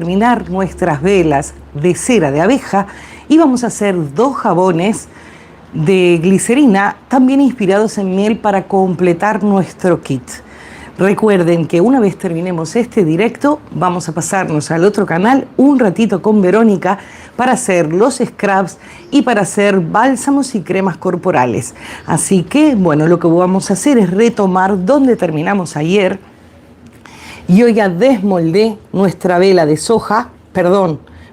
terminar nuestras velas de cera de abeja y vamos a hacer 2 jabones de glicerina también inspirados en miel para completar nuestro kit. Recuerden que una vez terminemos este directo vamos a pasarnos al otro canal un ratito con Verónica para hacer los scrubs y para hacer bálsamos y cremas corporales. Así que bueno, lo que vamos a hacer es retomar donde terminamos ayer. Yo ya desmoldé nuestra vela de soja,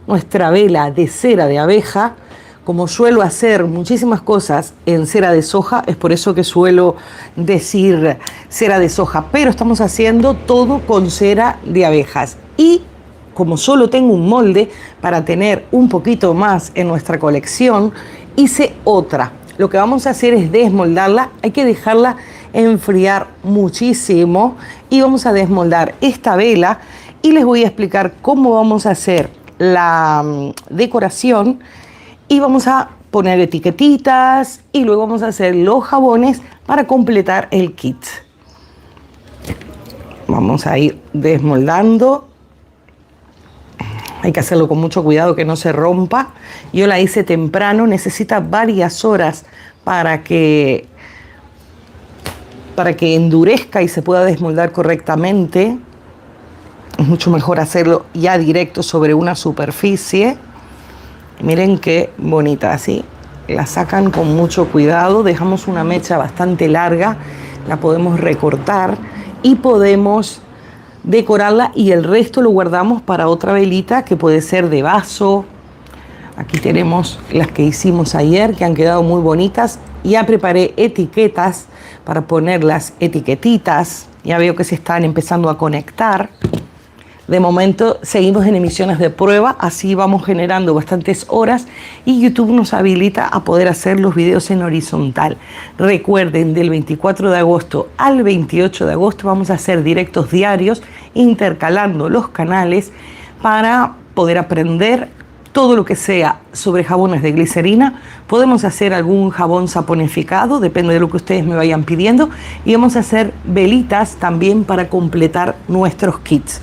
nuestra vela de cera de abeja. Como suelo hacer muchísimas cosas en cera de soja, es por eso que suelo decir cera de soja, pero estamos haciendo todo con cera de abejas. Y como solo tengo un molde para tener un poquito más en nuestra colección, hice otra. Lo que vamos a hacer es desmoldarla, hay que dejarla enfriar muchísimo y vamos a desmoldar esta vela y les voy a explicar cómo vamos a hacer la decoración y vamos a poner etiquetitas y luego vamos a hacer los jabones para completar el kit. Vamos a ir desmoldando. Hay que hacerlo con mucho cuidado que no se rompa. Yo la hice temprano, necesita varias horas para que endurezca y se pueda desmoldar correctamente. Es mucho mejor hacerlo ya directo sobre una superficie. Miren qué bonita, así. La sacan con mucho cuidado, dejamos una mecha bastante larga, la podemos recortar y podemos decorarla y el resto lo guardamos para otra velita que puede ser de vaso. Aquí tenemos las que hicimos ayer que han quedado muy bonitas. Ya preparé etiquetas para poner las etiquetitas. Ya veo que se están empezando a conectar. De momento seguimos en emisiones de prueba, así vamos generando bastantes horas y YouTube nos habilita a poder hacer los videos en horizontal. Recuerden, del 24 de agosto al 28 de agosto vamos a hacer directos diarios intercalando los canales para poder aprender todo lo que sea sobre jabones de glicerina. Podemos hacer algún jabón saponificado, depende de lo que ustedes me vayan pidiendo, y vamos a hacer velitas también para completar nuestros kits.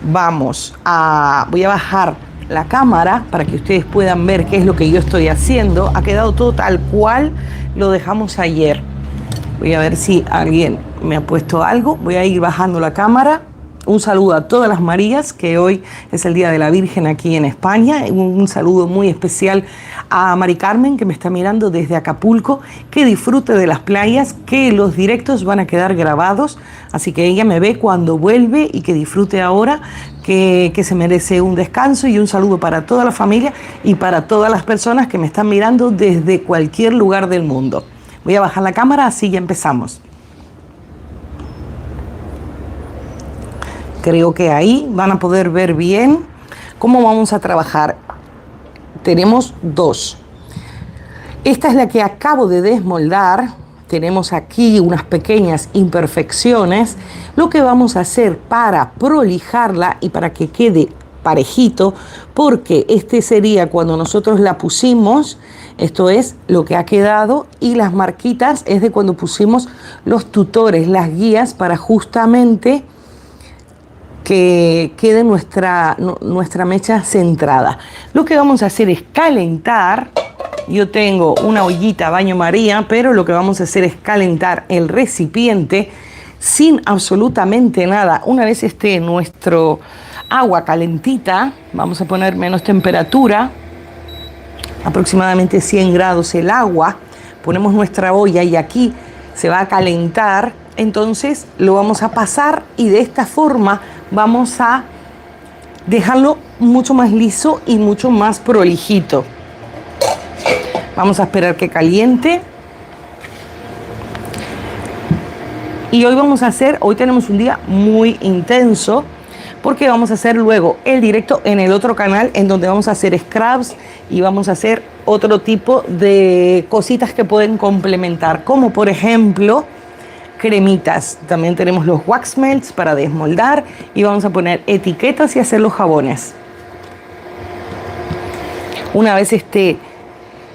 Voy a bajar la cámara para que ustedes puedan ver qué es lo que yo estoy haciendo. Ha quedado todo tal cual lo dejamos ayer. Voy a ver si alguien me ha puesto algo. Voy a ir bajando la cámara. Un saludo a todas las Marías, que hoy es el Día de la Virgen aquí en España. Un saludo muy especial a Mari Carmen, que me está mirando desde Acapulco. Que disfrute de las playas, que los directos van a quedar grabados. Así que ella me ve cuando vuelve y que disfrute ahora, que se merece un descanso. Y un saludo para toda la familia y para todas las personas que me están mirando desde cualquier lugar del mundo. Voy a bajar la cámara, así ya empezamos. Creo que ahí van a poder ver bien cómo vamos a trabajar. Tenemos 2. Esta es la que acabo de desmoldar. Tenemos aquí unas pequeñas imperfecciones. Lo que vamos a hacer para prolijarla y para que quede parejito, porque este sería cuando nosotros la pusimos, esto es lo que ha quedado, y las marquitas es de cuando pusimos los tutores, las guías para justamente que quede nuestra mecha centrada. Lo que vamos a hacer es calentar. Yo tengo una ollita baño María, pero lo que vamos a hacer es calentar el recipiente sin absolutamente nada. Una vez esté nuestro agua calentita, vamos a poner menos temperatura, aproximadamente 100 grados el agua. Ponemos nuestra olla y aquí se va a calentar. Entonces lo vamos a pasar y de esta forma vamos a dejarlo mucho más liso y mucho más prolijito. Vamos a esperar que caliente. Y hoy tenemos un día muy intenso porque vamos a hacer luego el directo en el otro canal en donde vamos a hacer scrubs y vamos a hacer otro tipo de cositas que pueden complementar, como por ejemplo cremitas. También tenemos los wax melts para desmoldar y vamos a poner etiquetas y hacer los jabones. Una vez esté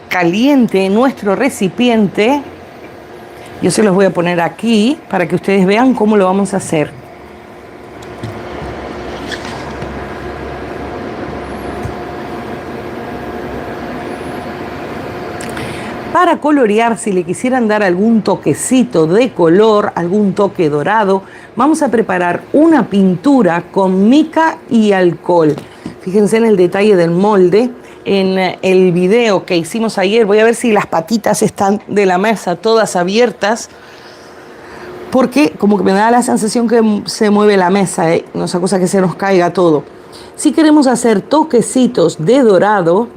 caliente nuestro recipiente, yo se los voy a poner aquí para que ustedes vean cómo lo vamos a hacer. Para colorear, si le quisieran dar algún toquecito de color, algún toque dorado, vamos a preparar una pintura con mica y alcohol. Fíjense en el detalle del molde. En el video que hicimos ayer, voy a ver si las patitas están de la mesa todas abiertas, porque como que me da la sensación que se mueve la mesa, no sea cosa que se nos caiga todo. Si queremos hacer toquecitos de dorado,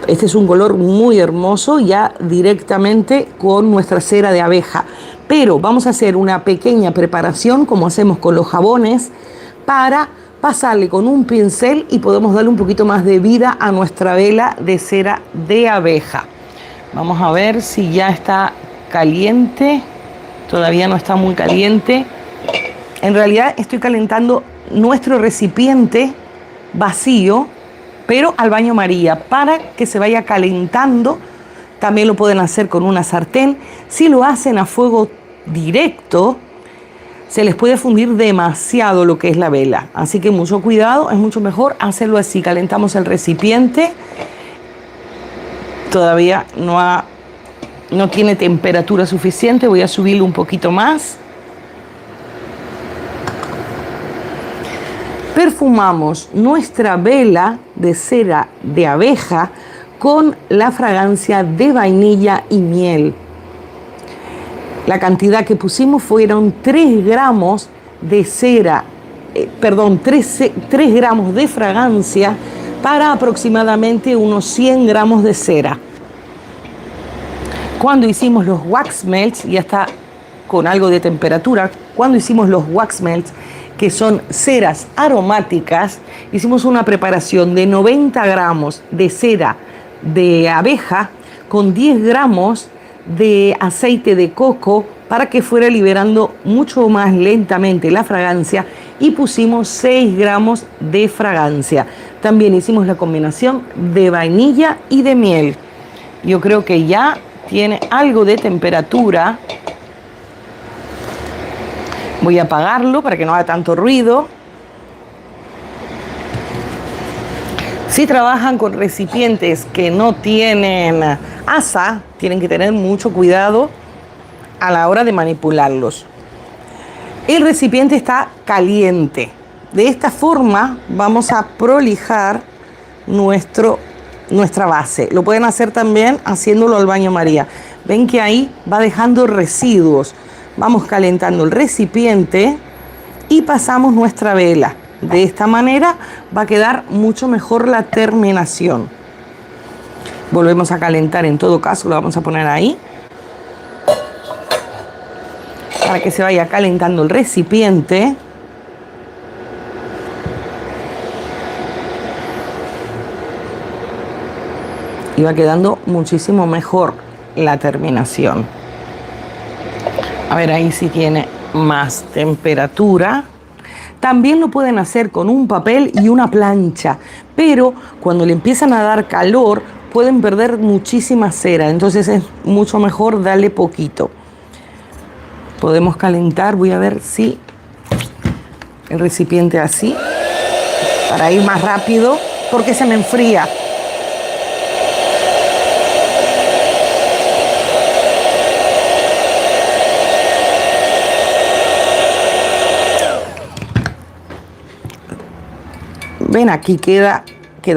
este es un color muy hermoso, ya directamente con nuestra cera de abeja. Pero vamos a hacer una pequeña preparación, como hacemos con los jabones, para pasarle con un pincel y podemos darle un poquito más de vida a nuestra vela de cera de abeja. Vamos a ver si ya está caliente. Todavía no está muy caliente. En realidad estoy calentando nuestro recipiente vacío, pero al baño María, para que se vaya calentando. También lo pueden hacer con una sartén. Si lo hacen a fuego directo, se les puede fundir demasiado lo que es la vela. Así que mucho cuidado, es mucho mejor hacerlo así. Calentamos el recipiente. Todavía no tiene temperatura suficiente. Voy a subirlo un poquito más. Perfumamos nuestra vela de cera de abeja con la fragancia de vainilla y miel. La cantidad que pusimos fueron 3 gramos de cera, 3 gramos de fragancia para aproximadamente unos 100 gramos de cera. Cuando hicimos los wax melts, ya está con algo de temperatura, cuando hicimos los wax melts, que son ceras aromáticas, hicimos una preparación de 90 gramos de cera de abeja con 10 gramos de aceite de coco para que fuera liberando mucho más lentamente la fragancia, y pusimos 6 gramos de fragancia. También hicimos la combinación de vainilla y de miel. Yo creo que ya tiene algo de temperatura. Voy a apagarlo para que no haga tanto ruido. Si trabajan con recipientes que no tienen asa, tienen que tener mucho cuidado a la hora de manipularlos. El recipiente está caliente. De esta forma vamos a prolijar nuestra base. Lo pueden hacer también haciéndolo al baño María. Ven que ahí va dejando residuos. Vamos calentando el recipiente y pasamos nuestra vela. De esta manera va a quedar mucho mejor la terminación. Volvemos a calentar, en todo caso lo vamos a poner ahí para que se vaya calentando el recipiente. Y va quedando muchísimo mejor la terminación. A ver, ahí sí tiene más temperatura. También lo pueden hacer con un papel y una plancha, pero cuando le empiezan a dar calor pueden perder muchísima cera, entonces es mucho mejor darle poquito. Podemos calentar, voy a ver si el recipiente así, para ir más rápido, porque se me enfría. Ven, aquí queda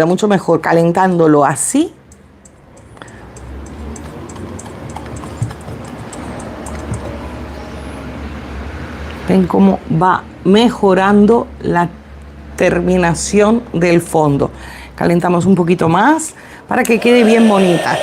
mucho mejor calentándolo así. Ven cómo va mejorando la terminación del fondo. Calentamos un poquito más para que quede bien bonita.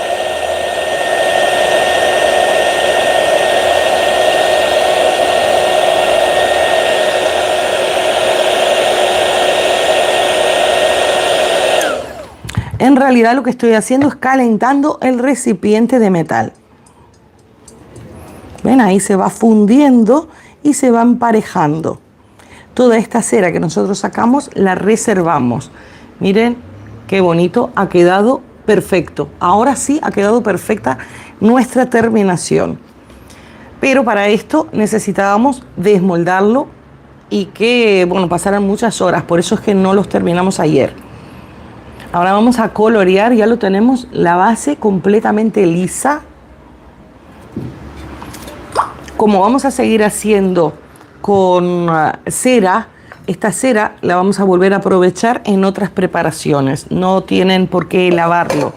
En realidad lo que estoy haciendo es calentando el recipiente de metal. Ven, ahí se va fundiendo y se va emparejando. Toda esta cera que nosotros sacamos la reservamos. Miren qué bonito, ha quedado perfecto. Ahora sí ha quedado perfecta nuestra terminación. Pero para esto necesitábamos desmoldarlo y que, bueno, pasaran muchas horas. Por eso es que no los terminamos ayer. Ahora vamos a colorear, ya lo tenemos, la base completamente lisa. Como vamos a seguir haciendo con cera, esta cera la vamos a volver a aprovechar en otras preparaciones. No tienen por qué lavarlo.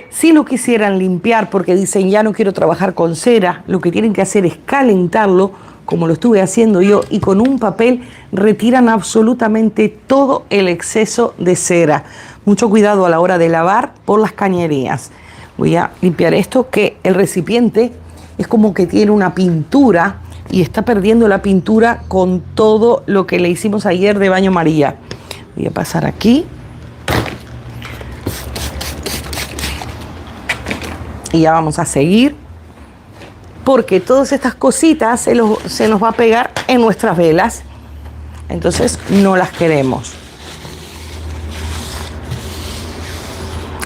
Si lo quisieran limpiar porque dicen ya no quiero trabajar con cera, lo que tienen que hacer es calentarlo, como lo estuve haciendo yo, y con un papel retiran absolutamente todo el exceso de cera. Mucho cuidado a la hora de lavar por las cañerías. Voy a limpiar esto, que el recipiente es como que tiene una pintura y está perdiendo la pintura con todo lo que le hicimos ayer de baño María. Voy a pasar aquí. Y ya vamos a seguir, porque todas estas cositas se nos va a pegar en nuestras velas. Entonces no las queremos.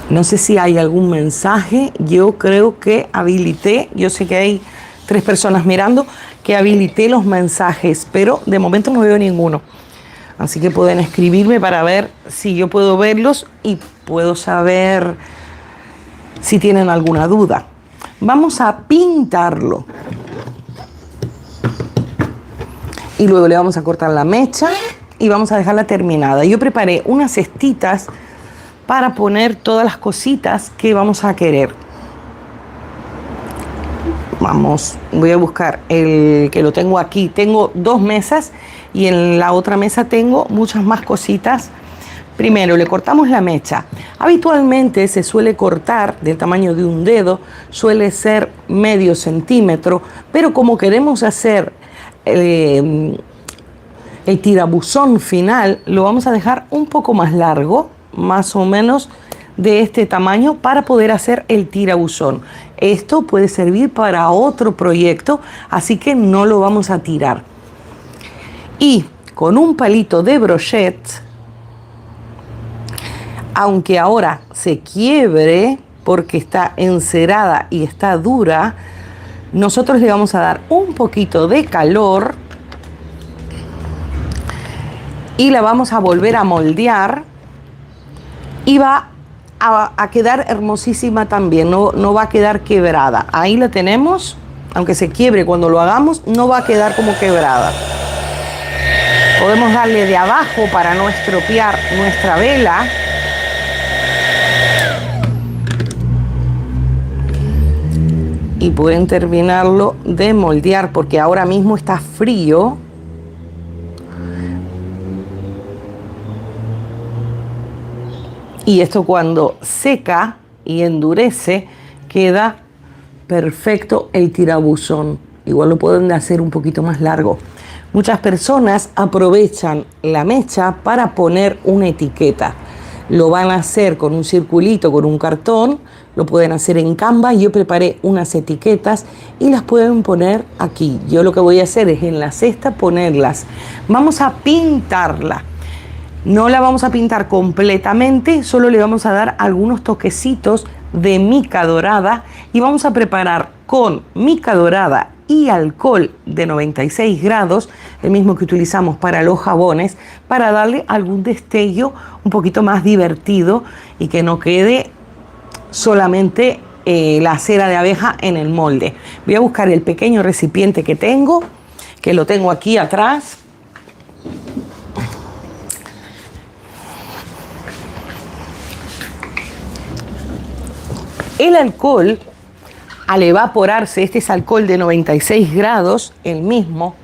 No sé si hay algún mensaje. Yo creo que habilité, yo sé que hay 3 personas mirando, que habilité los mensajes, pero de momento no veo ninguno. Así que pueden escribirme para ver si yo puedo verlos y puedo saber si tienen alguna duda. Vamos a pintarlo. Y luego le vamos a cortar la mecha y vamos a dejarla terminada. Yo preparé unas cestitas para poner todas las cositas que vamos a querer. Voy a buscar el que lo tengo aquí. Tengo 2 mesas y en la otra mesa tengo muchas más cositas. Primero le cortamos la mecha. Habitualmente se suele cortar del tamaño de un dedo, suele ser medio centímetro, pero como queremos hacer el tirabuzón final, lo vamos a dejar un poco más largo, más o menos de este tamaño, para poder hacer el tirabuzón. Esto puede servir para otro proyecto, así que no lo vamos a tirar. Y con un palito de brochette, aunque ahora se quiebre porque está encerada y está dura, nosotros le vamos a dar un poquito de calor y la vamos a volver a moldear y va a quedar hermosísima también, no va a quedar quebrada. Ahí la tenemos, aunque se quiebre cuando lo hagamos, no va a quedar como quebrada. Podemos darle de abajo para no estropear nuestra vela. Y pueden terminarlo de moldear porque ahora mismo está frío. Y esto cuando seca y endurece queda perfecto el tirabuzón. Igual lo pueden hacer un poquito más largo. Muchas personas aprovechan la mecha para poner una etiqueta. Lo van a hacer con un circulito, con un cartón. Lo pueden hacer en Canva. Yo preparé unas etiquetas y las pueden poner aquí. Yo lo que voy a hacer es en la cesta ponerlas. Vamos a pintarla. No la vamos a pintar completamente, solo le vamos a dar algunos toquecitos de mica dorada y vamos a preparar con mica dorada y alcohol de 96 grados, el mismo que utilizamos para los jabones, para darle algún destello un poquito más divertido y que no quede solamente la cera de abeja en el molde. Voy a buscar el pequeño recipiente que tengo, que lo tengo aquí atrás. El alcohol, al evaporarse, este es alcohol de 96 grados, el mismo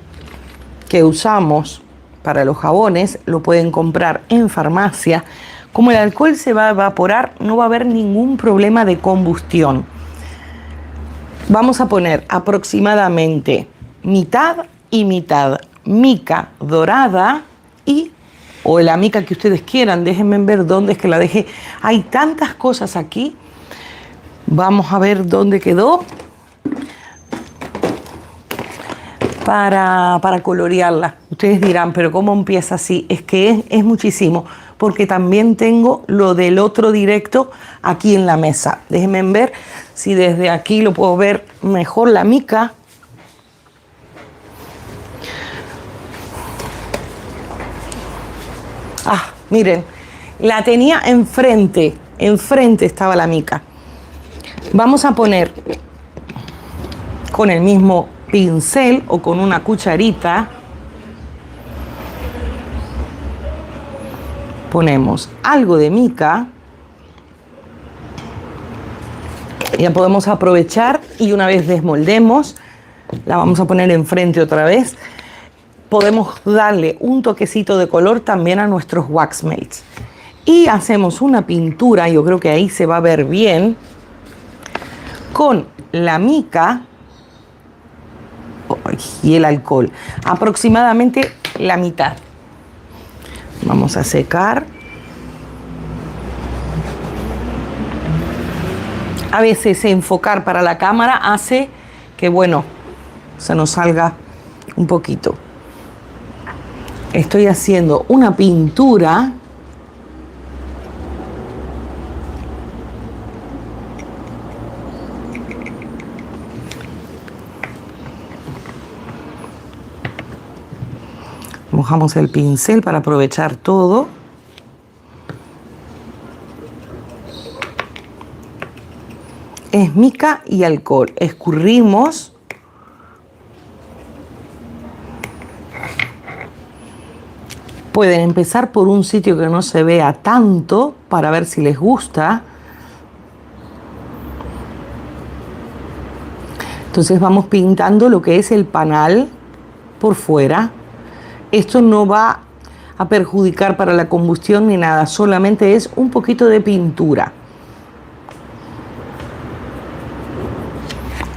que usamos para los jabones, lo pueden comprar en farmacia. Como el alcohol se va a evaporar, no va a haber ningún problema de combustión. Vamos a poner aproximadamente mitad y mitad mica dorada o la mica que ustedes quieran. Déjenme ver dónde es que la dejé. Hay tantas cosas aquí. Vamos a ver dónde quedó para colorearla. Ustedes dirán, pero ¿cómo empieza así? Es que es muchísimo, porque también tengo lo del otro directo aquí en la mesa. Déjenme ver si desde aquí lo puedo ver mejor la mica. Miren, La tenía enfrente estaba la mica. Vamos a poner con el mismo pincel o con una cucharita, ponemos algo de mica. Ya podemos aprovechar y una vez desmoldemos, la vamos a poner enfrente otra vez. Podemos darle un toquecito de color también a nuestros wax melts. Y hacemos una pintura, yo creo que ahí se va a ver bien, con la mica y el alcohol. Aproximadamente la mitad. Vamos a secar. A veces enfocar para la cámara hace que, bueno, se nos salga un poquito. Estoy haciendo una pintura mojamos el pincel para aprovechar todo. Es mica y alcohol. Escurrimos. Pueden empezar por un sitio que no se vea tanto para ver si les gusta. Entonces vamos pintando lo que es el panal por fuera. Esto no va a perjudicar para la combustión ni nada, solamente es un poquito de pintura.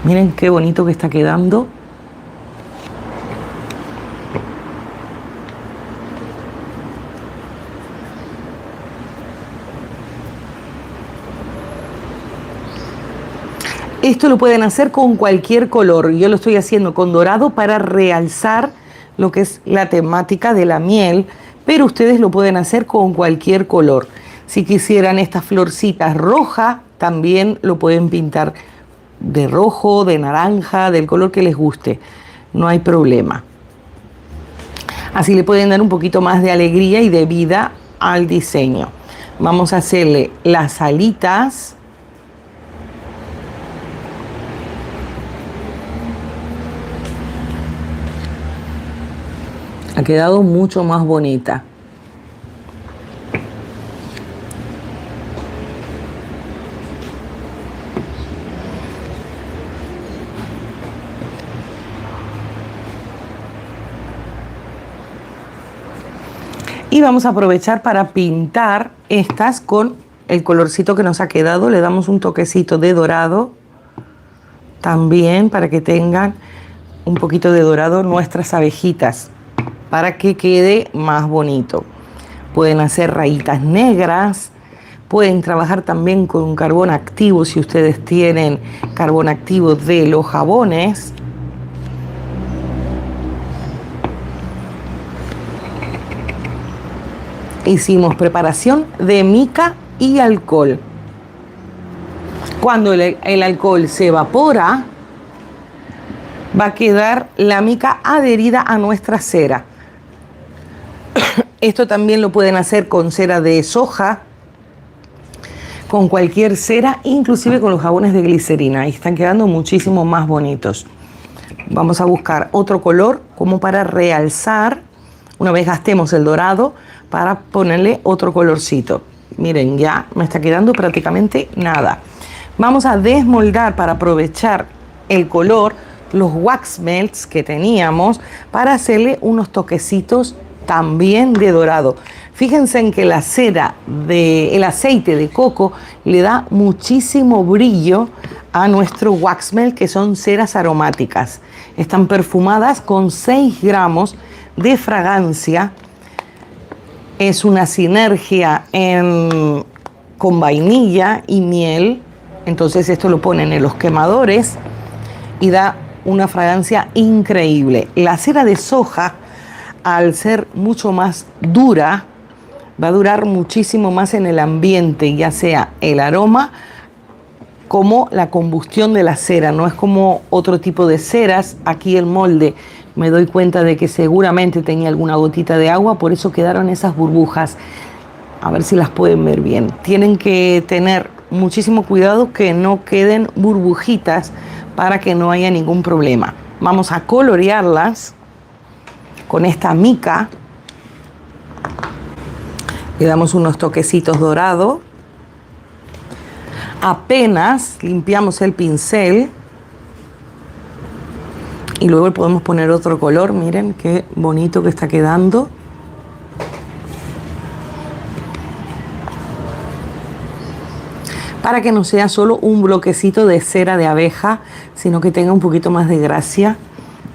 Miren qué bonito que está quedando. Esto lo pueden hacer con cualquier color. Yo lo estoy haciendo con dorado para realzar lo que es la temática de la miel, pero ustedes lo pueden hacer con cualquier color. Si quisieran estas florcitas rojas, también lo pueden pintar de rojo, de naranja, del color que les guste. No hay problema. Así le pueden dar un poquito más de alegría y de vida al diseño. Vamos a hacerle las alitas. Ha quedado mucho más bonita. Y vamos a aprovechar para pintar estas con el colorcito que nos ha quedado. Le damos un toquecito de dorado también para que tengan un poquito de dorado nuestras abejitas, para que quede más bonito. Pueden hacer rayitas negras, pueden trabajar también con carbón activo si ustedes tienen carbón activo de los jabones. Hicimos preparación de mica y alcohol. Cuando el alcohol se evapora, va a quedar la mica adherida a nuestra cera. Esto también lo pueden hacer con cera de soja, con cualquier cera, inclusive con los jabones de glicerina. Y están quedando muchísimo más bonitos. Vamos a buscar otro color como para realzar. Una vez gastemos el dorado, para ponerle otro colorcito. Miren, ya me está quedando prácticamente nada. Vamos a desmoldar para aprovechar el color, los wax melts que teníamos, para hacerle unos toquecitos también de dorado. Fíjense en que la cera el aceite de coco le da muchísimo brillo a nuestro wax melt, que son ceras aromáticas. Están perfumadas con 6 gramos de fragancia. Es una sinergia con vainilla y miel. Entonces esto lo ponen en los quemadores y da una fragancia increíble. La cera de soja, al ser mucho más dura, va a durar muchísimo más en el ambiente, ya sea el aroma como la combustión de la cera. No es como otro tipo de ceras. Aquí el molde me doy cuenta de que seguramente tenía alguna gotita de agua, por eso quedaron esas burbujas. A ver si las pueden ver bien. Tienen que tener muchísimo cuidado que no queden burbujitas para que no haya ningún problema. Vamos a colorearlas con esta mica. Le damos unos toquecitos dorados. Apenas limpiamos el pincel y luego le podemos poner otro color. Miren qué bonito que está quedando. Para que no sea solo un bloquecito de cera de abeja, sino que tenga un poquito más de gracia.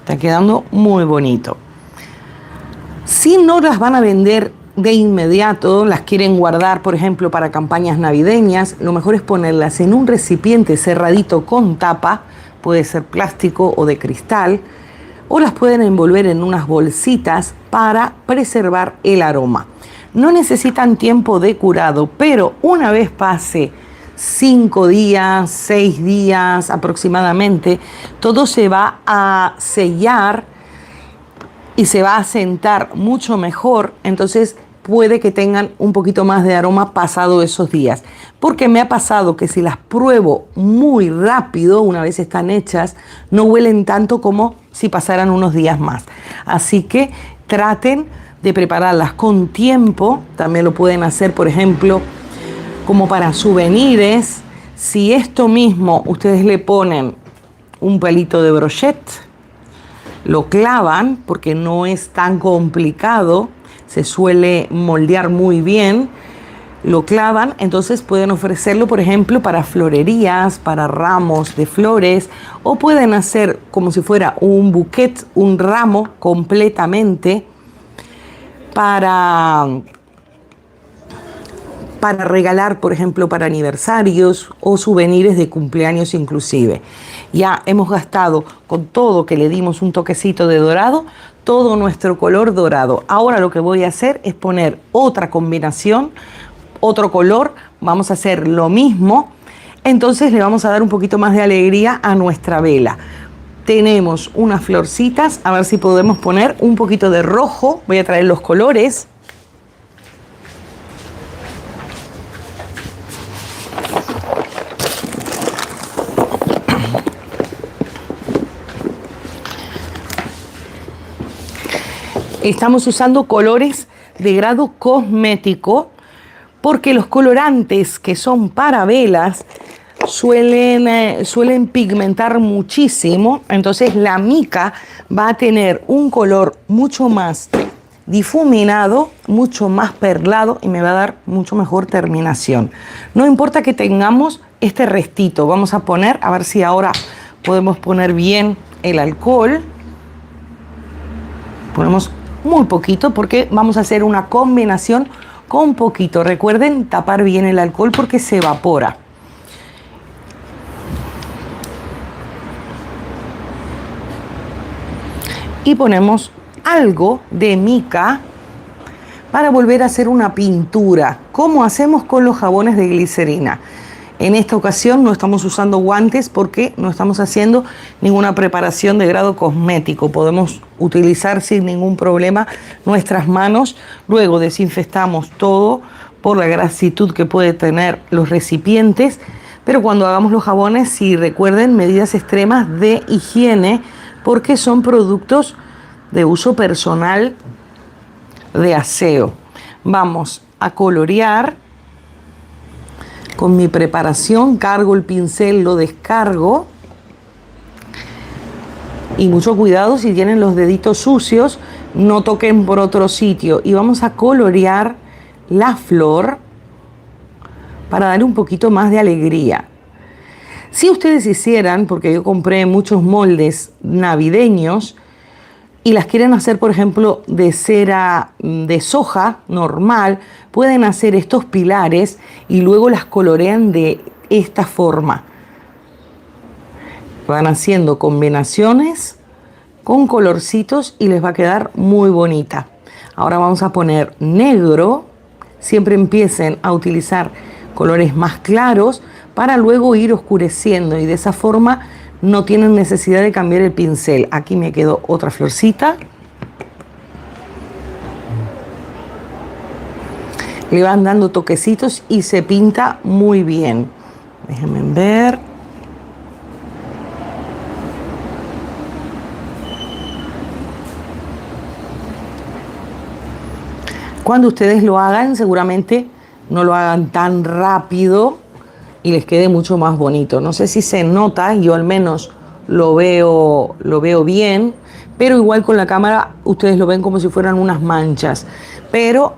Está quedando muy bonito. Si no las van a vender de inmediato, las quieren guardar, por ejemplo, para campañas navideñas, lo mejor es ponerlas en un recipiente cerradito con tapa, puede ser plástico o de cristal, o las pueden envolver en unas bolsitas para preservar el aroma. No necesitan tiempo de curado, pero una vez pase 5 días, 6 días aproximadamente, todo se va a sellar y se va a asentar mucho mejor. Entonces puede que tengan un poquito más de aroma pasado esos días, porque me ha pasado que si las pruebo muy rápido, una vez están hechas, no huelen tanto como si pasaran unos días más. Así que traten de prepararlas con tiempo. También lo pueden hacer, por ejemplo, como para souvenirs. Si esto mismo ustedes le ponen un palito de brochette, lo clavan porque no es tan complicado, se suele moldear muy bien, lo clavan, entonces pueden ofrecerlo, por ejemplo, para florerías, para ramos de flores, o pueden hacer como si fuera un bouquet, un ramo completamente para regalar, por ejemplo, para aniversarios o souvenirs de cumpleaños inclusive. Ya hemos gastado con todo que le dimos un toquecito de dorado, todo nuestro color dorado. Ahora lo que voy a hacer es poner otra combinación, otro color, vamos a hacer lo mismo, entonces le vamos a dar un poquito más de alegría a nuestra vela. Tenemos unas florcitas, a ver si podemos poner un poquito de rojo, voy a traer los colores. Estamos usando colores de grado cosmético porque los colorantes que son para velas suelen pigmentar muchísimo. Entonces la mica va a tener un color mucho más difuminado, mucho más perlado y me va a dar mucho mejor terminación. No importa que tengamos este restito, vamos a poner, a ver si ahora podemos poner bien el alcohol. Ponemos muy poquito porque vamos a hacer una combinación con poquito. Recuerden tapar bien el alcohol porque se evapora. Y ponemos algo de mica para volver a hacer una pintura, como hacemos con los jabones de glicerina. En esta ocasión no estamos usando guantes porque no estamos haciendo ninguna preparación de grado cosmético. Podemos utilizar sin ningún problema nuestras manos. Luego desinfectamos todo por la grasitud que puede tener los recipientes. Pero cuando hagamos los jabones, sí recuerden medidas extremas de higiene porque son productos de uso personal de aseo. Vamos a colorear. Con mi preparación cargo el pincel, lo descargo y mucho cuidado si tienen los deditos sucios, no toquen por otro sitio. Y vamos a colorear la flor para darle un poquito más de alegría. Si ustedes hicieran, porque yo compré muchos moldes navideños y las quieren hacer, por ejemplo, de cera de soja normal, pueden hacer estos pilares y luego las colorean de esta forma. Van haciendo combinaciones con colorcitos y les va a quedar muy bonita. Ahora vamos a poner negro. Siempre empiecen a utilizar colores más claros para luego ir oscureciendo y de esa forma no tienen necesidad de cambiar el pincel. Aquí me quedó otra florcita. Le van dando toquecitos y se pinta muy bien. Déjenme ver. Cuando ustedes lo hagan, seguramente no lo hagan tan rápido y les quede mucho más bonito. No sé si se nota, yo al menos lo veo bien, pero igual con la cámara ustedes lo ven como si fueran unas manchas. Pero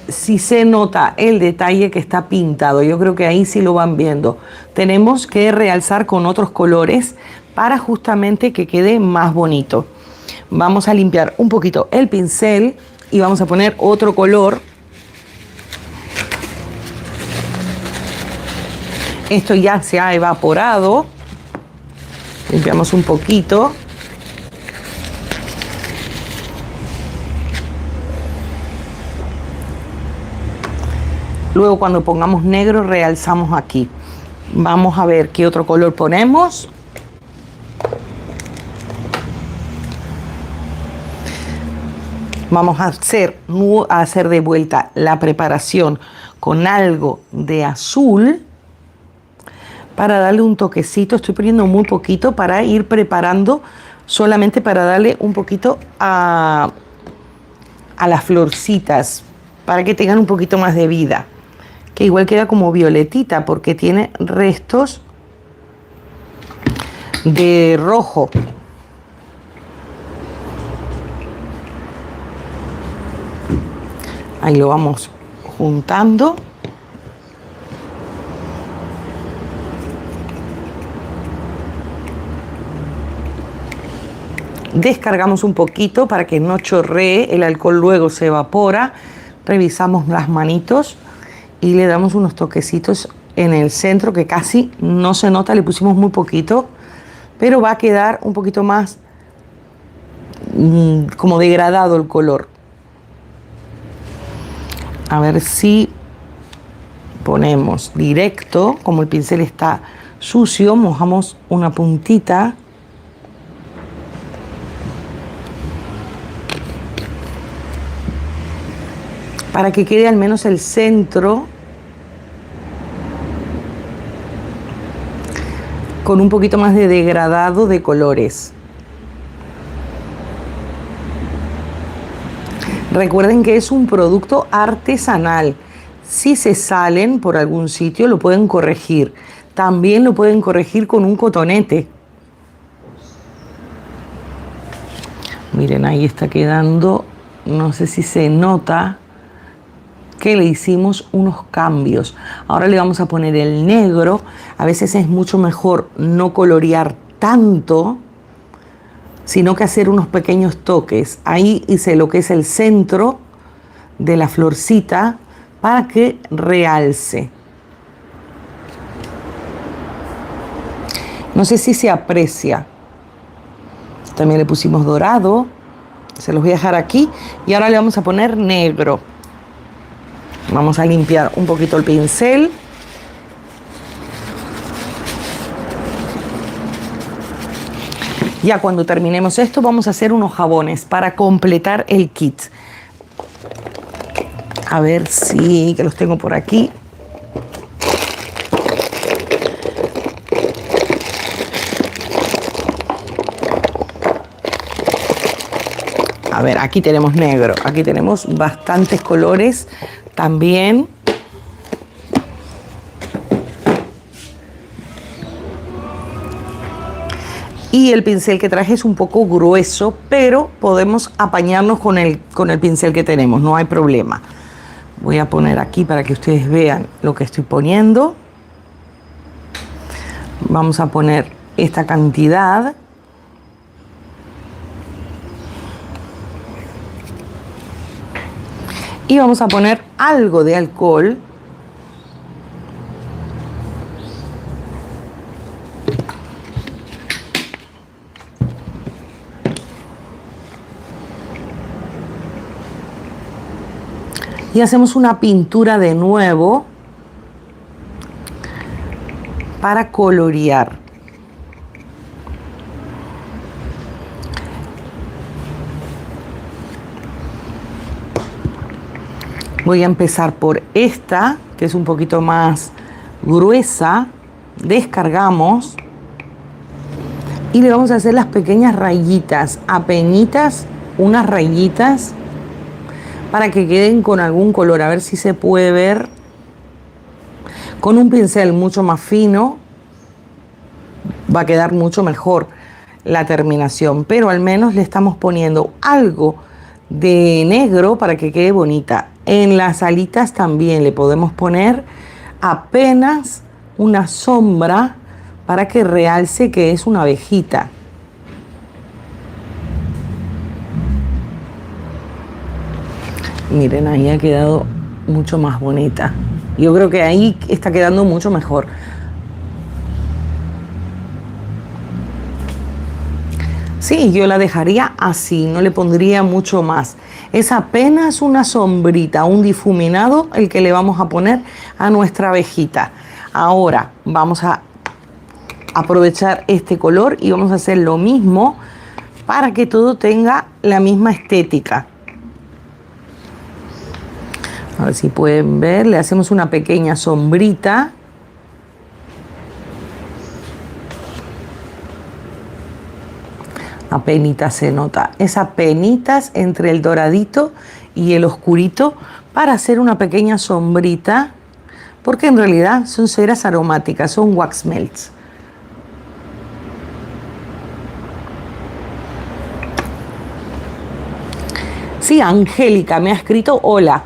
sí se nota el detalle que está pintado. Yo creo que ahí sí lo van viendo. Tenemos que realzar con otros colores para justamente que quede más bonito. Vamos a limpiar un poquito el pincel y vamos a poner otro color. Esto ya se ha evaporado. Limpiamos un poquito. Luego cuando pongamos negro realzamos aquí. Vamos a ver qué otro color ponemos. Vamos a hacer de vuelta la preparación con algo de azul para darle un toquecito. Estoy poniendo muy poquito para ir preparando, solamente para darle un poquito a las florcitas, para que tengan un poquito más de vida, que igual queda como violetita porque tiene restos de rojo. Ahí lo vamos juntando. Descargamos un poquito para que no chorree, el alcohol luego se evapora. Revisamos las manitos y le damos unos toquecitos en el centro que casi no se nota, le pusimos muy poquito, pero va a quedar un poquito más como degradado el color. A ver si ponemos directo, como el pincel está sucio, mojamos una puntita. Para que quede al menos el centro con un poquito más de degradado de colores. Recuerden que es un producto artesanal. Si se salen por algún sitio, lo pueden corregir. También lo pueden corregir con un cotonete. Miren, ahí está quedando. No sé si se nota que le hicimos unos cambios. Ahora le vamos a poner el negro. A veces es mucho mejor no colorear tanto, sino que hacer unos pequeños toques. Ahí hice lo que es el centro de la florcita para que realce. No sé si se aprecia. También le pusimos dorado. Se los voy a dejar aquí. Y ahora le vamos a poner negro. Vamos a limpiar un poquito el pincel. Ya cuando terminemos esto vamos a hacer unos jabones para completar el kit. A ver si que los tengo por aquí. A ver, aquí tenemos negro, aquí tenemos bastantes colores también. Y el pincel que traje es un poco grueso, pero podemos apañarnos con el pincel que tenemos, no hay problema. Voy a poner aquí para que ustedes vean lo que estoy poniendo. Vamos a poner esta cantidad. Y vamos a poner algo de alcohol. Y hacemos una pintura de nuevo para colorear. Voy a empezar por esta, que es un poquito más gruesa. Descargamos y le vamos a hacer las pequeñas rayitas, apenitas, unas rayitas para que queden con algún color. A ver si se puede ver. Con un pincel mucho más fino va a quedar mucho mejor la terminación, pero al menos le estamos poniendo algo de negro para que quede bonita. En las alitas también le podemos poner apenas una sombra para que realce que es una abejita. Miren, ahí ha quedado mucho más bonita. Yo creo que ahí está quedando mucho mejor. Sí, yo la dejaría así, no le pondría mucho más. Es apenas una sombrita, un difuminado el que le vamos a poner a nuestra abejita. Ahora vamos a aprovechar este color y vamos a hacer lo mismo para que todo tenga la misma estética. A ver si pueden ver, le hacemos una pequeña sombrita. Apenitas se nota, es apenitas entre el doradito y el oscurito para hacer una pequeña sombrita, porque en realidad son ceras aromáticas, son wax melts. Sí, Angélica me ha escrito, hola.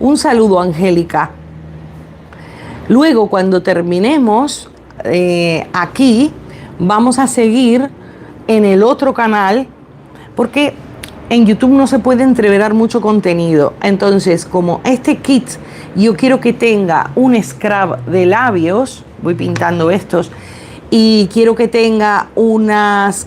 Un saludo, Angélica. Luego, cuando terminemos aquí, vamos a seguir en el otro canal, porque en YouTube no se puede entreverar mucho contenido. Entonces, como este kit yo quiero que tenga un scrub de labios, voy pintando estos, y quiero que tenga unas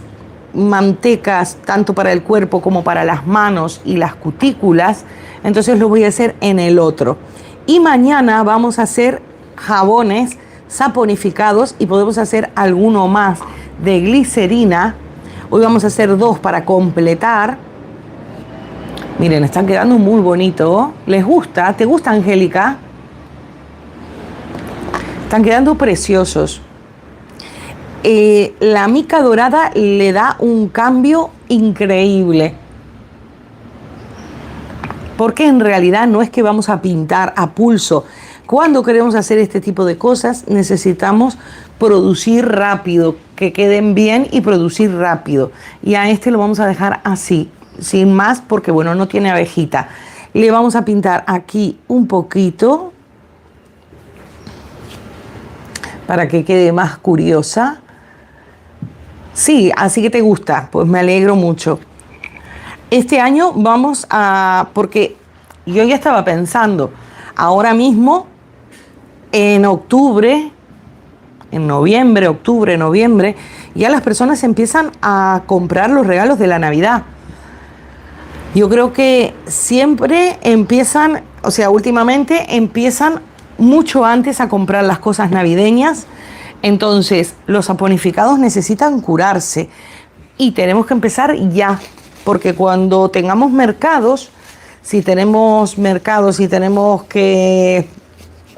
mantecas tanto para el cuerpo como para las manos y las cutículas, entonces lo voy a hacer en el otro. Y mañana vamos a hacer jabones saponificados y podemos hacer alguno más de glicerina. Hoy vamos a hacer 2 para completar. Miren, están quedando muy bonitos. ¿Les gusta? ¿Te gusta, Angélica? Están quedando preciosos. La mica dorada le da un cambio increíble. Porque en realidad no es que vamos a pintar a pulso. Cuando queremos hacer este tipo de cosas necesitamos producir rápido, que queden bien y producir rápido. Y a este lo vamos a dejar así, sin más, porque bueno, no tiene abejita. Le vamos a pintar aquí un poquito para que quede más curiosa. Sí, así que te gusta, pues me alegro mucho. Este año vamos a, porque yo ya estaba pensando, ahora mismo en octubre, en noviembre, octubre, noviembre, ya las personas empiezan a comprar los regalos de la Navidad. Yo creo que siempre empiezan, o sea, últimamente empiezan mucho antes a comprar las cosas navideñas. Entonces, los saponificados necesitan curarse y tenemos que empezar ya, porque cuando tengamos mercados, si tenemos que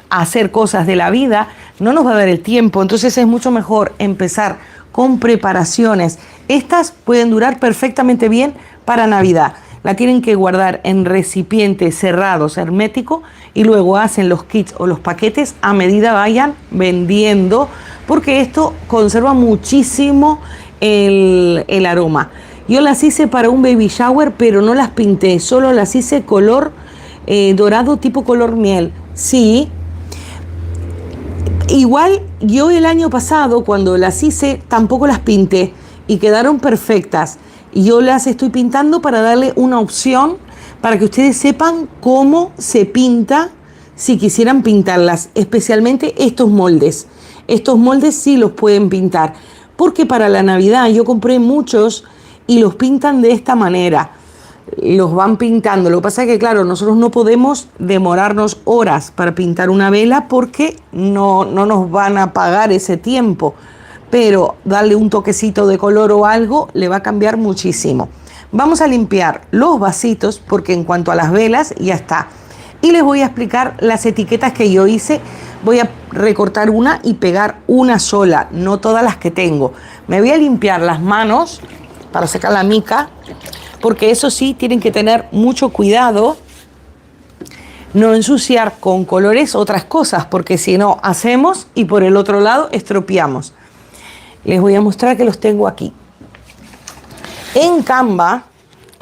hacer cosas de la vida, no nos va a dar el tiempo. Entonces es mucho mejor empezar con preparaciones. Estas pueden durar perfectamente bien para Navidad. La tienen que guardar en recipientes cerrados, hermético, y luego hacen los kits o los paquetes a medida vayan vendiendo, porque esto conserva muchísimo el aroma. Yo las hice para un baby shower, pero no las pinté, solo las hice color dorado tipo color miel. Sí. Igual yo el año pasado cuando las hice tampoco las pinté y quedaron perfectas. Y yo las estoy pintando para darle una opción para que ustedes sepan cómo se pinta si quisieran pintarlas, especialmente estos moldes. Estos moldes sí los pueden pintar, porque para la Navidad yo compré muchos y los pintan de esta manera. Los van pintando. Lo que pasa es que, claro, nosotros no podemos demorarnos horas para pintar una vela porque no nos van a pagar ese tiempo. Pero darle un toquecito de color o algo le va a cambiar muchísimo. Vamos a limpiar los vasitos porque en cuanto a las velas ya está. Y les voy a explicar las etiquetas que yo hice. Voy a recortar una y pegar una sola, no todas las que tengo. Me voy a limpiar las manos para sacar la mica, porque eso sí, tienen que tener mucho cuidado, no ensuciar con colores otras cosas, porque si no hacemos y por el otro lado estropeamos. Les voy a mostrar que los tengo aquí. En Canva,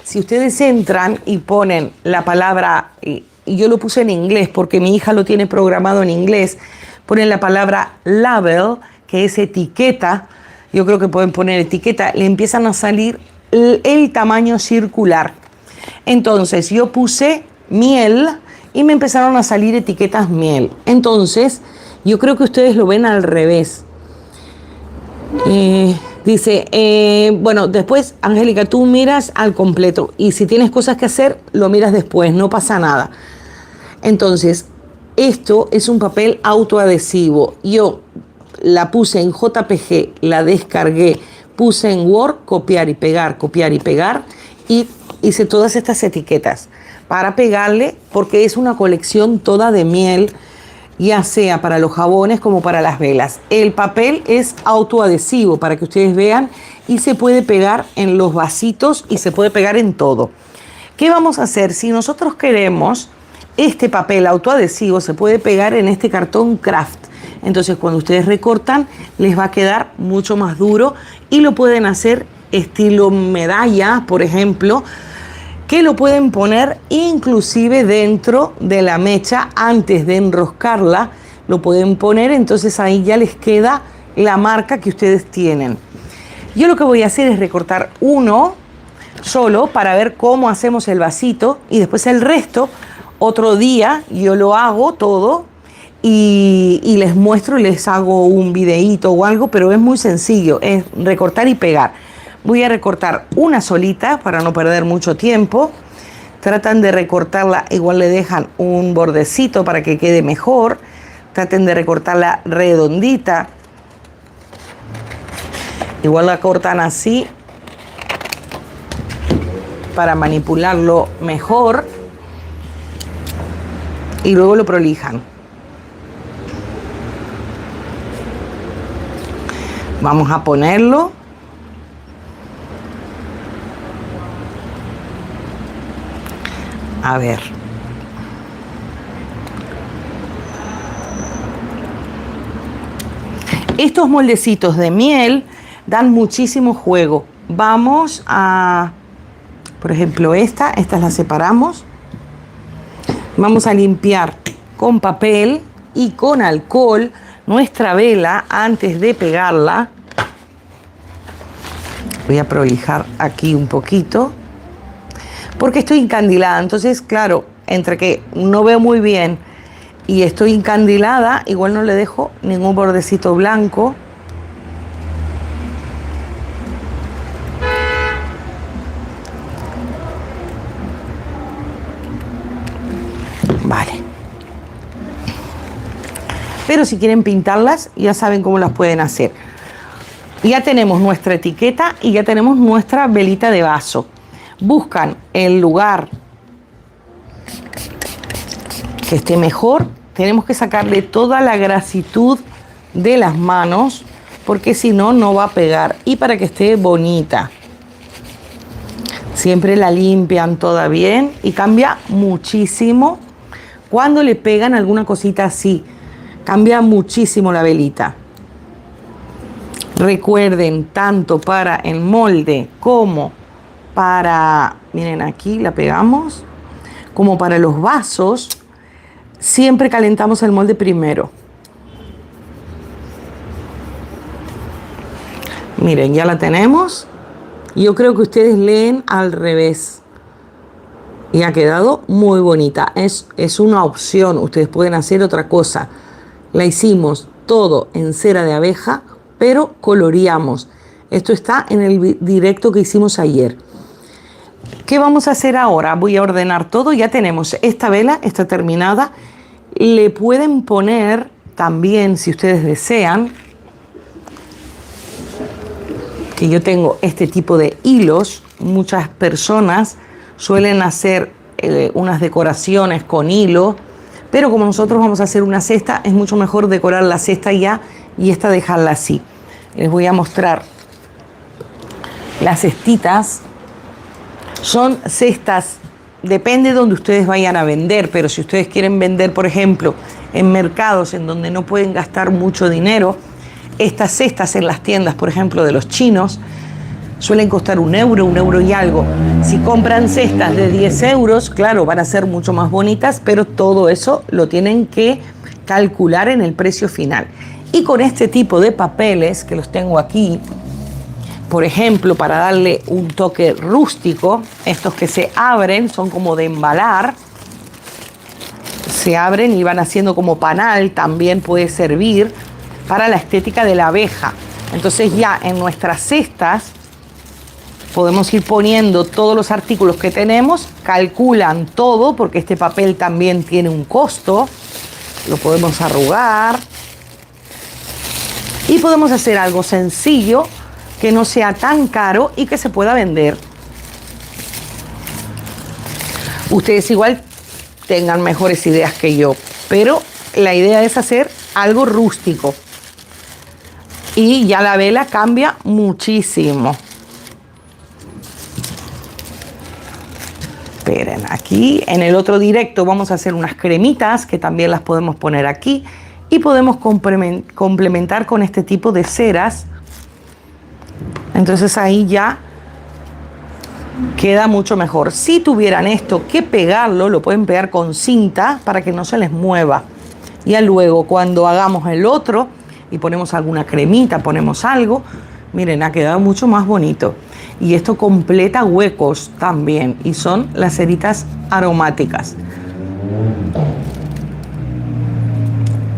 si ustedes entran y ponen la palabra, y yo lo puse en inglés porque mi hija lo tiene programado en inglés, ponen la palabra label, que es etiqueta, yo creo que pueden poner etiqueta, le empiezan a salir el tamaño circular. Entonces yo puse miel y me empezaron a salir etiquetas miel. Entonces yo creo que ustedes lo ven al revés. Dice, bueno, después, Angélica, tú miras al completo y si tienes cosas que hacer, lo miras después, no pasa nada. Entonces, esto es un papel autoadhesivo. Yo la puse en JPG, la descargué, puse en Word, copiar y pegar, y hice todas estas etiquetas para pegarle, porque es una colección toda de miel, ya sea para los jabones como para las velas. El papel es autoadhesivo para que ustedes vean y se puede pegar en los vasitos y se puede pegar en todo. ¿Qué vamos a hacer? Si nosotros queremos, este papel autoadhesivo se puede pegar en este cartón craft. Entonces cuando ustedes recortan les va a quedar mucho más duro y lo pueden hacer estilo medalla, por ejemplo, que lo pueden poner inclusive dentro de la mecha antes de enroscarla, lo pueden poner, entonces ahí ya les queda la marca que ustedes tienen. Yo lo que voy a hacer es recortar uno solo para ver cómo hacemos el vasito y después el resto, otro día yo lo hago todo y les muestro y les hago un videíto o algo, pero es muy sencillo, es recortar y pegar. Voy a recortar una solita para no perder mucho tiempo. Tratan de recortarla, igual le dejan un bordecito para que quede mejor. Traten de recortarla redondita. Igual la cortan así para manipularlo mejor. Y luego lo prolijan. Vamos a ponerlo. A ver. Estos moldecitos de miel dan muchísimo juego. Vamos a, por ejemplo, estas las separamos. Vamos a limpiar con papel y con alcohol nuestra vela antes de pegarla. Voy a prolijar aquí un poquito, porque estoy encandilada, entonces claro, entre que no veo muy bien y estoy encandilada, igual no le dejo ningún bordecito blanco. Vale. Pero si quieren pintarlas, ya saben cómo las pueden hacer. Ya tenemos nuestra etiqueta y ya tenemos nuestra velita de vaso. Buscan el lugar que esté mejor. Tenemos que sacarle toda la grasitud de las manos, porque si no, no va a pegar. Y para que esté bonita, siempre la limpian toda bien y cambia muchísimo cuando le pegan alguna cosita así. Cambia muchísimo la velita. Recuerden, tanto para el molde como para, miren aquí la pegamos, como para los vasos, siempre calentamos el molde primero. Miren, ya la tenemos. Yo creo que ustedes leen al revés. Y ha quedado muy bonita. Es una opción, ustedes pueden hacer otra cosa. La hicimos todo en cera de abeja, pero coloreamos. Esto está en el directo que hicimos ayer. ¿Qué vamos a hacer ahora? Voy a ordenar todo. Ya tenemos esta vela, está terminada. Le pueden poner también, si ustedes desean, que yo tengo este tipo de hilos. Muchas personas suelen hacer unas decoraciones con hilo, pero como nosotros vamos a hacer una cesta, es mucho mejor decorar la cesta ya y esta dejarla así. Les voy a mostrar las cestitas. Son cestas, depende de donde ustedes vayan a vender, pero si ustedes quieren vender, por ejemplo, en mercados en donde no pueden gastar mucho dinero, estas cestas en las tiendas, por ejemplo, de los chinos, suelen costar €1, €1 y algo. Si compran cestas de 10 euros, claro, van a ser mucho más bonitas, pero todo eso lo tienen que calcular en el precio final. Y con este tipo de papeles, que los tengo aquí, por ejemplo, para darle un toque rústico, estos que se abren, son como de embalar, se abren y van haciendo como panal, también puede servir para la estética de la abeja. Entonces ya en nuestras cestas podemos ir poniendo todos los artículos que tenemos, calculan todo, porque este papel también tiene un costo, lo podemos arrugar y podemos hacer algo sencillo, que no sea tan caro y que se pueda vender. Ustedes igual tengan mejores ideas que yo, pero la idea es hacer algo rústico. Y ya la vela cambia muchísimo. Esperen, aquí en el otro directo vamos a hacer unas cremitas que también las podemos poner aquí y podemos complementar con este tipo de ceras. Entonces ahí ya queda mucho mejor. Si tuvieran esto que pegarlo, lo pueden pegar con cinta para que no se les mueva. Ya luego cuando hagamos el otro y ponemos alguna cremita, ponemos algo, miren, ha quedado mucho más bonito. Y esto completa huecos también y son las ceritas aromáticas.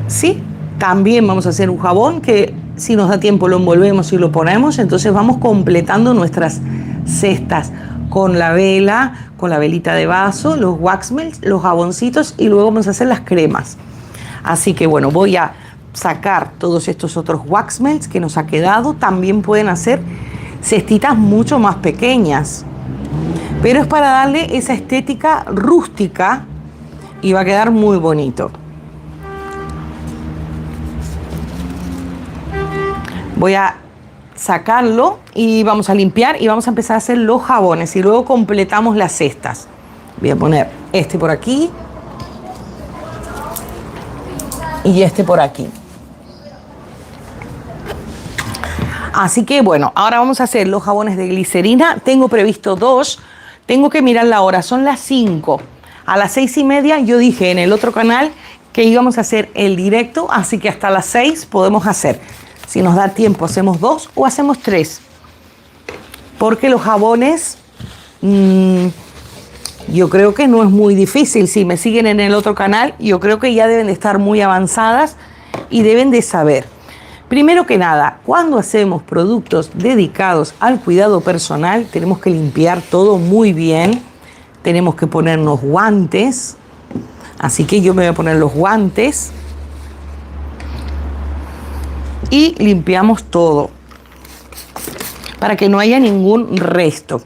Sí, también vamos a hacer un jabón que si nos da tiempo lo envolvemos y lo ponemos. Entonces vamos completando nuestras cestas con la vela, con la velita de vaso, los wax melts, los jaboncitos y luego vamos a hacer las cremas. Así que bueno, voy a sacar todos estos otros wax melts que nos ha quedado. También pueden hacer cestitas mucho más pequeñas, pero es para darle esa estética rústica y va a quedar muy bonito. Voy a sacarlo y vamos a limpiar y vamos a empezar a hacer los jabones y luego completamos las cestas. Voy a poner este por aquí y este por aquí. Así que bueno, ahora vamos a hacer los jabones de glicerina. Tengo previsto 2. Tengo que mirar la hora, son las 5. A las 6:30 yo dije en el otro canal que íbamos a hacer el directo, así que hasta las 6 podemos hacer. Si nos da tiempo hacemos 2 o hacemos 3. Porque los jabones, yo creo que no es muy difícil. Si me siguen en el otro canal, yo creo que ya deben de estar muy avanzadas y deben de saber. Primero que nada, cuando hacemos productos dedicados al cuidado personal, tenemos que limpiar todo muy bien. Tenemos que ponernos guantes. Así que yo me voy a poner los guantes. Y limpiamos todo para que no haya ningún resto.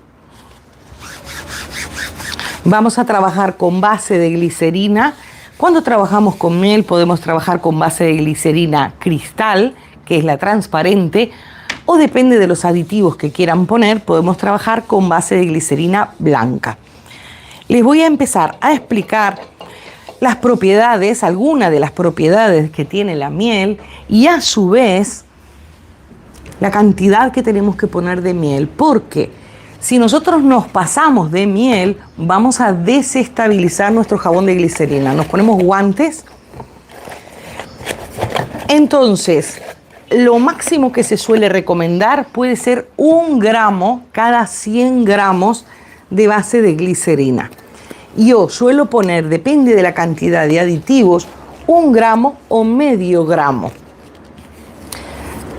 Vamos a trabajar con base de glicerina. Cuando trabajamos con miel podemos trabajar con base de glicerina cristal, que es la transparente, o depende de los aditivos que quieran poner, podemos trabajar con base de glicerina blanca. Les voy a empezar a explicar las propiedades, algunas de las propiedades que tiene la miel y a su vez la cantidad que tenemos que poner de miel, porque si nosotros nos pasamos de miel vamos a desestabilizar nuestro jabón de glicerina. Nos ponemos guantes. Entonces, lo máximo que se suele recomendar puede ser 1 gramo cada 100 gramos de base de glicerina. Yo suelo poner, depende de la cantidad de aditivos, 1 gramo o medio gramo.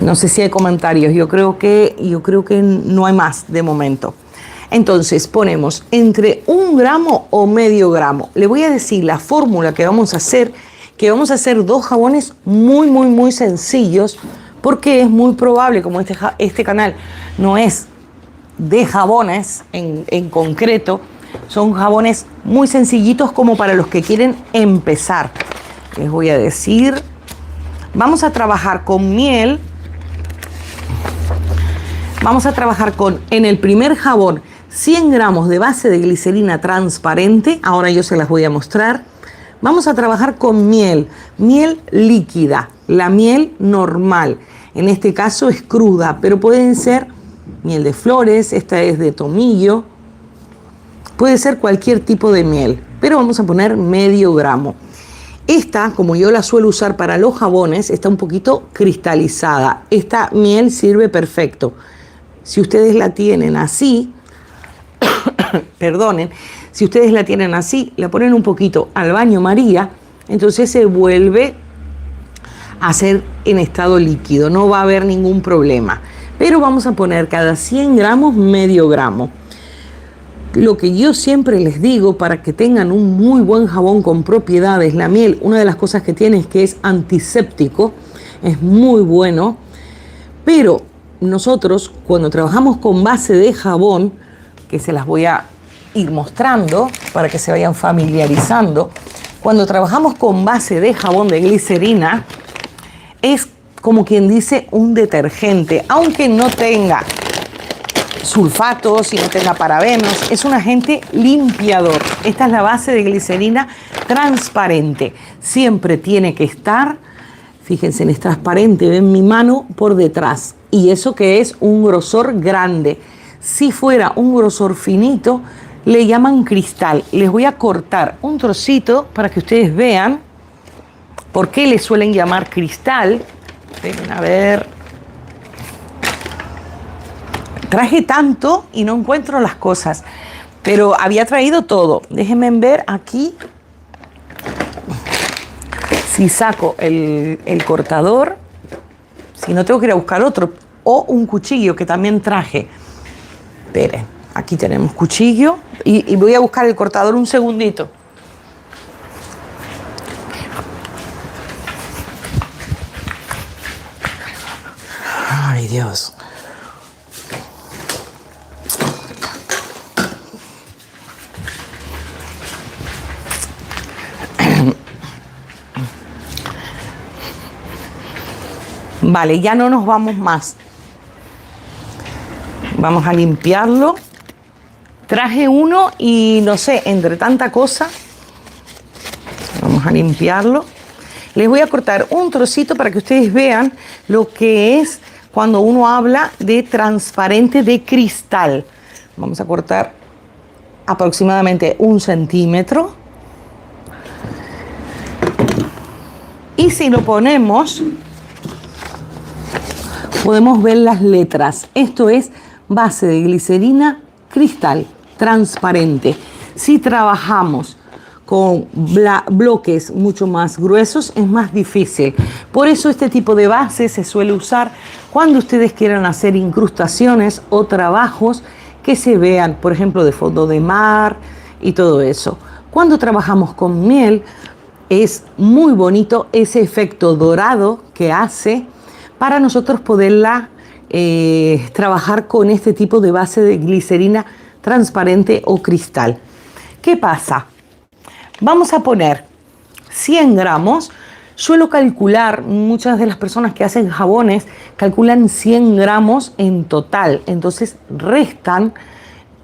No sé si hay comentarios, yo creo que no hay más de momento. Entonces ponemos entre 1 gramo o medio gramo. Le voy a decir la fórmula que vamos a hacer, 2 jabones muy sencillos, porque es muy probable, como este canal no es de jabones en concreto, Son jabones muy sencillitos como para los que quieren empezar. Les voy a decir, vamos a trabajar con miel. Vamos a trabajar con, en el primer jabón, 100 gramos de base de glicerina transparente. Ahora yo se las voy a mostrar. Vamos a trabajar con miel líquida, la miel normal. En este caso es cruda, pero pueden ser miel de flores, esta es de tomillo. Puede ser cualquier tipo de miel, pero vamos a poner medio gramo. Esta, como yo la suelo usar para los jabones, está un poquito cristalizada. Esta miel sirve perfecto. Si ustedes la tienen así, perdonen, si ustedes la tienen así, la ponen un poquito al baño María, entonces se vuelve a hacer en estado líquido, no va a haber ningún problema. Pero vamos a poner cada 100 gramos medio gramo. Lo que yo siempre les digo para que tengan un muy buen jabón con propiedades, la miel, una de las cosas que tiene es que es antiséptico, es muy bueno, pero nosotros cuando trabajamos con base de jabón, que se las voy a ir mostrando para que se vayan familiarizando, cuando trabajamos con base de jabón de glicerina, es como quien dice un detergente, aunque no tenga sulfatos y no tenga parabenos, es un agente limpiador. Esta es la base de glicerina transparente. Siempre tiene que estar, fíjense, es transparente, ven mi mano por detrás. Y eso que es un grosor grande. Si fuera un grosor finito, le llaman cristal. Les voy a cortar un trocito para que ustedes vean por qué le suelen llamar cristal. Ven a ver. Traje tanto y no encuentro las cosas, pero había traído todo. Déjenme ver aquí si saco el cortador, si no tengo que ir a buscar otro, o un cuchillo que también traje. Esperen, aquí tenemos cuchillo y voy a buscar el cortador un segundito. Ay, Dios. Vale, ya no nos vamos más. Vamos a limpiarlo. Traje uno y no sé, entre tanta cosa, vamos a limpiarlo. Les voy a cortar un trocito para que ustedes vean lo que es cuando uno habla de transparente de cristal. Vamos a cortar aproximadamente 1 centímetro. Y si lo ponemos, podemos ver las letras. Esto es base de glicerina cristal, transparente. Si trabajamos con bloques mucho más gruesos, es más difícil. Por eso este tipo de base se suele usar cuando ustedes quieran hacer incrustaciones o trabajos que se vean, por ejemplo, de fondo de mar y todo eso. Cuando trabajamos con miel, es muy bonito ese efecto dorado que hace para nosotros poderla trabajar con este tipo de base de glicerina transparente o cristal. ¿Qué pasa? Vamos a poner 100 gramos. Suelo calcular, muchas de las personas que hacen jabones calculan 100 gramos en total. Entonces restan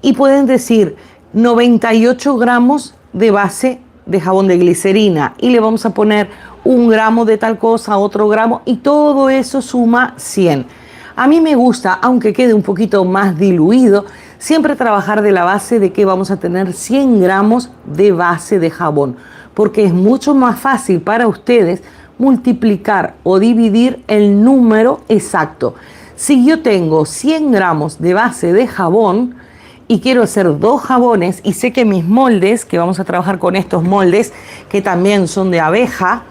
y pueden decir 98 gramos de base de jabón de glicerina. Y le vamos a poner 1 gramo de tal cosa, otro gramo, y todo eso suma 100. A mí me gusta, aunque quede un poquito más diluido, siempre trabajar de la base de que vamos a tener 100 gramos de base de jabón, porque es mucho más fácil para ustedes multiplicar o dividir el número exacto. Si yo tengo 100 gramos de base de jabón y quiero hacer 2 jabones, y sé que mis moldes, que vamos a trabajar con estos moldes, que también son de abeja,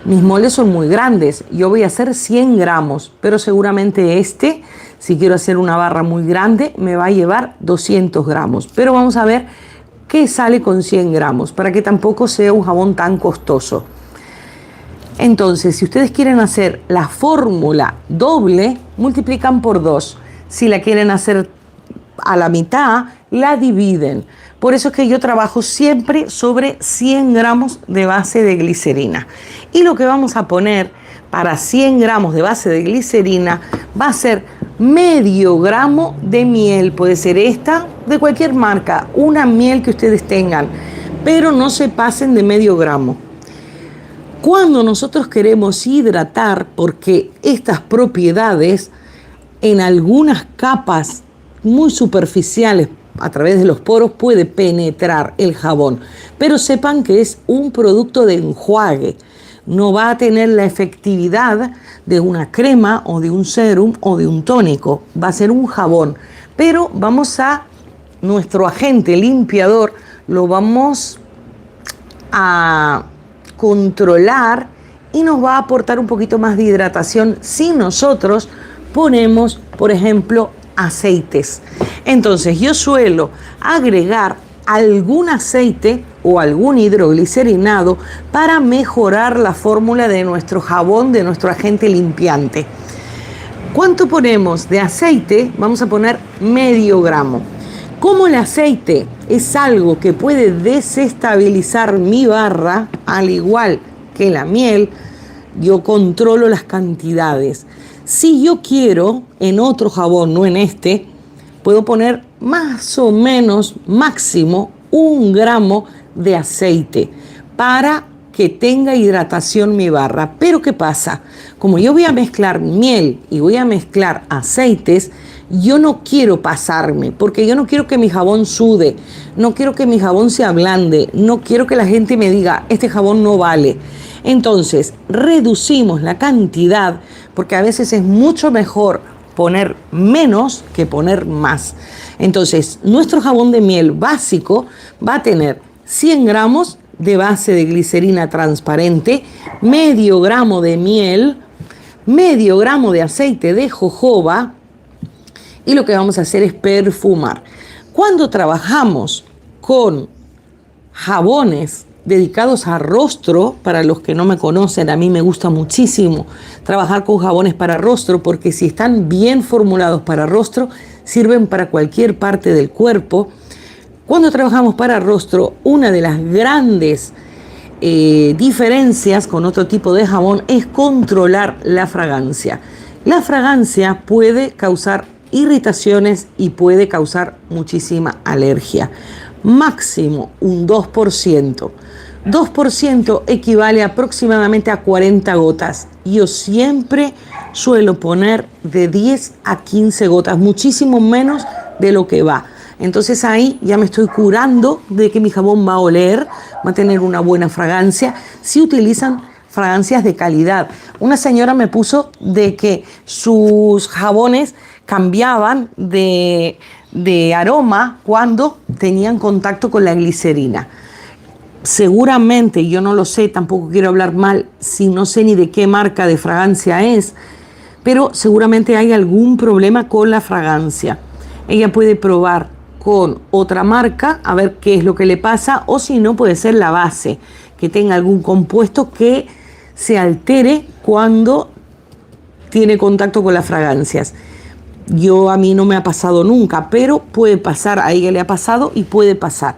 mis moldes son muy grandes. Yo voy a hacer 100 gramos, pero seguramente si quiero hacer una barra muy grande, me va a llevar 200 gramos. Pero vamos a ver qué sale con 100 gramos, para que tampoco sea un jabón tan costoso. Entonces, si ustedes quieren hacer la fórmula doble, multiplican por 2. Si la quieren hacer a la mitad, la dividen. Por eso es que yo trabajo siempre sobre 100 gramos de base de glicerina. Y lo que vamos a poner para 100 gramos de base de glicerina va a ser medio gramo de miel. Puede ser esta, de cualquier marca, una miel que ustedes tengan, pero no se pasen de medio gramo. Cuando nosotros queremos hidratar, porque estas propiedades en algunas capas muy superficiales a través de los poros puede penetrar el jabón, pero sepan que es un producto de enjuague, no va a tener la efectividad de una crema o de un sérum o de un tónico, va a ser un jabón, pero nuestro agente limpiador lo vamos a controlar y nos va a aportar un poquito más de hidratación si nosotros ponemos, por ejemplo, aceites. Entonces yo suelo agregar algún aceite o algún hidroglicerinado para mejorar la fórmula de nuestro jabón, de nuestro agente limpiante. ¿Cuánto ponemos de aceite? Vamos a poner medio gramo. Como el aceite es algo que puede desestabilizar mi barra, al igual que la miel, yo controlo las cantidades. Si yo quiero en otro jabón, no en este, puedo poner más o menos máximo 1 gramo de aceite para que tenga hidratación mi barra. Pero ¿qué pasa? Como yo voy a mezclar miel y voy a mezclar aceites, yo no quiero pasarme, porque yo no quiero que mi jabón sude, no quiero que mi jabón se ablande, no quiero que la gente me diga, este jabón no vale. Entonces, reducimos la cantidad, porque a veces es mucho mejor poner menos que poner más. Entonces, nuestro jabón de miel básico va a tener 100 gramos de base de glicerina transparente, medio gramo de miel, medio gramo de aceite de jojoba, y lo que vamos a hacer es perfumar. Cuando trabajamos con jabones dedicados a rostro, para los que no me conocen, a mí me gusta muchísimo trabajar con jabones para rostro, porque si están bien formulados para rostro, sirven para cualquier parte del cuerpo. Cuando trabajamos para rostro, una de las grandes diferencias con otro tipo de jabón es controlar la fragancia. La fragancia puede causar irritaciones y puede causar muchísima alergia. Máximo un 2%. 2% equivale aproximadamente a 40 gotas. Yo siempre suelo poner de 10 a 15 gotas, muchísimo menos de lo que va. Entonces ahí ya me estoy curando de que mi jabón va a oler, va a tener una buena fragancia. Si utilizan fragancias de calidad. Una señora me puso de que sus jabones cambiaban de aroma cuando tenían contacto con la glicerina. Seguramente, yo no lo sé, tampoco quiero hablar mal, si no sé ni de qué marca de fragancia es, pero seguramente hay algún problema con la fragancia. Ella puede probar con otra marca a ver qué es lo que le pasa, o si no, puede ser la base, que tenga algún compuesto que se altere cuando tiene contacto con las fragancias. A mí no me ha pasado nunca, pero puede pasar, a ella le ha pasado y puede pasar.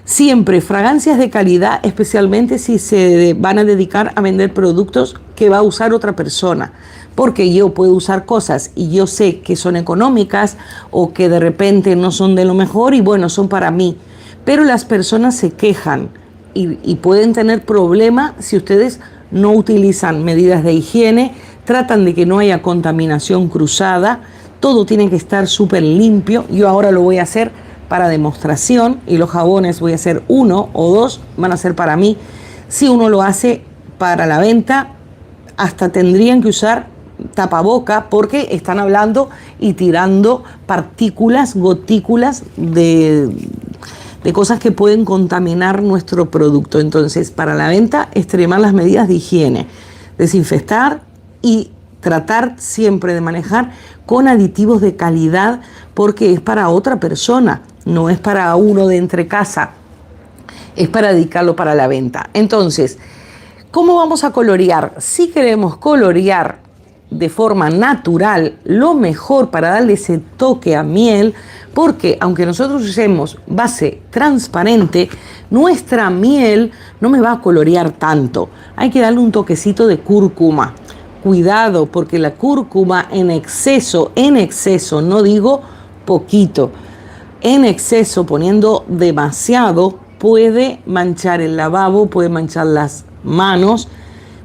Siempre fragancias de calidad, especialmente si se van a dedicar a vender productos que va a usar otra persona, porque yo puedo usar cosas y yo sé que son económicas o que de repente no son de lo mejor y bueno, son para mí, pero las personas se quejan y pueden tener problemas si ustedes no utilizan medidas de higiene, tratan de que no haya contaminación cruzada. Todo tiene que estar súper limpio. Yo ahora lo voy a hacer para demostración y los jabones voy a hacer 1 o 2, van a ser para mí. Si uno lo hace para la venta, hasta tendrían que usar tapaboca porque están hablando y tirando partículas, gotículas de cosas que pueden contaminar nuestro producto. Entonces, para la venta, extremar las medidas de higiene, desinfectar y tratar siempre de manejar con aditivos de calidad, porque es para otra persona, no es para uno de entre casa, es para dedicarlo para la venta. Entonces, ¿cómo vamos a colorear? Si queremos colorear de forma natural, lo mejor para darle ese toque a miel, porque aunque nosotros usemos base transparente, nuestra miel no me va a colorear tanto. Hay que darle un toquecito de cúrcuma. Cuidado, porque la cúrcuma en exceso, no digo poquito, en exceso, poniendo demasiado, puede manchar el lavabo, puede manchar las manos,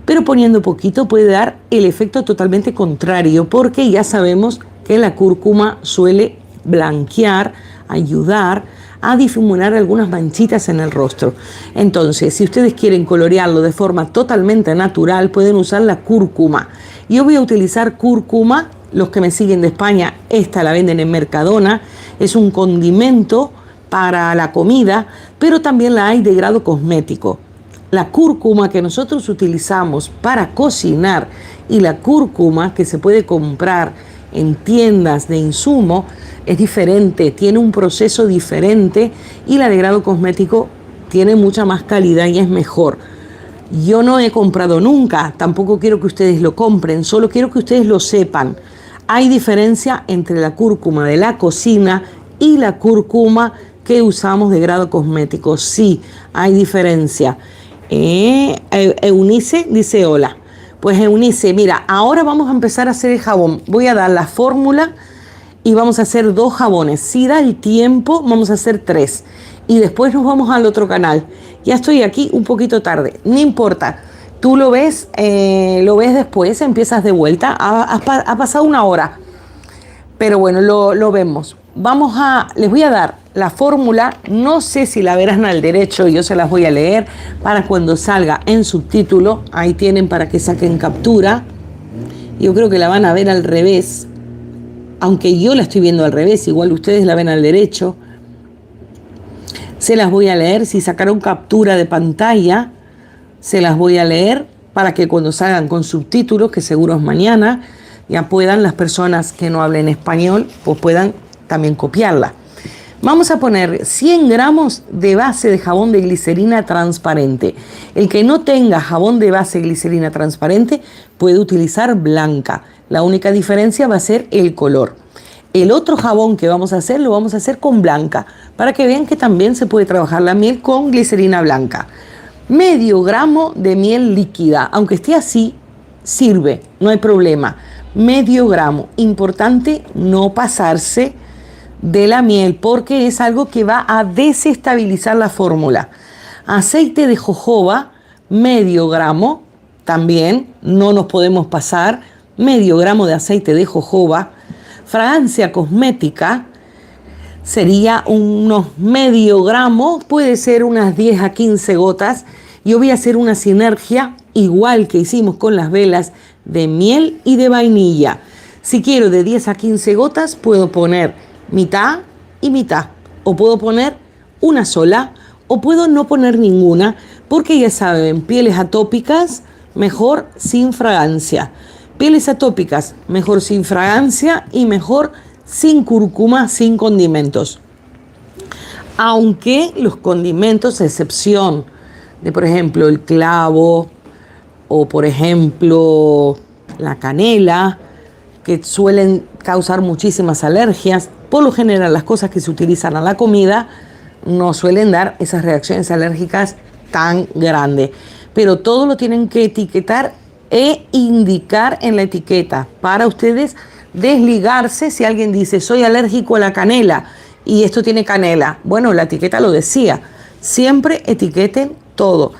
pero poniendo poquito puede dar el efecto totalmente contrario, porque ya sabemos que la cúrcuma suele blanquear, ayudar a difuminar algunas manchitas en el rostro. Entonces, si ustedes quieren colorearlo de forma totalmente natural, pueden usar la cúrcuma. Yo voy a utilizar cúrcuma. Los que me siguen de España, esta la venden en Mercadona. Es un condimento para la comida, pero también la hay de grado cosmético. La cúrcuma que nosotros utilizamos para cocinar y la cúrcuma que se puede comprar en tiendas de insumo es diferente, tiene un proceso diferente, y la de grado cosmético tiene mucha más calidad y es mejor. Yo no he comprado nunca, tampoco quiero que ustedes lo compren, solo quiero que ustedes lo sepan. Hay diferencia entre la cúrcuma de la cocina y la cúrcuma que usamos de grado cosmético. Sí, hay diferencia. Eunice dice hola. Pues Eunice, mira, ahora vamos a empezar a hacer el jabón. Voy a dar la fórmula y vamos a hacer 2 jabones. Si da el tiempo, vamos a hacer 3. Y después nos vamos al otro canal. Ya estoy aquí un poquito tarde, no importa. Tú lo ves después, empiezas de vuelta. Ha pasado 1 hora. Pero bueno, lo vemos. Les voy a dar la fórmula. No sé si la verán al derecho, yo se las voy a leer para cuando salga en subtítulo. Ahí tienen para que saquen captura. Yo creo que la van a ver al revés. Aunque yo la estoy viendo al revés, igual ustedes la ven al derecho. Se las voy a leer. Si sacaron captura de pantalla, se las voy a leer para que cuando salgan con subtítulos, que seguro es mañana, ya puedan las personas que no hablen español, pues puedan también copiarla. Vamos a poner 100 gramos de base de jabón de glicerina transparente. El que no tenga jabón de base de glicerina transparente puede utilizar blanca. La única diferencia va a ser el color. El otro jabón que vamos a hacer, lo vamos a hacer con blanca, para que vean que también se puede trabajar la miel con glicerina blanca. Medio gramo de miel líquida, aunque esté así, sirve, no hay problema. Medio gramo, importante no pasarse de la miel porque es algo que va a desestabilizar la fórmula. Aceite de jojoba, medio gramo, también no nos podemos pasar, medio gramo de aceite de jojoba. Fragancia cosmética sería unos medio gramo, puede ser unas 10 a 15 gotas. Yo voy a hacer una sinergia igual que hicimos con las velas de miel y de vainilla. Si quiero de 10 a 15 gotas, puedo poner mitad y mitad, o puedo poner una sola, o puedo no poner ninguna, porque ya saben, pieles atópicas, mejor sin fragancia. Pieles atópicas, mejor sin fragancia y mejor sin cúrcuma, sin condimentos. Aunque los condimentos, a excepción de, por ejemplo, el clavo o, por ejemplo, la canela, que suelen causar muchísimas alergias, por lo general las cosas que se utilizan a la comida no suelen dar esas reacciones alérgicas tan grandes. Pero todo lo tienen que etiquetar e indicar en la etiqueta para ustedes desligarse. Si alguien dice soy alérgico a la canela y esto tiene canela, bueno, la etiqueta lo decía. Siempre etiqueten todo.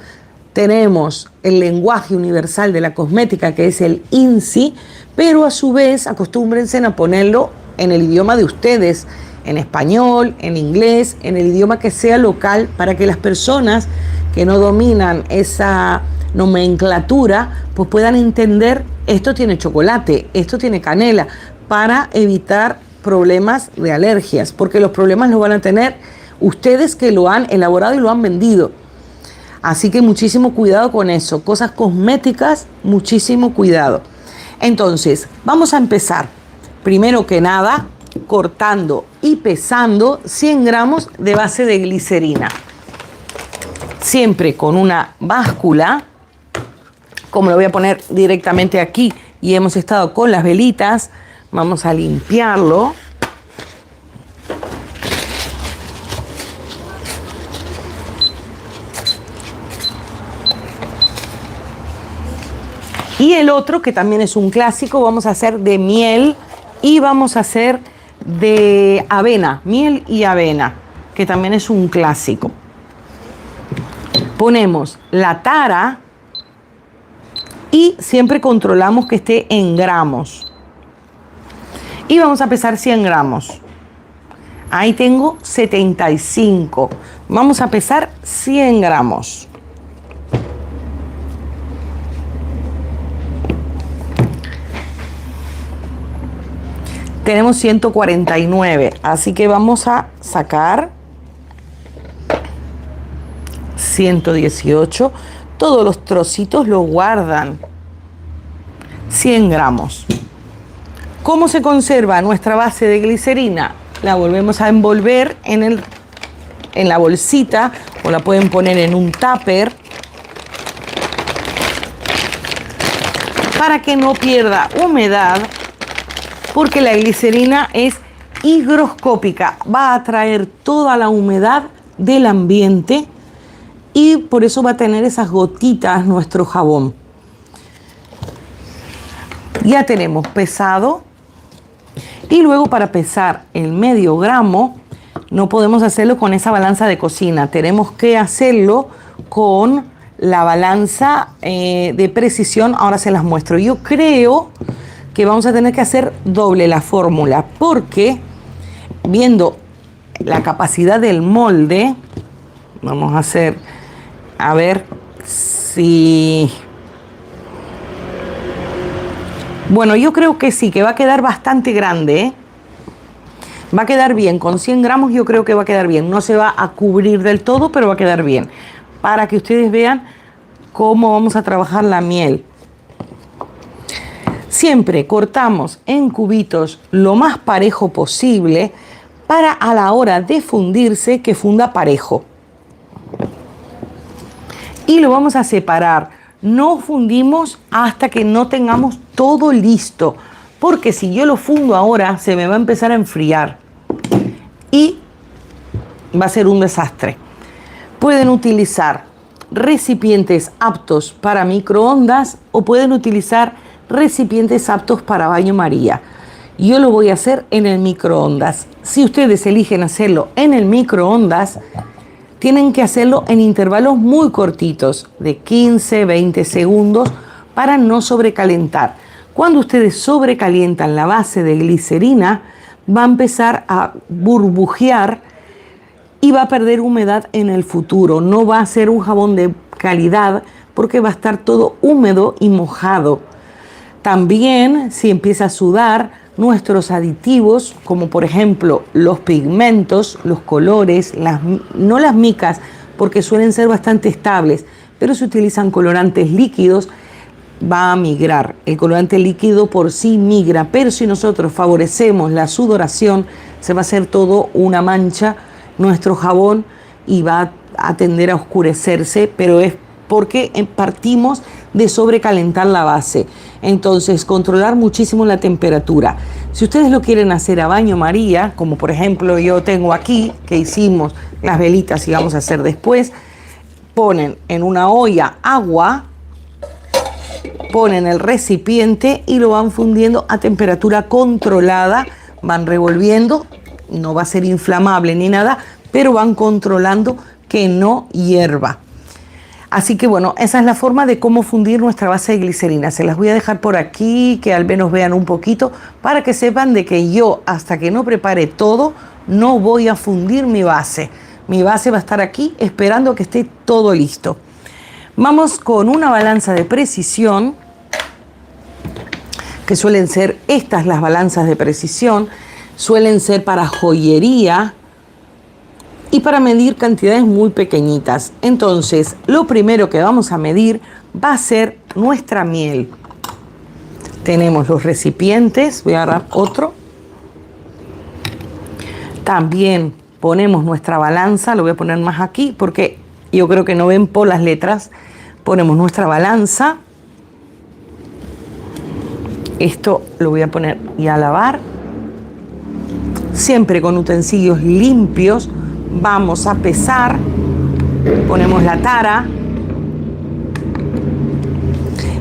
Tenemos el lenguaje universal de la cosmética, que es el INSI, pero a su vez acostúmbrense a ponerlo en el idioma de ustedes, en español, en inglés, en el idioma que sea local, para que las personas que no dominan esa nomenclatura pues puedan entender: esto tiene chocolate, esto tiene canela, para evitar problemas de alergias, porque los problemas los van a tener ustedes que lo han elaborado y lo han vendido. Así que muchísimo cuidado con eso. Cosas cosméticas, muchísimo cuidado. Entonces, vamos a empezar. Primero que nada, cortando y pesando 100 gramos de base de glicerina. Siempre con una báscula, como lo voy a poner directamente aquí y hemos estado con las velitas, vamos a limpiarlo. Y el otro, que también es un clásico, vamos a hacer de miel y vamos a hacer de avena, miel y avena, que también es un clásico. Ponemos la tara y siempre controlamos que esté en gramos. Y vamos a pesar 100 gramos. Ahí tengo 75. Vamos a pesar 100 gramos. Tenemos 149, así que vamos a sacar 118. Todos los trocitos los guardan. 100 gramos. ¿Cómo se conserva nuestra base de glicerina? La volvemos a envolver en la bolsita, o la pueden poner en un tupper para que no pierda humedad, porque la glicerina es higroscópica, va a atraer toda la humedad del ambiente y por eso va a tener esas gotitas nuestro jabón. Ya tenemos pesado, y luego para pesar el medio gramo no podemos hacerlo con esa balanza de cocina, tenemos que hacerlo con la balanza de precisión. Ahora se las muestro. Yo creo que vamos a tener que hacer doble la fórmula, porque viendo la capacidad del molde, vamos a hacer, a ver si... Bueno, yo creo que sí, que va a quedar bastante grande, ¿eh? Va a quedar bien, con 100 gramos yo creo que va a quedar bien. No se va a cubrir del todo, pero va a quedar bien. Para que ustedes vean cómo vamos a trabajar la miel. Siempre cortamos en cubitos lo más parejo posible para a la hora de fundirse que funda parejo. Y lo vamos a separar. No fundimos hasta que no tengamos todo listo, porque si yo lo fundo ahora se me va a empezar a enfriar y va a ser un desastre. Pueden utilizar recipientes aptos para microondas o pueden utilizar recipientes aptos para baño María. Yo lo voy a hacer en el microondas. Si ustedes eligen hacerlo en el microondas, tienen que hacerlo en intervalos muy cortitos, de 15, 20 segundos, para no sobrecalentar. Cuando ustedes sobrecalientan la base de glicerina, va a empezar a burbujear y va a perder humedad en el futuro. No va a ser un jabón de calidad porque va a estar todo húmedo y mojado. También, si empieza a sudar, nuestros aditivos, como por ejemplo los pigmentos, los colores, no las micas, porque suelen ser bastante estables, pero si utilizan colorantes líquidos, va a migrar. El colorante líquido por sí migra, pero si nosotros favorecemos la sudoración, se va a hacer todo una mancha nuestro jabón y va a tender a oscurecerse, pero es porque partimos de sobrecalentar la base. Entonces, controlar muchísimo la temperatura. Si ustedes lo quieren hacer a baño María, como por ejemplo yo tengo aquí, que hicimos las velitas y vamos a hacer después, ponen en una olla agua, ponen el recipiente y lo van fundiendo a temperatura controlada, van revolviendo, no va a ser inflamable ni nada, pero van controlando que no hierva. Así que bueno, esa es la forma de cómo fundir nuestra base de glicerina. Se las voy a dejar por aquí, que al menos vean un poquito, para que sepan de que yo, hasta que no prepare todo, no voy a fundir mi base. Mi base va a estar aquí esperando que esté todo listo. Vamos con una balanza de precisión, que suelen ser estas las balanzas de precisión, suelen ser para joyería y para medir cantidades muy pequeñitas. Entonces, lo primero que vamos a medir va a ser nuestra miel. Tenemos los recipientes, voy a agarrar otro. También ponemos nuestra balanza, lo voy a poner más aquí porque yo creo que no ven por las letras. Ponemos nuestra balanza. Esto lo voy a poner y a lavar. Siempre con utensilios limpios. Vamos a pesar. Ponemos la tara.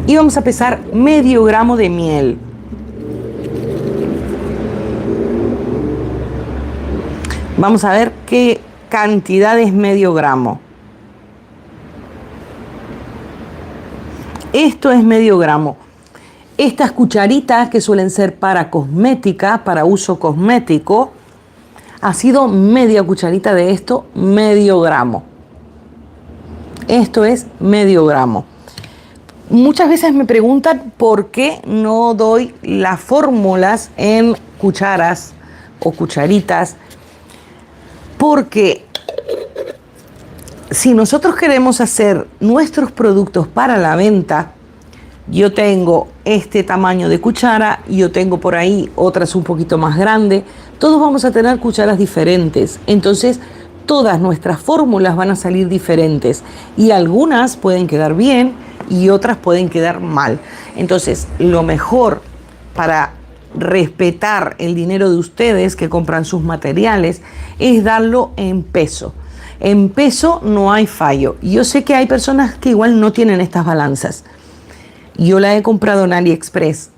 Y vamos a pesar medio gramo de miel. Vamos a ver qué cantidad es medio gramo. Esto es medio gramo. Estas cucharitas que suelen ser para cosmética, para uso cosmético, ha sido media cucharita de esto, medio gramo. Esto es medio gramo. Muchas veces me preguntan por qué no doy las fórmulas en cucharas o cucharitas. Porque si nosotros queremos hacer nuestros productos para la venta, yo tengo este tamaño de cuchara, yo tengo por ahí otras un poquito más grandes, todos vamos a tener cucharas diferentes, entonces todas nuestras fórmulas van a salir diferentes y algunas pueden quedar bien y otras pueden quedar mal. Entonces lo mejor para respetar el dinero de ustedes que compran sus materiales es darlo en peso. En peso no hay fallo. Yo sé que hay personas que igual no tienen estas balanzas. Yo la he comprado en AliExpress,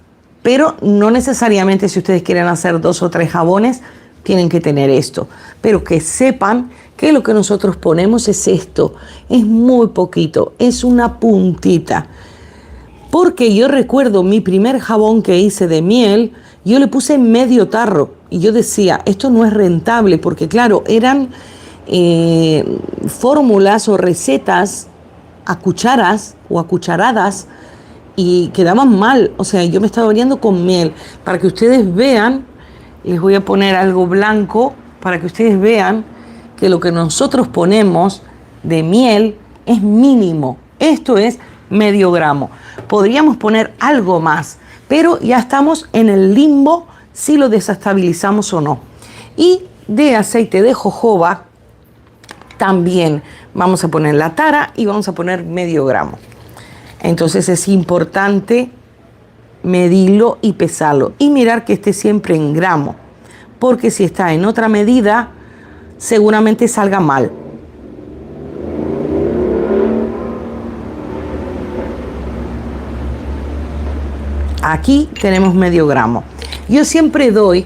pero no necesariamente si ustedes quieren hacer 2 o 3 jabones tienen que tener esto. Pero que sepan que lo que nosotros ponemos es esto. Es muy poquito, es una puntita. Porque yo recuerdo mi primer jabón que hice de miel, yo le puse medio tarro y yo decía, esto no es rentable porque claro, eran fórmulas o recetas a cucharas o a cucharadas y quedaban mal. O sea, yo me estaba bañando con miel. Para que ustedes vean, les voy a poner algo blanco para que ustedes vean que lo que nosotros ponemos de miel es mínimo. Esto es medio gramo. Podríamos poner algo más, pero ya estamos en el limbo si lo desestabilizamos o no. Y de aceite de jojoba también vamos a poner la tara y vamos a poner medio gramo. Entonces es importante medirlo y pesarlo y mirar que esté siempre en gramo, porque si está en otra medida seguramente salga mal. Aquí tenemos medio gramo. Yo siempre doy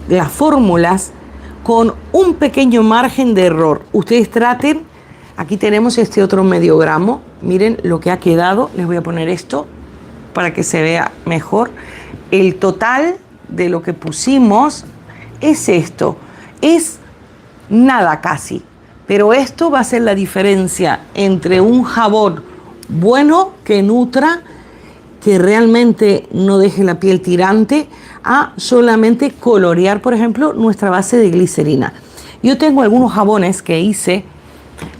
las fórmulas con un pequeño margen de error. Ustedes traten. Aquí tenemos este otro medio gramo. Miren lo que ha quedado. Les voy a poner esto para que se vea mejor. El total de lo que pusimos es esto. Es nada casi. Pero esto va a ser la diferencia entre un jabón bueno que nutra, que realmente no deje la piel tirante, a solamente colorear, por ejemplo, nuestra base de glicerina. Yo tengo algunos jabones que hice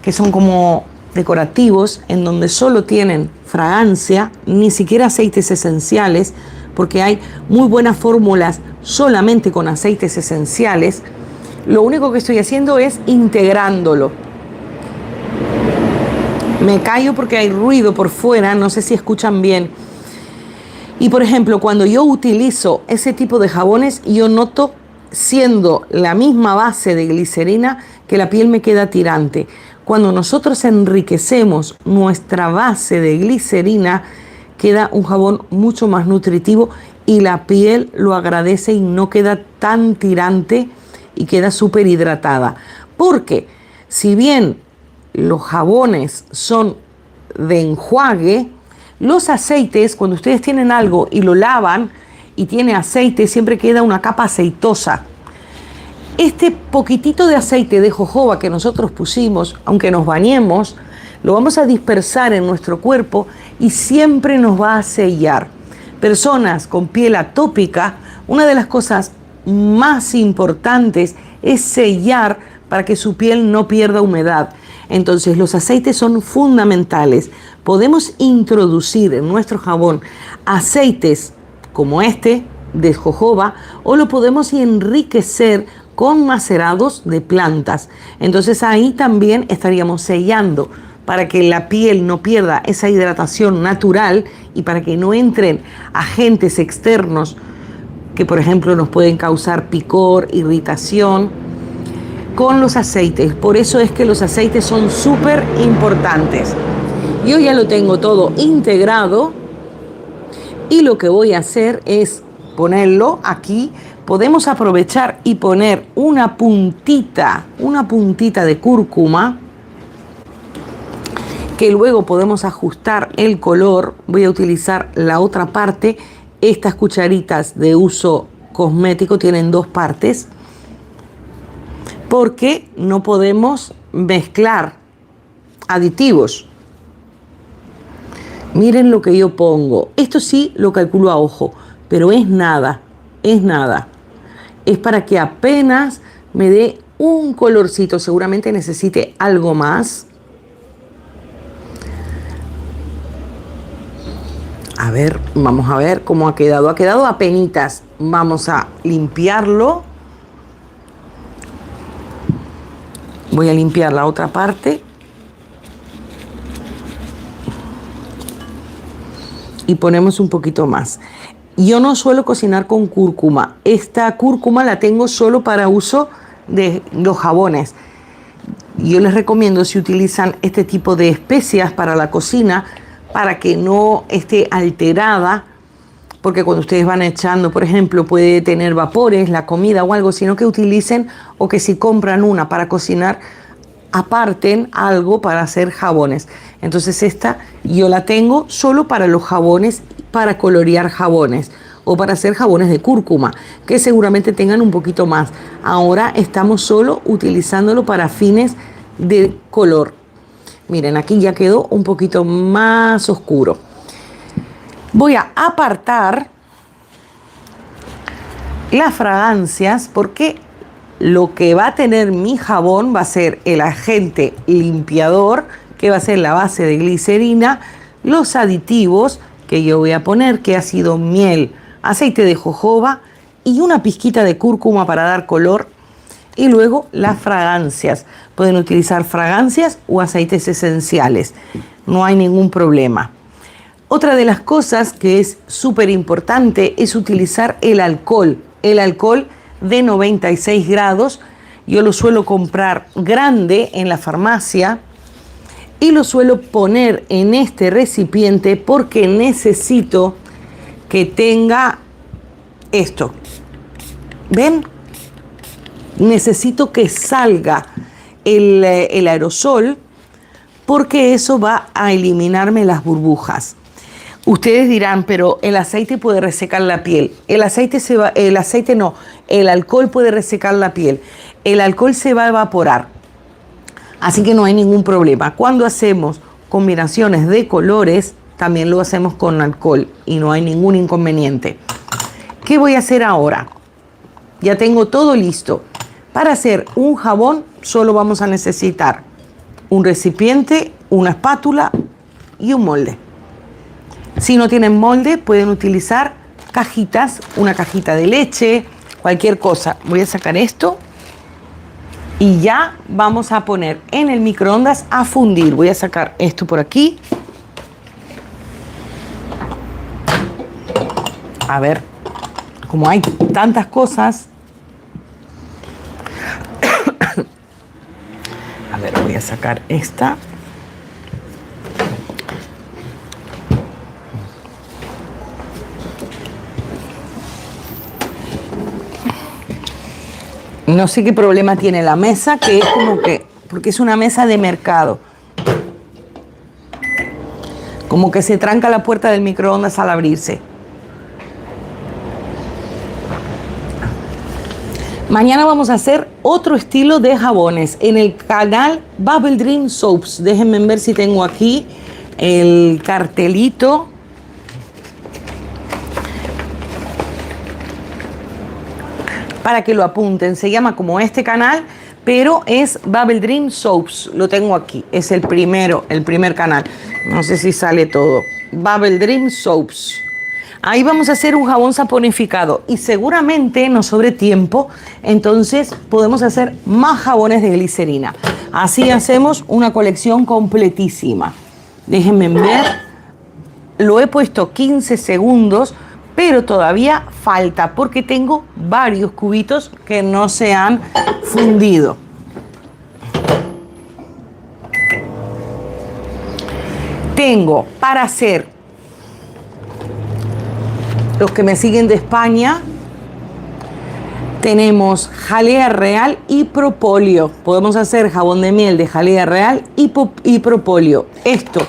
que son como decorativos, en donde solo tienen fragancia, ni siquiera aceites esenciales, porque hay muy buenas fórmulas solamente con aceites esenciales. Lo único que estoy haciendo es integrándolo. Me callo porque hay ruido por fuera, no sé si escuchan bien. Y por ejemplo, cuando yo utilizo ese tipo de jabones, yo noto, siendo la misma base de glicerina, que la piel me queda tirante. Cuando nosotros enriquecemos nuestra base de glicerina, queda un jabón mucho más nutritivo y la piel lo agradece y no queda tan tirante y queda súper hidratada. Porque si bien los jabones son de enjuague, los aceites, cuando ustedes tienen algo y lo lavan y tiene aceite, siempre queda una capa aceitosa. Este poquitito de aceite de jojoba que nosotros pusimos, aunque nos bañemos, lo vamos a dispersar en nuestro cuerpo y siempre nos va a sellar. Personas con piel atópica, una de las cosas más importantes es sellar para que su piel no pierda humedad. Entonces los aceites son fundamentales. Podemos introducir en nuestro jabón aceites como este de jojoba o lo podemos enriquecer con macerados de plantas. Entonces ahí también estaríamos sellando para que la piel no pierda esa hidratación natural y para que no entren agentes externos que, por ejemplo, nos pueden causar picor, irritación, con los aceites. Por eso es que los aceites son súper importantes. Yo ya lo tengo todo integrado y lo que voy a hacer es ponerlo aquí. Podemos aprovechar y poner una puntita de cúrcuma, que luego podemos ajustar el color. Voy a utilizar la otra parte. Estas cucharitas de uso cosmético tienen dos partes, porque no podemos mezclar aditivos. Miren lo que yo pongo. Esto sí lo calculo a ojo, pero es nada, es nada. Es para que apenas me dé un colorcito. Seguramente necesite algo más. A ver, vamos a ver cómo ha quedado. Ha quedado apenitas. Vamos a limpiarlo. Voy a limpiar la otra parte. Y ponemos un poquito más. Yo no suelo cocinar con cúrcuma. Esta cúrcuma la tengo solo para uso de los jabones. Yo les recomiendo, si utilizan este tipo de especias para la cocina, para que no esté alterada, porque cuando ustedes van echando, por ejemplo, puede tener vapores la comida o algo, sino que utilicen, o que si compran una para cocinar, aparten algo para hacer jabones. Entonces esta yo la tengo solo para los jabones, para colorear jabones o para hacer jabones de cúrcuma, que seguramente tengan un poquito más. Ahora estamos solo utilizándolo para fines de color. Miren, aquí ya quedó un poquito más oscuro. Voy a apartar las fragancias, porque lo que va a tener mi jabón va a ser el agente limpiador, que va a ser la base de glicerina, los aditivos que yo voy a poner, que ha sido miel, aceite de jojoba y una pizquita de cúrcuma para dar color. Y luego las fragancias. Pueden utilizar fragancias o aceites esenciales. No hay ningún problema. Otra de las cosas que es súper importante es utilizar el alcohol. El alcohol de 96 grados. Yo lo suelo comprar grande en la farmacia y lo suelo poner en este recipiente porque necesito que tenga esto. ¿Ven? Necesito que salga el aerosol, porque eso va a eliminarme las burbujas. Ustedes dirán, pero el aceite puede resecar la piel. El alcohol puede resecar la piel. El alcohol se va a evaporar. Así que no hay ningún problema. Cuando hacemos combinaciones de colores, también lo hacemos con alcohol y no hay ningún inconveniente. ¿Qué voy a hacer ahora? Ya tengo todo listo. Para hacer un jabón solo vamos a necesitar un recipiente, una espátula y un molde. Si no tienen molde, pueden utilizar cajitas, una cajita de leche, cualquier cosa. Voy a sacar esto y ya vamos a poner en el microondas a fundir. Voy a sacar esto por aquí. A ver, como hay tantas cosas. A ver, voy a sacar esta. No sé qué problema tiene la mesa, que es como que, porque es una mesa de mercado. Como que se tranca la puerta del microondas al abrirse. Mañana vamos a hacer otro estilo de jabones en el canal Bubble Dream Soaps. Déjenme ver si tengo aquí el cartelito. Para que lo apunten. Se llama como este canal, pero es Bubble Dream Soaps. Lo tengo aquí. Es el primer canal. No sé si sale todo. Bubble Dream Soaps. Ahí vamos a hacer un jabón saponificado y seguramente nos sobre tiempo, entonces podemos hacer más jabones de glicerina. Así hacemos una colección completísima. Déjenme ver, lo he puesto 15 segundos, pero todavía falta porque tengo varios cubitos que no se han fundido. Tengo para hacer, los que me siguen de España, tenemos jalea real y propóleo. Podemos hacer jabón de miel de jalea real y propóleo. Esto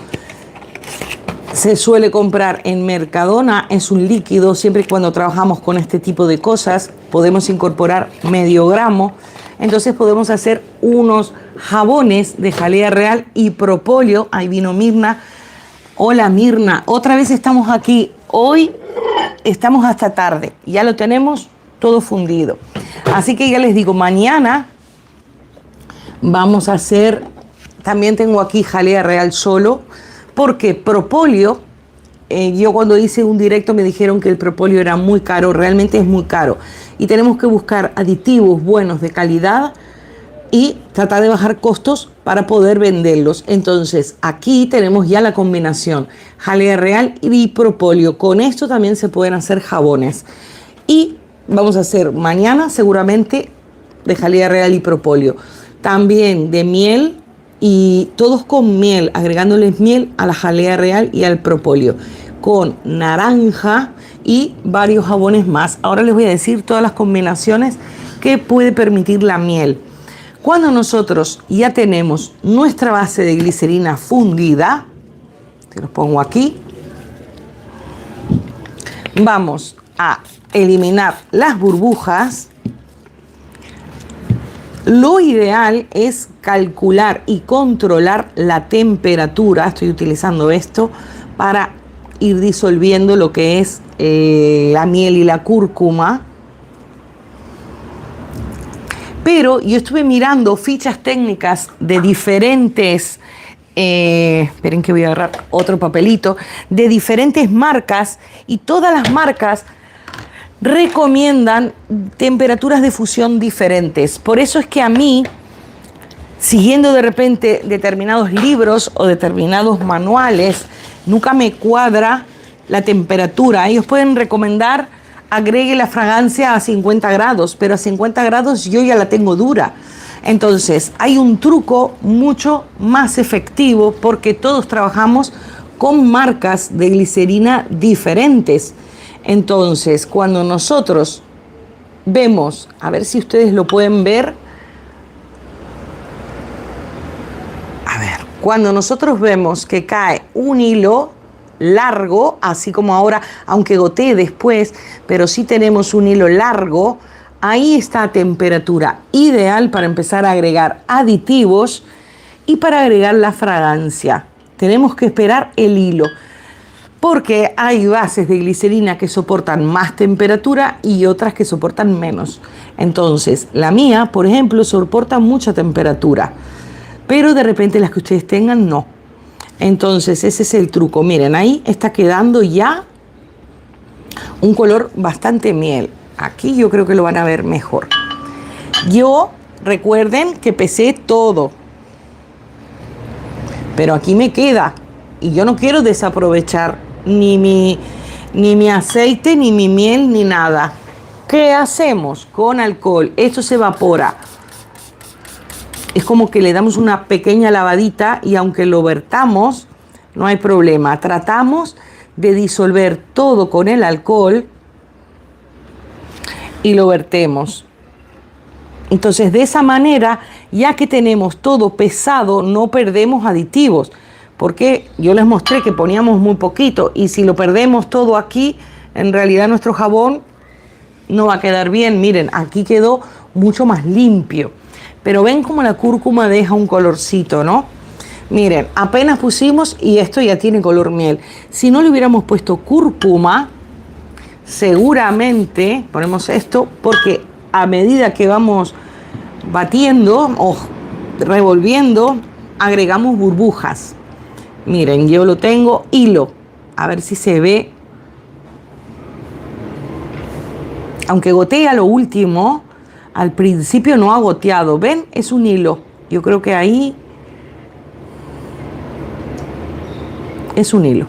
se suele comprar en Mercadona, es un líquido. Siempre y cuando trabajamos con este tipo de cosas podemos incorporar medio gramo. Entonces podemos hacer unos jabones de jalea real y propóleo. Ahí vino Mirna. Hola Mirna, otra vez estamos aquí. Hoy estamos hasta tarde, ya lo tenemos todo fundido. Así que ya les digo, mañana vamos a hacer, también tengo aquí jalea real solo, porque propóleo, yo cuando hice un directo me dijeron que el propóleo era muy caro, realmente es muy caro. Y tenemos que buscar aditivos buenos de calidad y tratar de bajar costos para poder venderlos. Entonces aquí tenemos ya la combinación jalea real y propóleo. Con esto también se pueden hacer jabones y vamos a hacer mañana seguramente de jalea real y propóleo, también de miel, y todos con miel, agregándoles miel a la jalea real y al propóleo, con naranja y varios jabones más. Ahora les voy a decir todas las combinaciones que puede permitir la miel. Cuando nosotros ya tenemos nuestra base de glicerina fundida, te los pongo aquí, vamos a eliminar las burbujas. Lo ideal es calcular y controlar la temperatura. Estoy utilizando esto para ir disolviendo lo que es la miel y la cúrcuma. Pero yo estuve mirando fichas técnicas de diferentes, esperen que voy a agarrar otro papelito, de diferentes marcas, y todas las marcas recomiendan temperaturas de fusión diferentes. Por eso es que a mí, siguiendo de repente determinados libros o determinados manuales, nunca me cuadra la temperatura. Ellos pueden recomendar agregue la fragancia a 50 grados, pero a 50 grados yo ya la tengo dura. Entonces hay un truco mucho más efectivo porque todos trabajamos con marcas de glicerina diferentes. Entonces cuando nosotros vemos, a ver si ustedes lo pueden ver, a ver, cuando nosotros vemos que cae un hilo largo, así como ahora, aunque gotee después, pero sí tenemos un hilo largo, ahí está a temperatura ideal para empezar a agregar aditivos y para agregar la fragancia. Tenemos que esperar el hilo, porque hay bases de glicerina que soportan más temperatura y otras que soportan menos. Entonces, la mía, por ejemplo, soporta mucha temperatura, pero de repente las que ustedes tengan no. Entonces ese es el truco. Miren, ahí está quedando ya un color bastante miel. Aquí yo creo que lo van a ver mejor. Yo, recuerden que pesé todo, pero aquí me queda y yo no quiero desaprovechar ni mi aceite, ni mi miel, ni nada. ¿Qué hacemos? Con alcohol esto se evapora. Es como que le damos una pequeña lavadita y aunque lo vertamos, no hay problema. Tratamos de disolver todo con el alcohol y lo vertemos. Entonces, de esa manera, ya que tenemos todo pesado, no perdemos aditivos. Porque yo les mostré que poníamos muy poquito y si lo perdemos todo aquí, en realidad nuestro jabón no va a quedar bien. Miren, aquí quedó mucho más limpio. Pero ven como la cúrcuma deja un colorcito, ¿no? Miren, apenas pusimos y esto ya tiene color miel. Si no le hubiéramos puesto cúrcuma, seguramente ponemos esto, porque a medida que vamos batiendo o revolviendo, agregamos burbujas. Miren, yo lo tengo hilo. A ver si se ve. aunque gotea lo último, al principio no ha goteado. ¿Ven? Es un hilo. Yo creo que ahí es un hilo.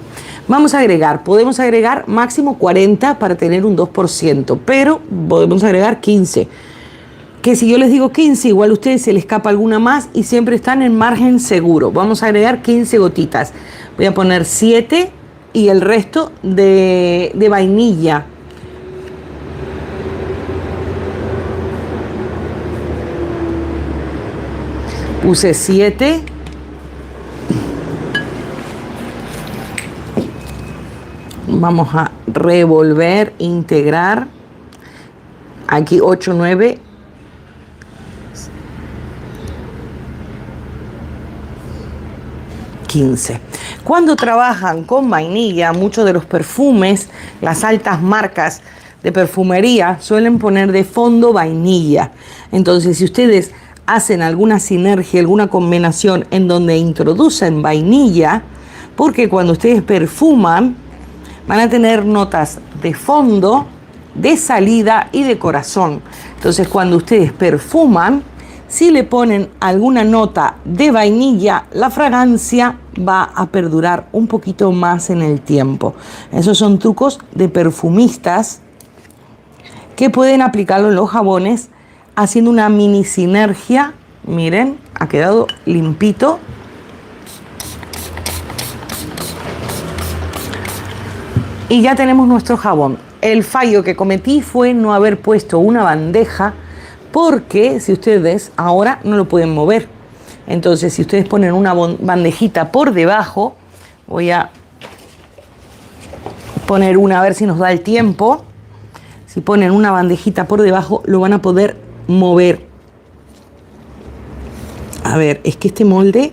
Vamos a agregar, podemos agregar máximo 40 para tener un 2%, pero podemos agregar 15. Que si yo les digo 15, igual a ustedes se les escapa alguna más y siempre están en margen seguro. Vamos a agregar 15 gotitas. Voy a poner 7 y el resto de vainilla. Puse 7. Vamos a revolver, integrar. Aquí 8, 9. Cuando trabajan con vainilla, muchos de los perfumes, las altas marcas de perfumería suelen poner de fondo vainilla. Entonces, si ustedes hacen alguna sinergia, alguna combinación en donde introducen vainilla, porque cuando ustedes perfuman, van a tener notas de fondo, de salida y de corazón. Entonces, cuando ustedes perfuman, si le ponen alguna nota de vainilla, la fragancia va a perdurar un poquito más en el tiempo. Esos son trucos de perfumistas que pueden aplicarlo en los jabones haciendo una mini sinergia. Miren, ha quedado limpito. Y ya tenemos nuestro jabón. El fallo que cometí fue no haber puesto una bandeja, porque si ustedes ahora no lo pueden mover. Entonces, si ustedes ponen una bandejita por debajo, voy a poner una a ver si nos da el tiempo. Si ponen una bandejita por debajo, lo van a poder mover. A ver, es que este molde,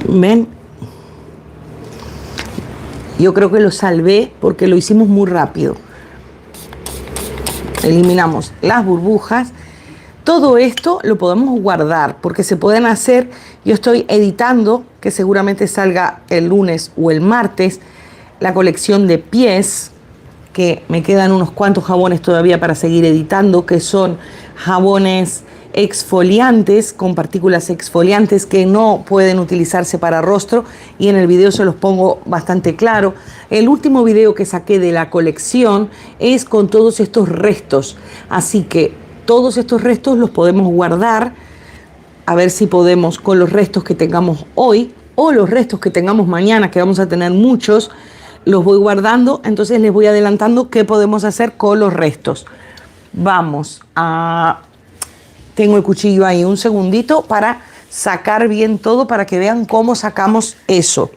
¿ven? Yo creo que lo salvé porque lo hicimos muy rápido. Eliminamos las burbujas. Todo esto lo podemos guardar porque se pueden hacer. Yo estoy editando, que seguramente salga el lunes o el martes, la colección de pies, que me quedan unos cuantos jabones todavía para seguir editando, que son jabones exfoliantes, con partículas exfoliantes que no pueden utilizarse para rostro, y en el video se los pongo bastante claro. El último video que saqué de la colección es con todos estos restos, así que todos estos restos los podemos guardar, a ver si podemos con los restos que tengamos hoy o los restos que tengamos mañana, que vamos a tener muchos, los voy guardando. Entonces les voy adelantando qué podemos hacer con los restos. Vamos a... Tengo el cuchillo ahí, un segundito para sacar bien todo, para que vean cómo sacamos eso.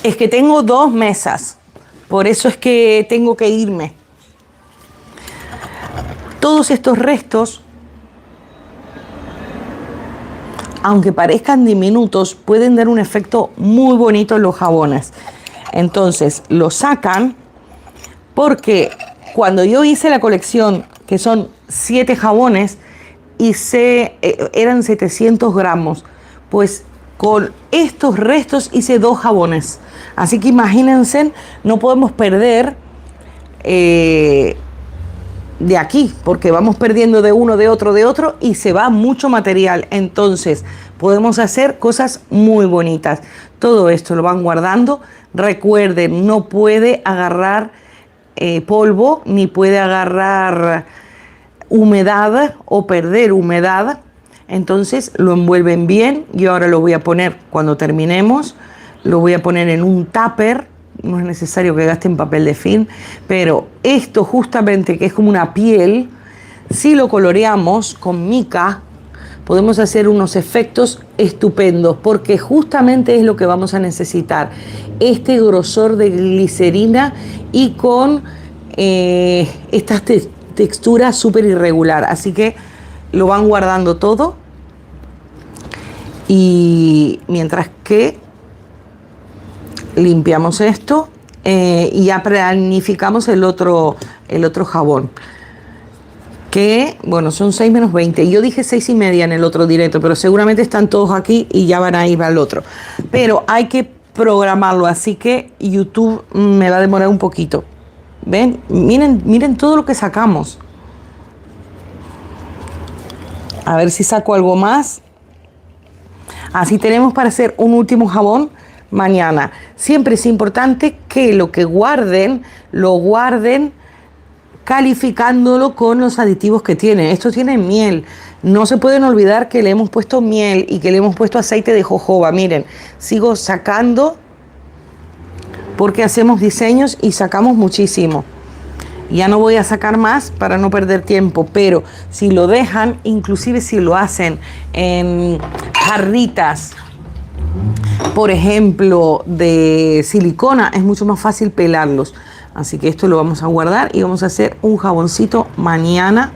Es que tengo 2 mesas, por eso es que tengo que irme. Todos estos restos, aunque parezcan diminutos, pueden dar un efecto muy bonito en los jabones. Entonces los sacan, porque cuando yo hice la colección, que son 7 jabones, eran 700 gramos, pues con estos restos hice 2 jabones. Así que imagínense, no podemos perder de aquí, porque vamos perdiendo de uno, de otro, y se va mucho material. Entonces podemos hacer cosas muy bonitas. Todo esto lo van guardando. Recuerden, no puede agarrar polvo, ni puede agarrar humedad o perder humedad. Entonces lo envuelven bien. Yo ahora lo voy a poner, cuando terminemos, lo voy a poner en un tupper. No es necesario que gasten papel de film, pero esto justamente, que es como una piel, si lo coloreamos con mica, podemos hacer unos efectos estupendos, porque justamente es lo que vamos a necesitar. Este grosor de glicerina y con esta textura súper irregular. Así que lo van guardando todo. Y mientras que limpiamos esto y ya planificamos el otro jabón, que, bueno, son 6 menos 20. Yo dije 6 y media en el otro directo, pero seguramente están todos aquí y ya van a ir al otro. Pero hay que programarlo, así que YouTube me va a demorar un poquito. ¿Ven? Miren todo lo que sacamos. A ver si saco algo más. Así tenemos para hacer un último jabón mañana. Siempre es importante que lo que guarden, lo guarden calificándolo con los aditivos que tiene. Esto tiene miel. No se pueden olvidar que le hemos puesto miel y que le hemos puesto aceite de jojoba. Miren, sigo sacando porque hacemos diseños y sacamos muchísimo. Ya no voy a sacar más para no perder tiempo, pero si lo dejan, inclusive si lo hacen en jarritas, por ejemplo, de silicona, es mucho más fácil pelarlos. Así que esto lo vamos a guardar y vamos a hacer un jaboncito mañana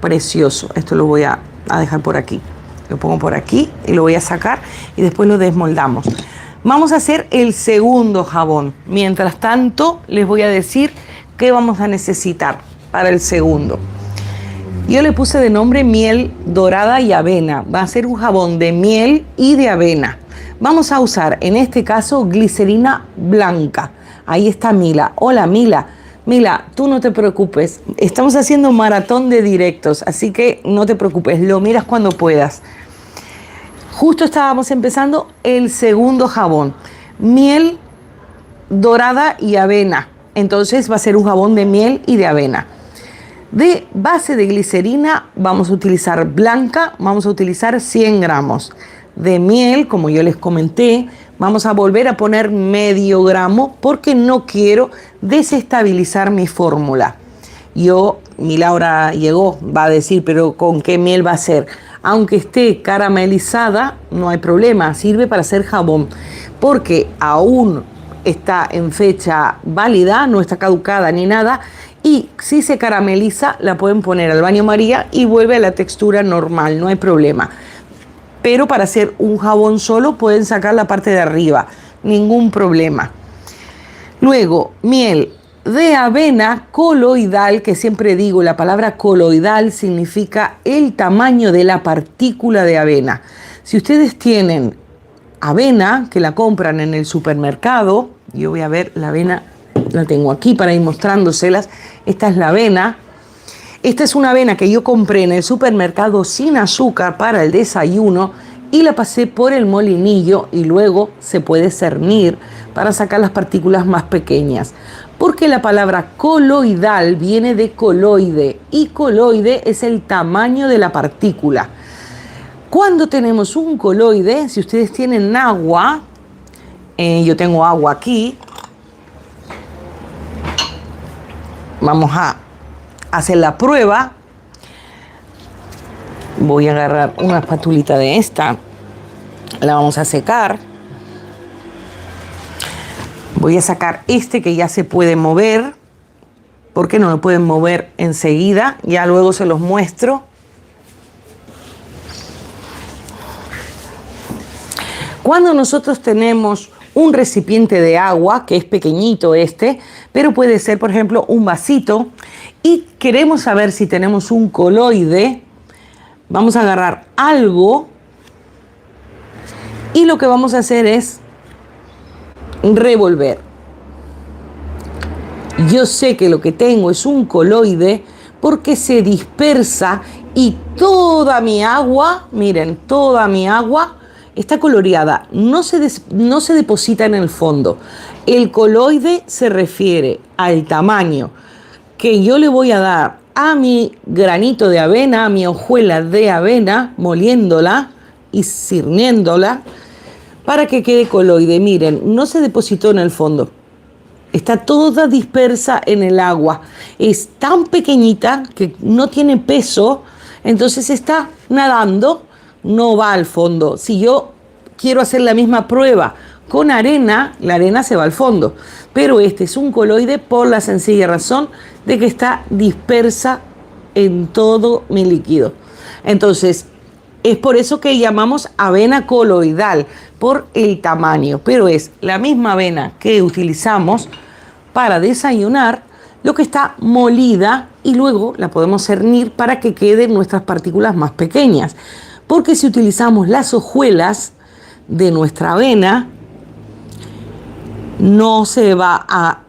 precioso. Esto lo voy a dejar por aquí. Lo pongo por aquí y lo voy a sacar y después lo desmoldamos. Vamos a hacer el segundo jabón. Mientras tanto, les voy a decir qué vamos a necesitar para el segundo. Yo le puse de nombre miel dorada y avena. Va a ser un jabón de miel y de avena. Vamos a usar en este caso glicerina blanca. Ahí está Mila. Hola Mila. Mila, tú no te preocupes. Estamos haciendo un maratón de directos, así que no te preocupes. Lo miras cuando puedas. Justo estábamos empezando el segundo jabón. Miel dorada y avena. Entonces va a ser un jabón de miel y de avena. De base de glicerina vamos a utilizar blanca, vamos a utilizar 100 gramos. De miel, como yo les comenté, vamos a volver a poner medio gramo porque no quiero desestabilizar mi fórmula. Mi Laura llegó, va a decir, pero ¿con qué miel va a ser? Aunque esté caramelizada, no hay problema, sirve para hacer jabón. Porque aún está en fecha válida, no está caducada ni nada, y si se carameliza la pueden poner al baño María y vuelve a la textura normal, no hay problema. Pero para hacer un jabón solo pueden sacar la parte de arriba, ningún problema. Luego, miel de avena coloidal, que siempre digo, la palabra coloidal significa el tamaño de la partícula de avena. Si ustedes tienen avena que la compran en el supermercado, yo voy a ver la avena, la tengo aquí para ir mostrándoselas. Esta es la avena. Esta es una avena que yo compré en el supermercado sin azúcar para el desayuno y la pasé por el molinillo y luego se puede cernir para sacar las partículas más pequeñas. Porque la palabra coloidal viene de coloide y coloide es el tamaño de la partícula. Cuando tenemos un coloide, si ustedes tienen agua, yo tengo agua aquí, vamos a hacer la prueba. Voy a agarrar una espatulita de esta, la vamos a secar. Voy a sacar este que ya se puede mover, porque no lo pueden mover enseguida, ya luego se los muestro. Cuando nosotros tenemos un recipiente de agua, que es pequeñito este, pero puede ser, por ejemplo, un vasito, y queremos saber si tenemos un coloide, vamos a agarrar algo y lo que vamos a hacer es revolver. Yo sé que lo que tengo es un coloide porque se dispersa y toda mi agua, miren, toda mi agua está coloreada, no se deposita en el fondo. El coloide se refiere al tamaño que yo le voy a dar a mi granito de avena, a mi hojuela de avena, moliéndola y cirniéndola para que quede coloide. Miren, no se depositó en el fondo. Está toda dispersa en el agua. Es tan pequeñita que no tiene peso, entonces está nadando, no va al fondo. Si yo quiero hacer la misma prueba con arena, la arena se va al fondo. Pero este es un coloide por la sencilla razón de que está dispersa en todo mi líquido. Entonces, es por eso que llamamos avena coloidal, por el tamaño. Pero es la misma avena que utilizamos para desayunar, lo que está molida y luego la podemos cernir para que queden nuestras partículas más pequeñas. Porque si utilizamos las hojuelas de nuestra avena, no se va a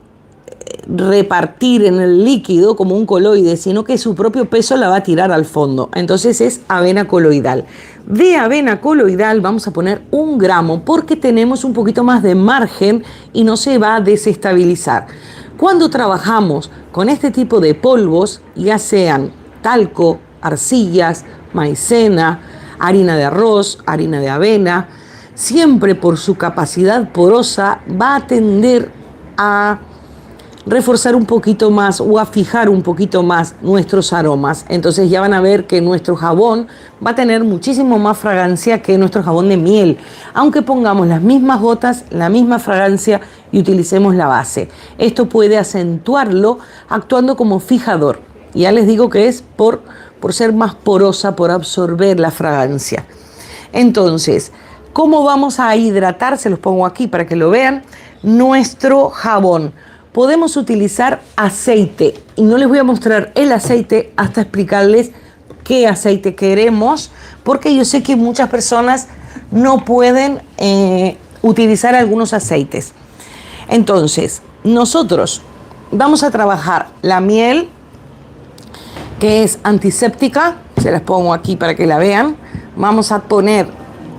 repartir en el líquido como un coloide, sino que su propio peso la va a tirar al fondo. Entonces es avena coloidal. De avena coloidal vamos a poner 1 gramo porque tenemos un poquito más de margen y no se va a desestabilizar. Cuando trabajamos con este tipo de polvos, ya sean talco, arcillas, maicena, harina de arroz, harina de avena, siempre por su capacidad porosa va a tender a reforzar un poquito más o a fijar un poquito más nuestros aromas. Entonces ya van a ver que nuestro jabón va a tener muchísimo más fragancia que nuestro jabón de miel, aunque pongamos las mismas gotas, la misma fragancia y utilicemos la base. Esto puede acentuarlo actuando como fijador. Ya les digo que es por ser más porosa, por absorber la fragancia. Entonces, ¿cómo vamos a hidratar? Se los pongo aquí para que lo vean. Nuestro jabón. Podemos utilizar aceite y no les voy a mostrar el aceite hasta explicarles qué aceite queremos, porque yo sé que muchas personas no pueden utilizar algunos aceites. Entonces, nosotros vamos a trabajar la miel, que es antiséptica, se las pongo aquí para que la vean. Vamos a poner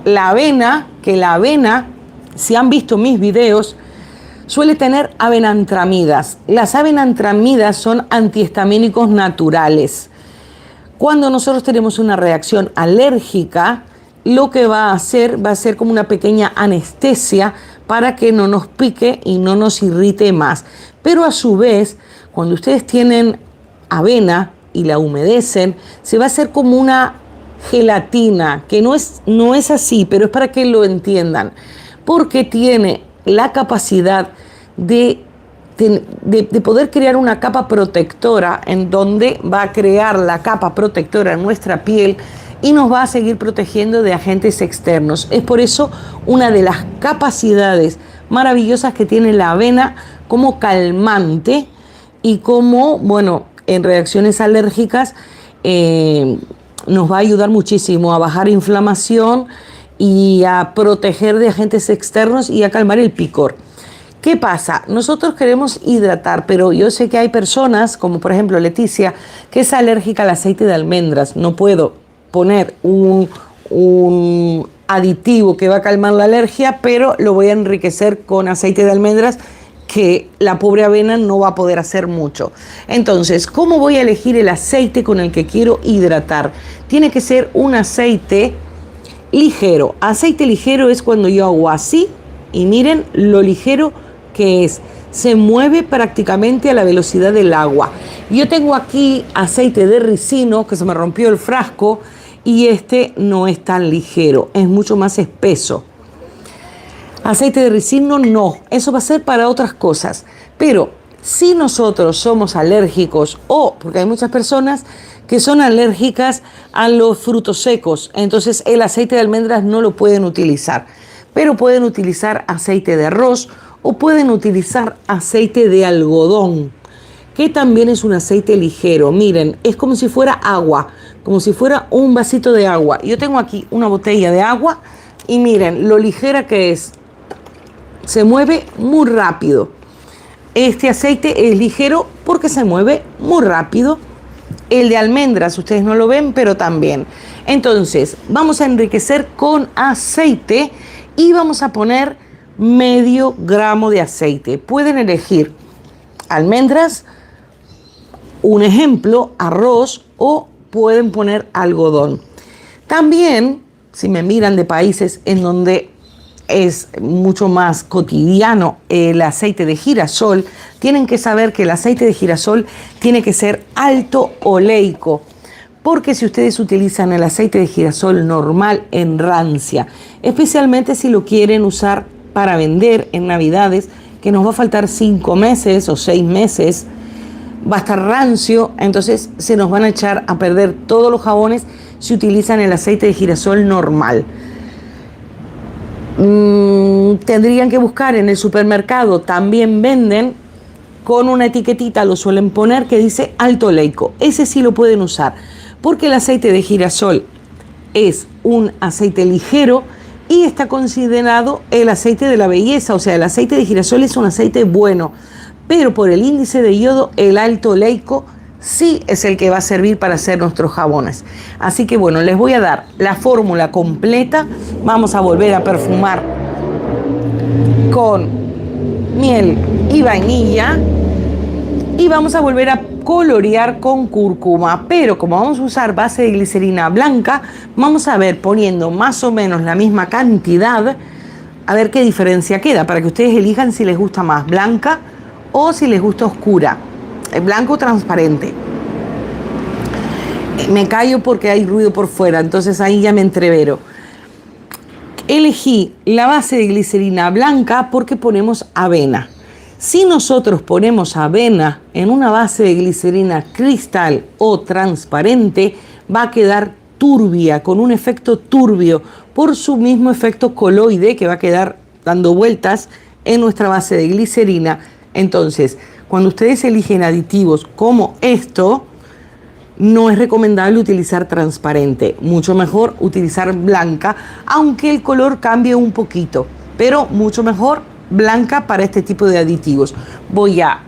la avena, que la avena, si han visto mis videos, suele tener avenantramidas. Las avenantramidas son antihistamínicos naturales. Cuando nosotros tenemos una reacción alérgica, lo que va a ser como una pequeña anestesia para que no nos pique y no nos irrite más. Pero a su vez, cuando ustedes tienen avena y la humedecen, se va a hacer como una gelatina, que no es así, pero es para que lo entiendan, porque tiene la capacidad de poder crear una capa protectora, en donde va a crear la capa protectora en nuestra piel y nos va a seguir protegiendo de agentes externos. Es por eso una de las capacidades maravillosas que tiene la avena como calmante y como, bueno, en reacciones alérgicas nos va a ayudar muchísimo a bajar inflamación y a proteger de agentes externos y a calmar el picor. ¿Qué pasa? Nosotros queremos hidratar, pero yo sé que hay personas, como por ejemplo Leticia, que es alérgica al aceite de almendras. No puedo poner un aditivo que va a calmar la alergia, pero lo voy a enriquecer con aceite de almendras, que la pobre avena no va a poder hacer mucho. Entonces, ¿cómo voy a elegir el aceite con el que quiero hidratar? Tiene que ser un aceite ligero. Aceite ligero es cuando yo hago así y miren lo ligero que es. Se mueve prácticamente a la velocidad del agua. Yo tengo aquí aceite de ricino, que se me rompió el frasco, y este no es tan ligero, es mucho más espeso. Aceite de ricino no, eso va a ser para otras cosas. Pero si nosotros somos alérgicos, o porque hay muchas personas que son alérgicas a los frutos secos, entonces el aceite de almendras no lo pueden utilizar, pero pueden utilizar aceite de arroz o pueden utilizar aceite de algodón, que también es un aceite ligero. Miren, es como si fuera agua, como si fuera un vasito de agua. Yo tengo aquí una botella de agua y miren lo ligera que es. Se mueve muy rápido. Este aceite es ligero porque se mueve muy rápido. El de almendras, ustedes no lo ven, pero también. Entonces, vamos a enriquecer con aceite y vamos a poner medio gramo de aceite. Pueden elegir almendras, un ejemplo, arroz, o pueden poner algodón. También, si me miran de países en donde es mucho más cotidiano el aceite de girasol, tienen que saber que el aceite de girasol tiene que ser alto oleico, porque si ustedes utilizan el aceite de girasol normal, enrancia, especialmente si lo quieren usar para vender en Navidades, que nos va a faltar 5 meses o 6 meses, va a estar rancio, entonces se nos van a echar a perder todos los jabones si utilizan el aceite de girasol normal. Tendrían que buscar en el supermercado, también venden con una etiquetita lo suelen poner que dice alto oleico. Ese sí lo pueden usar, porque el aceite de girasol es un aceite ligero y está considerado el aceite de la belleza. O sea, el aceite de girasol es un aceite bueno, pero por el índice de yodo, el alto oleico sí es el que va a servir para hacer nuestros jabones. Así que bueno, les voy a dar la fórmula completa. Vamos a volver a perfumar con miel y vainilla y vamos a volver a colorear con cúrcuma, pero como vamos a usar base de glicerina blanca, vamos a ver poniendo más o menos la misma cantidad, a ver qué diferencia queda, para que ustedes elijan si les gusta más blanca o si les gusta oscura, blanco o transparente. Me callo porque hay ruido por fuera, entonces ahí ya me entrevero. Elegí la base de glicerina blanca porque ponemos avena. Si nosotros ponemos avena en una base de glicerina cristal o transparente, va a quedar turbia, con un efecto turbio, por su mismo efecto coloide que va a quedar dando vueltas en nuestra base de glicerina. Entonces, cuando ustedes eligen aditivos como esto, no es recomendable utilizar transparente, mucho mejor utilizar blanca, aunque el color cambie un poquito, pero mucho mejor blanca para este tipo de aditivos. Voy a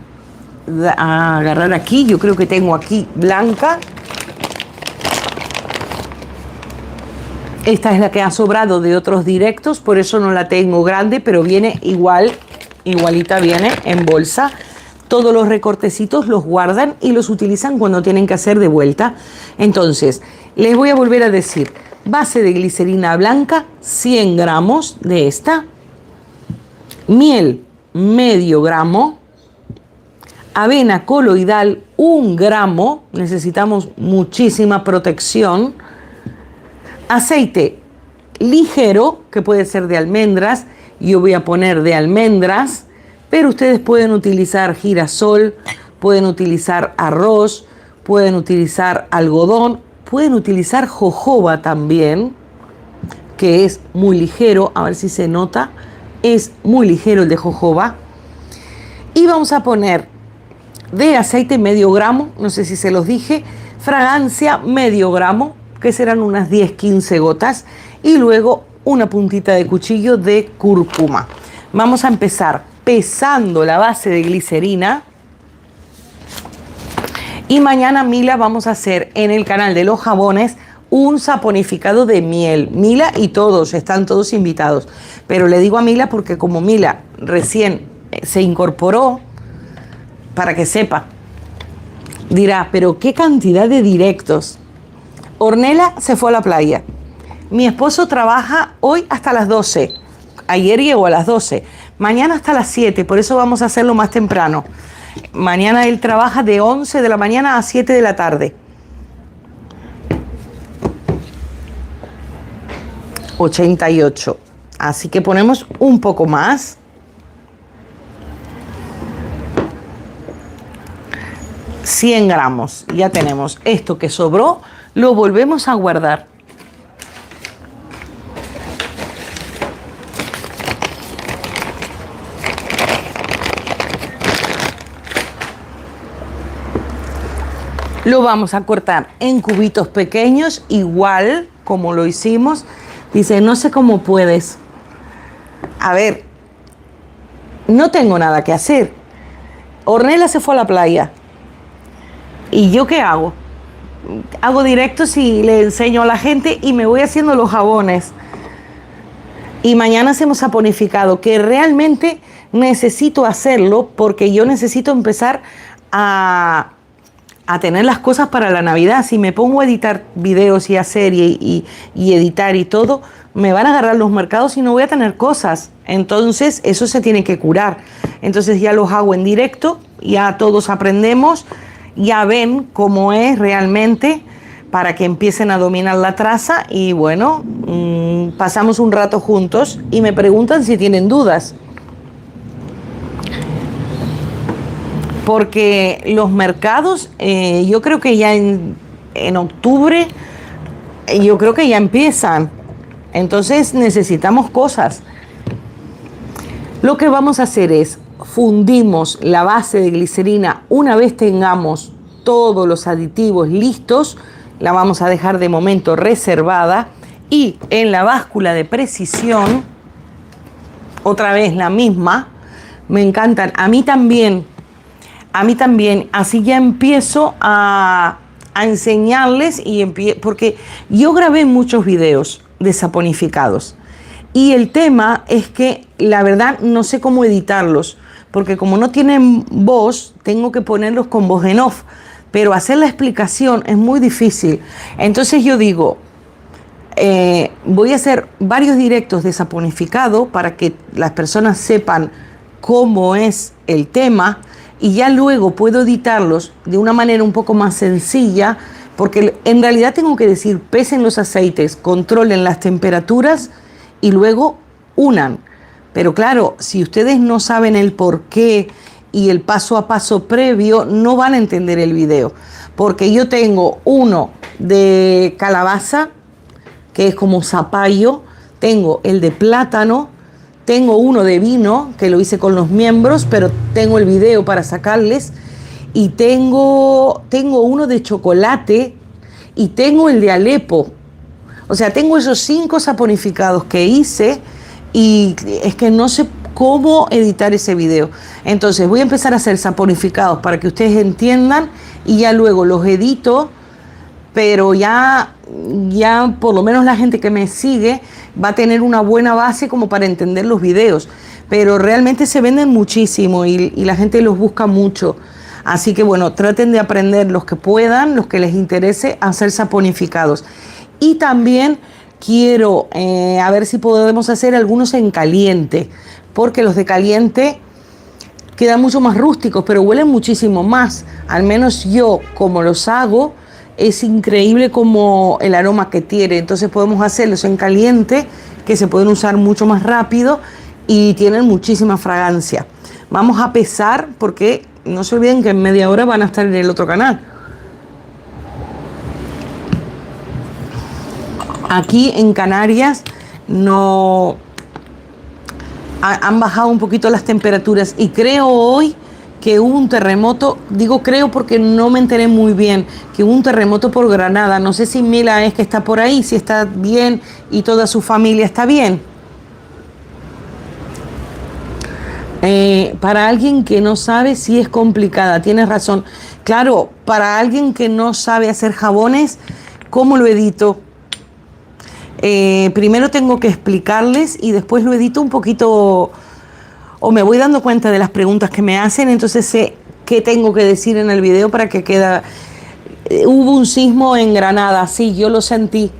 agarrar aquí, yo creo que tengo aquí blanca. Esta es la que ha sobrado de otros directos, por eso no la tengo grande, pero viene igual, igualita viene en bolsa. Todos los recortecitos los guardan y los utilizan cuando tienen que hacer de vuelta. Entonces, les voy a volver a decir, base de glicerina blanca, 100 gramos de esta, miel, medio gramo, avena coloidal, 1 gramo, necesitamos muchísima protección, aceite ligero, que puede ser de almendras, yo voy a poner de almendras, pero ustedes pueden utilizar girasol, pueden utilizar arroz, pueden utilizar algodón, pueden utilizar jojoba también, que es muy ligero, a ver si se nota, es muy ligero el de jojoba. Y vamos a poner de aceite medio gramo, no sé si se los dije, fragancia medio gramo, que serán unas 10-15 gotas, y luego una puntita de cuchillo de cúrcuma. Vamos a empezar pesando la base de glicerina y mañana, Mila, vamos a hacer en el canal de los jabones un saponificado de miel. Mila y todos, están todos invitados, pero le digo a Mila porque como Mila recién se incorporó, para que sepa, dirá, pero qué cantidad de directos. Ornella se fue a la playa, mi esposo trabaja hoy hasta las 12, ayer llegó a las 12, mañana hasta las 7, por eso vamos a hacerlo más temprano. Mañana él trabaja de 11 de la mañana a 7 de la tarde. 88. Así que ponemos un poco más. $100 gramos. Ya tenemos esto que sobró, lo volvemos a guardar. Lo vamos a cortar en cubitos pequeños, igual como lo hicimos. Dice, no sé cómo puedes. A ver, no tengo nada que hacer. Ornella se fue a la playa. ¿Y yo qué hago? Hago directos y le enseño a la gente y me voy haciendo los jabones. Y mañana hacemos saponificado, que realmente necesito hacerlo porque yo necesito empezar a tener las cosas para la Navidad. Si me pongo a editar videos y hacer y editar y todo, me van a agarrar los mercados y no voy a tener cosas. Entonces eso se tiene que curar. Entonces ya los hago en directo, ya todos aprendemos, ya ven cómo es realmente para que empiecen a dominar la traza y bueno, pasamos un rato juntos y me preguntan si tienen dudas. Porque los mercados, yo creo que ya en octubre, yo creo que ya empiezan. Entonces necesitamos cosas. Lo que vamos a hacer es fundimos la base de glicerina. Una vez tengamos todos los aditivos listos, la vamos a dejar de momento reservada, y en la báscula de precisión, otra vez la misma, me encantan, a mí también, así ya empiezo a enseñarles, porque yo grabé muchos videos de saponificados, y el tema es que la verdad no sé cómo editarlos, porque como no tienen voz, tengo que ponerlos con voz en off, pero hacer la explicación es muy difícil. Entonces yo digo, voy a hacer varios directos de saponificado para que las personas sepan cómo es el tema, y ya luego puedo editarlos de una manera un poco más sencilla, porque en realidad tengo que decir, pesen los aceites, controlen las temperaturas y luego unan. Pero claro, si ustedes no saben el por qué y el paso a paso previo, no van a entender el video. Porque yo tengo uno de calabaza, que es como zapallo, tengo el de plátano, tengo uno de vino, que lo hice con los miembros, pero tengo el video para sacarles, y tengo uno de chocolate, y tengo el de Alepo. O sea, tengo esos 5 saponificados que hice, y es que no sé cómo editar ese video. Entonces voy a empezar a hacer saponificados para que ustedes entiendan, y ya luego los edito, pero ya por lo menos la gente que me sigue va a tener una buena base como para entender los videos. Pero realmente se venden muchísimo y la gente los busca mucho. Así que bueno, traten de aprender los que puedan, los que les interese, a hacer saponificados. Y también quiero a ver si podemos hacer algunos en caliente, porque los de caliente quedan mucho más rústicos, pero huelen muchísimo más. Al menos yo, como los hago, es increíble como el aroma que tiene. Entonces podemos hacerlos en caliente, que se pueden usar mucho más rápido y tienen muchísima fragancia. Vamos a pesar, porque no se olviden que en media hora van a estar en el otro canal. Aquí en Canarias no han bajado un poquito las temperaturas, y creo hoy que hubo un terremoto. Digo creo porque no me enteré muy bien, que hubo un terremoto por Granada. No sé si Mila es que está por ahí, si está bien y toda su familia está bien. Para alguien que no sabe, sí es complicada, tienes razón. Claro, para alguien que no sabe hacer jabones, ¿cómo lo edito? Primero tengo que explicarles y después lo edito un poquito, o me voy dando cuenta de las preguntas que me hacen, entonces sé qué tengo que decir en el video para que quede. Hubo un sismo en Granada, sí, yo lo sentí.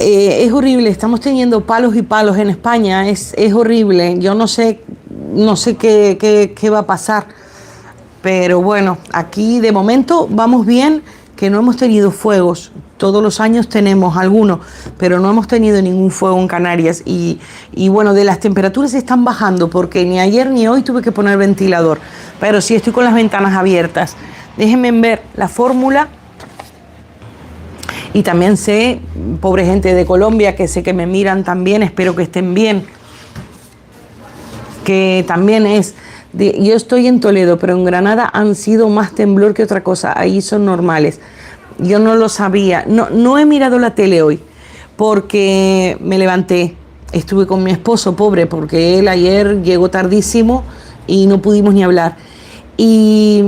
Es horrible, estamos teniendo palos y palos en España, es horrible. Yo no sé qué va a pasar, pero bueno, aquí de momento vamos bien, que no hemos tenido fuegos. Todos los años tenemos algunos, pero no hemos tenido ningún fuego en Canarias. Y bueno, de las temperaturas están bajando, porque ni ayer ni hoy tuve que poner ventilador, pero sí estoy con las ventanas abiertas. Déjenme ver la fórmula. Y también sé, pobre gente de Colombia, que sé que me miran también, espero que estén bien. Que también yo estoy en Toledo, pero en Granada han sido más temblor que otra cosa. Ahí son normales. Yo no lo sabía. No he mirado la tele hoy, porque me levanté. Estuve con mi esposo, pobre, porque él ayer llegó tardísimo y no pudimos ni hablar. Y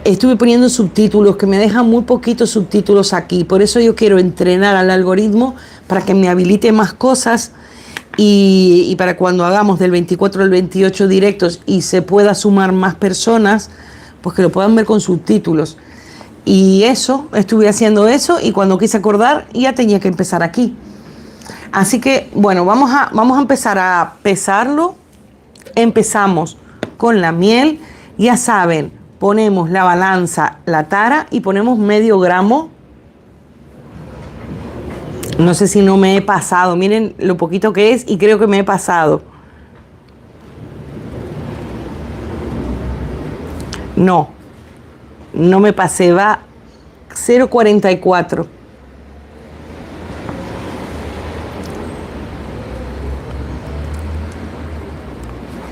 estuve poniendo subtítulos, que me dejan muy poquitos subtítulos aquí. Por eso yo quiero entrenar al algoritmo para que me habilite más cosas, y para cuando hagamos del 24 al 28 directos y se pueda sumar más personas, pues que lo puedan ver con subtítulos. Y eso, estuve haciendo eso, y cuando quise acordar ya tenía que empezar aquí. Así que bueno, vamos a empezar a pesarlo. Empezamos con la miel, ya saben, ponemos la balanza, la tara, y ponemos medio gramo. No sé si no me he pasado, miren lo poquito que es, y creo que me he pasado. No me pasé, va 0,44.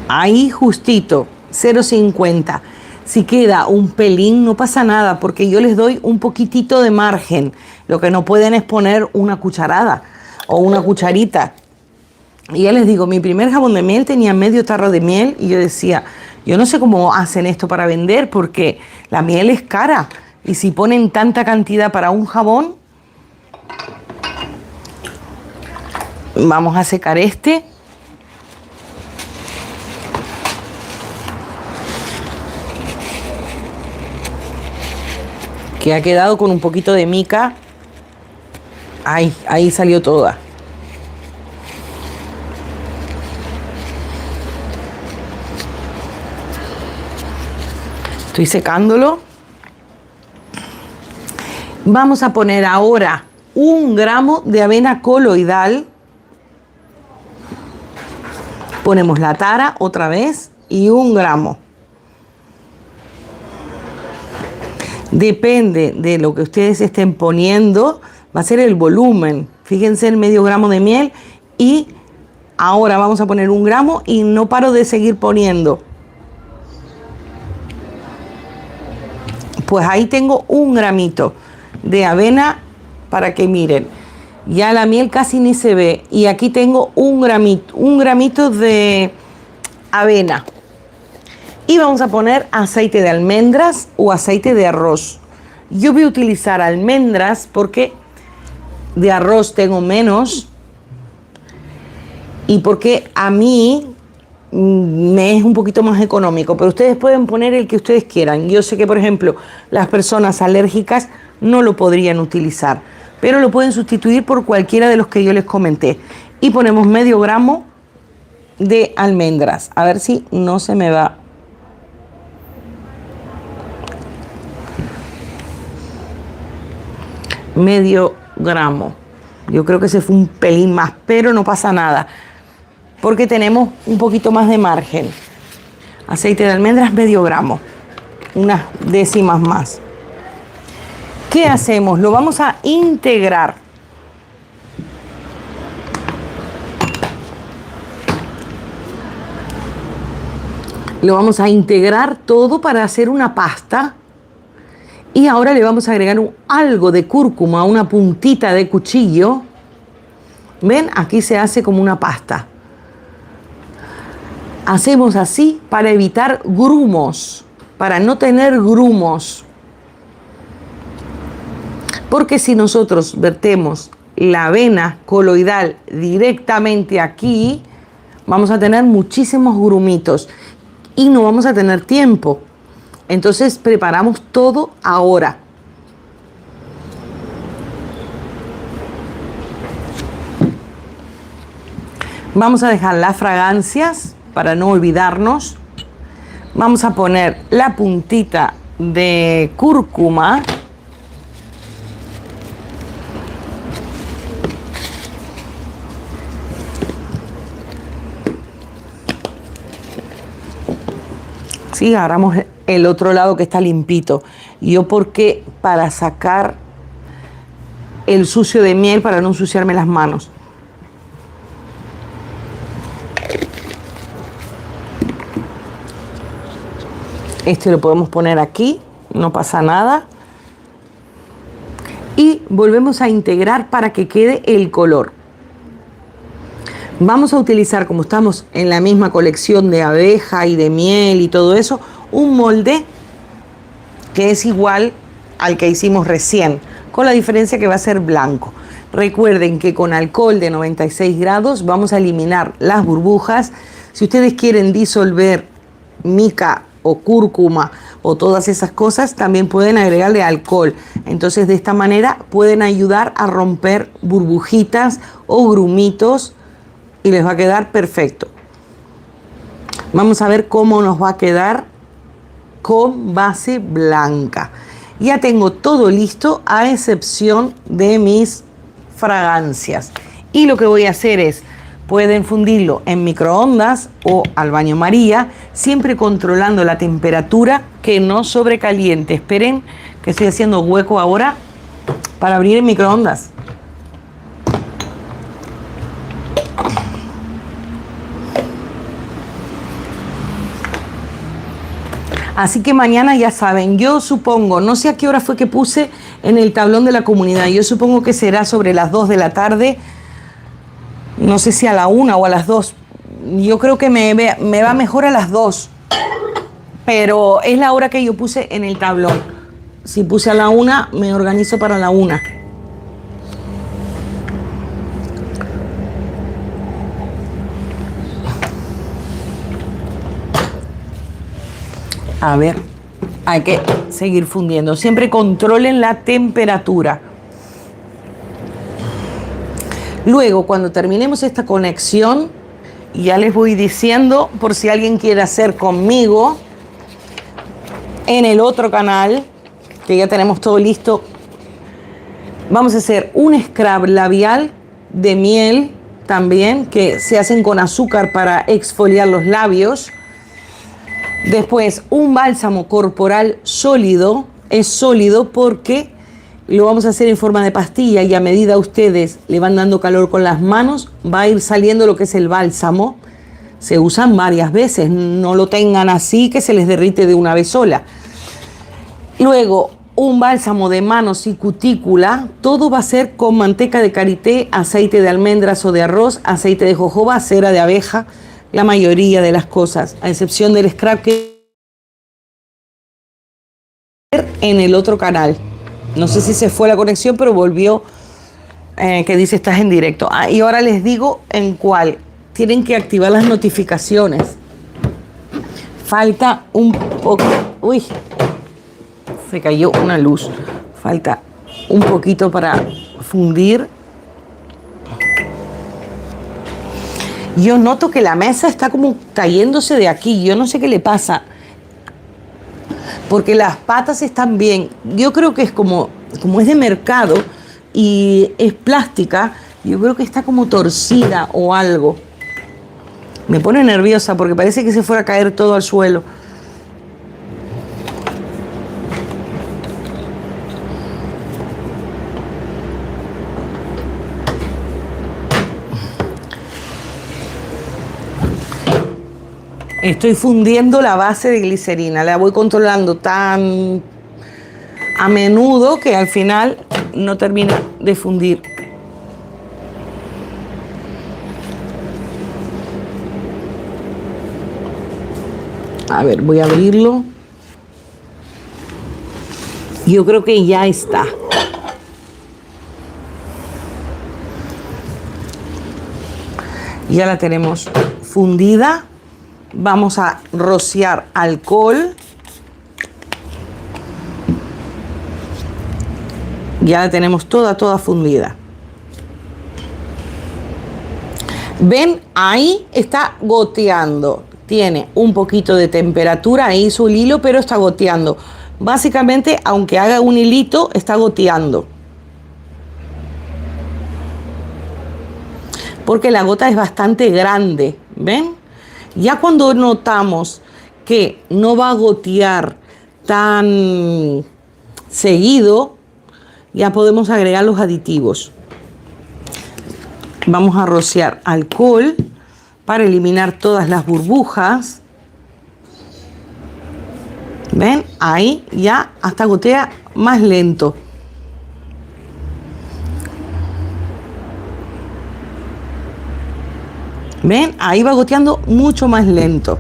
Ahí justito, 0,50. Si queda un pelín, no pasa nada, porque yo les doy un poquitito de margen. Lo que no pueden es poner una cucharada o una cucharita. Y ya les digo, mi primer jabón de miel tenía medio tarro de miel y yo decía, yo no sé cómo hacen esto para vender porque la miel es cara. Y si ponen tanta cantidad para un jabón, vamos a secar este. Que ha quedado con un poquito de mica. Ahí salió toda. Estoy secándolo. Vamos a poner ahora 1 gramo de avena coloidal. Ponemos la tara otra vez y 1 gramo. Depende de lo que ustedes estén poniendo, va a ser el volumen. Fíjense el medio gramo de miel y ahora vamos a poner 1 gramo y no paro de seguir poniendo. Pues ahí tengo 1 gramito de avena para que miren. Ya la miel casi ni se ve y aquí tengo 1 gramito de avena. Y vamos a poner aceite de almendras o aceite de arroz. Yo voy a utilizar almendras porque de arroz tengo menos y porque a mí me es un poquito más económico, pero ustedes pueden poner el que ustedes quieran. Yo sé que, por ejemplo, las personas alérgicas no lo podrían utilizar, pero lo pueden sustituir por cualquiera de los que yo les comenté. Y ponemos medio gramo de almendras. A ver si no se me va. Medio gramo. Yo creo que se fue un pelín más, pero no pasa nada, porque tenemos un poquito más de margen. Aceite de almendras, medio gramo. Unas décimas más. ¿Qué hacemos? Lo vamos a integrar. Lo vamos a integrar todo para hacer una pasta. Y ahora le vamos a agregar algo de cúrcuma, una puntita de cuchillo. ¿Ven? Aquí se hace como una pasta. Hacemos así para evitar grumos, para no tener grumos. Porque si nosotros vertemos la avena coloidal directamente aquí, vamos a tener muchísimos grumitos y no vamos a tener tiempo. Entonces preparamos todo ahora. Vamos a dejar las fragancias para no olvidarnos. Vamos a poner la puntita de cúrcuma. Sí, agarramos el otro lado que está limpito. Yo porque para sacar el sucio de miel, para no ensuciarme las manos. Este lo podemos poner aquí, no pasa nada. Y volvemos a integrar para que quede el color. Vamos a utilizar, como estamos en la misma colección de abeja y de miel y todo eso, un molde que es igual al que hicimos recién, con la diferencia que va a ser blanco. Recuerden que con alcohol de 96 grados vamos a eliminar las burbujas. Si ustedes quieren disolver mica o cúrcuma o todas esas cosas, también pueden agregarle alcohol. Entonces de esta manera pueden ayudar a romper burbujitas o grumitos y les va a quedar perfecto. Vamos a ver cómo nos va a quedar con base blanca. Ya tengo todo listo a excepción de mis fragancias. Y lo que voy a hacer es, pueden fundirlo en microondas o al baño María, siempre controlando la temperatura que no sobrecaliente. Esperen que estoy haciendo hueco ahora para abrir el microondas. Así que mañana ya saben, yo supongo, no sé a qué hora fue que puse en el tablón de la comunidad, yo supongo que será sobre las 2 de la tarde, no sé si a la 1 o a las 2, yo creo que me va mejor a las 2, pero es la hora que yo puse en el tablón. Si puse a la 1, me organizo para la 1. A ver, hay que seguir fundiendo. Siempre controlen la temperatura. Luego, cuando terminemos esta conexión, ya les voy diciendo, por si alguien quiere hacer conmigo, en el otro canal, que ya tenemos todo listo, vamos a hacer un scrub labial de miel también, que se hacen con azúcar para exfoliar los labios. Después, un bálsamo corporal sólido. Es sólido porque lo vamos a hacer en forma de pastilla y a medida ustedes le van dando calor con las manos, va a ir saliendo lo que es el bálsamo. Se usan varias veces, no lo tengan así que se les derrite de una vez sola. Luego, un bálsamo de manos y cutícula. Todo va a ser con manteca de karité, aceite de almendras o de arroz, aceite de jojoba, cera de abeja. La mayoría de las cosas, a excepción del scrub que en el otro canal. No sé si se fue la conexión, pero volvió, que dice estás en directo. Y ahora les digo en cuál. Tienen que activar las notificaciones. Falta un poco. Uy, se cayó una luz. Falta un poquito para fundir. Yo noto que la mesa está como cayéndose de aquí. Yo no sé qué le pasa. Porque las patas están bien. Yo creo que es como es de mercado y es plástica, yo creo que está como torcida o algo. Me pone nerviosa porque parece que se fuera a caer todo al suelo. Estoy fundiendo la base de glicerina, la voy controlando tan a menudo que al final no termina de fundir. A ver, voy a abrirlo. Yo creo que ya está. Ya la tenemos fundida. Vamos a rociar alcohol. Ya la tenemos toda fundida. ¿Ven? Ahí está goteando. Tiene un poquito de temperatura, ahí hizo el hilo, pero está goteando. Básicamente, aunque haga un hilito, está goteando. Porque la gota es bastante grande, ¿ven? Ya cuando notamos que no va a gotear tan seguido, ya podemos agregar los aditivos. Vamos a rociar alcohol para eliminar todas las burbujas. ¿Ven? Ahí ya hasta gotea más lento. ¿Ven? Ahí va goteando mucho más lento.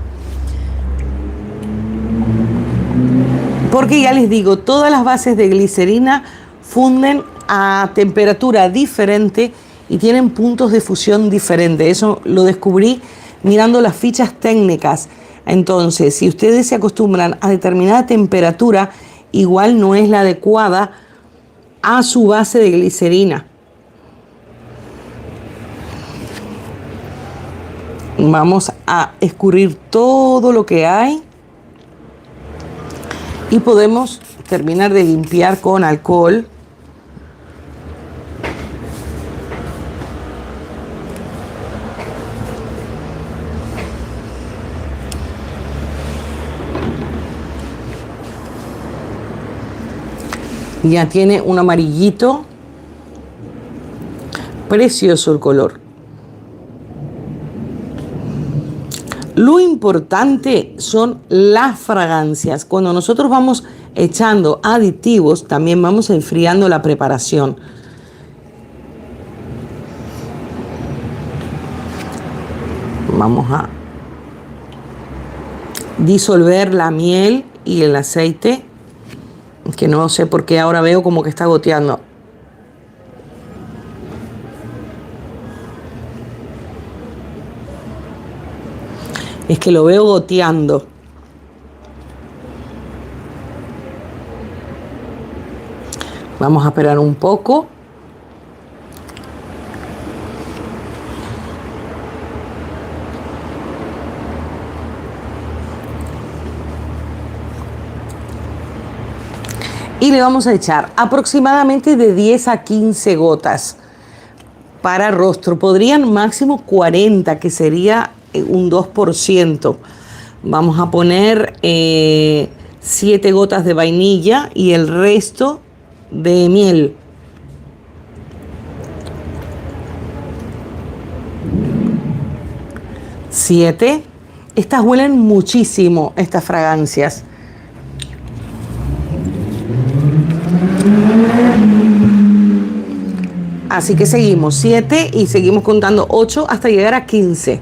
Porque ya les digo, todas las bases de glicerina funden a temperatura diferente y tienen puntos de fusión diferentes. Eso lo descubrí mirando las fichas técnicas. Entonces, si ustedes se acostumbran a determinada temperatura, igual no es la adecuada a su base de glicerina. Vamos a escurrir todo lo que hay y podemos terminar de limpiar con alcohol. Ya tiene un amarillito, precioso el color. Lo importante son las fragancias. Cuando nosotros vamos echando aditivos, también vamos enfriando la preparación. Vamos a disolver la miel y el aceite, que no sé por qué ahora veo como que está goteando. Es que lo veo goteando. Vamos a esperar un poco. Y le vamos a echar aproximadamente de 10 a 15 gotas para rostro. Podrían máximo 40, que sería un 2%. Vamos a poner 7 gotas de vainilla y el resto de miel. Siete. Estas huelen muchísimo, estas fragancias. Así que seguimos 7 y seguimos contando 8 hasta llegar a 15.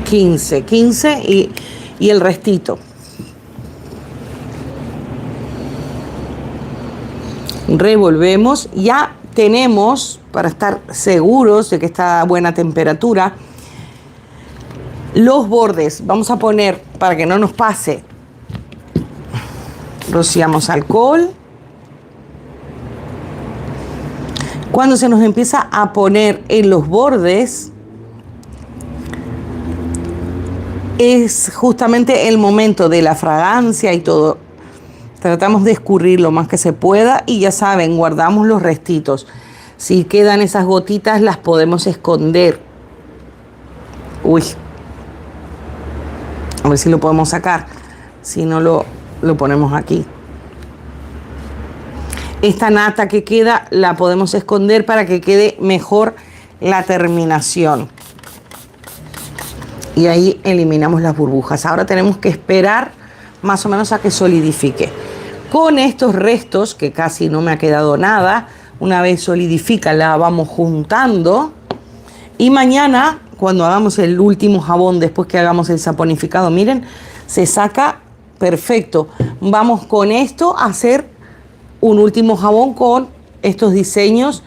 Quince y el restito. Revolvemos. Ya tenemos, para estar seguros de que está a buena temperatura, los bordes. Vamos a poner, para que no nos pase, rociamos alcohol. Cuando se nos empieza a poner en los bordes, es justamente el momento de la fragancia y todo. Tratamos de escurrir lo más que se pueda y ya saben, guardamos los restitos. Si quedan esas gotitas, las podemos esconder. Uy. A ver si lo podemos sacar. Si no, lo ponemos aquí. Esta nata que queda la podemos esconder para que quede mejor la terminación. Y ahí eliminamos las burbujas. Ahora tenemos que esperar más o menos a que solidifique. Con estos restos, que casi no me ha quedado nada, una vez solidifica la vamos juntando. Y mañana, cuando hagamos el último jabón, después que hagamos el saponificado, miren, se saca perfecto. Vamos con esto a hacer un último jabón con estos diseños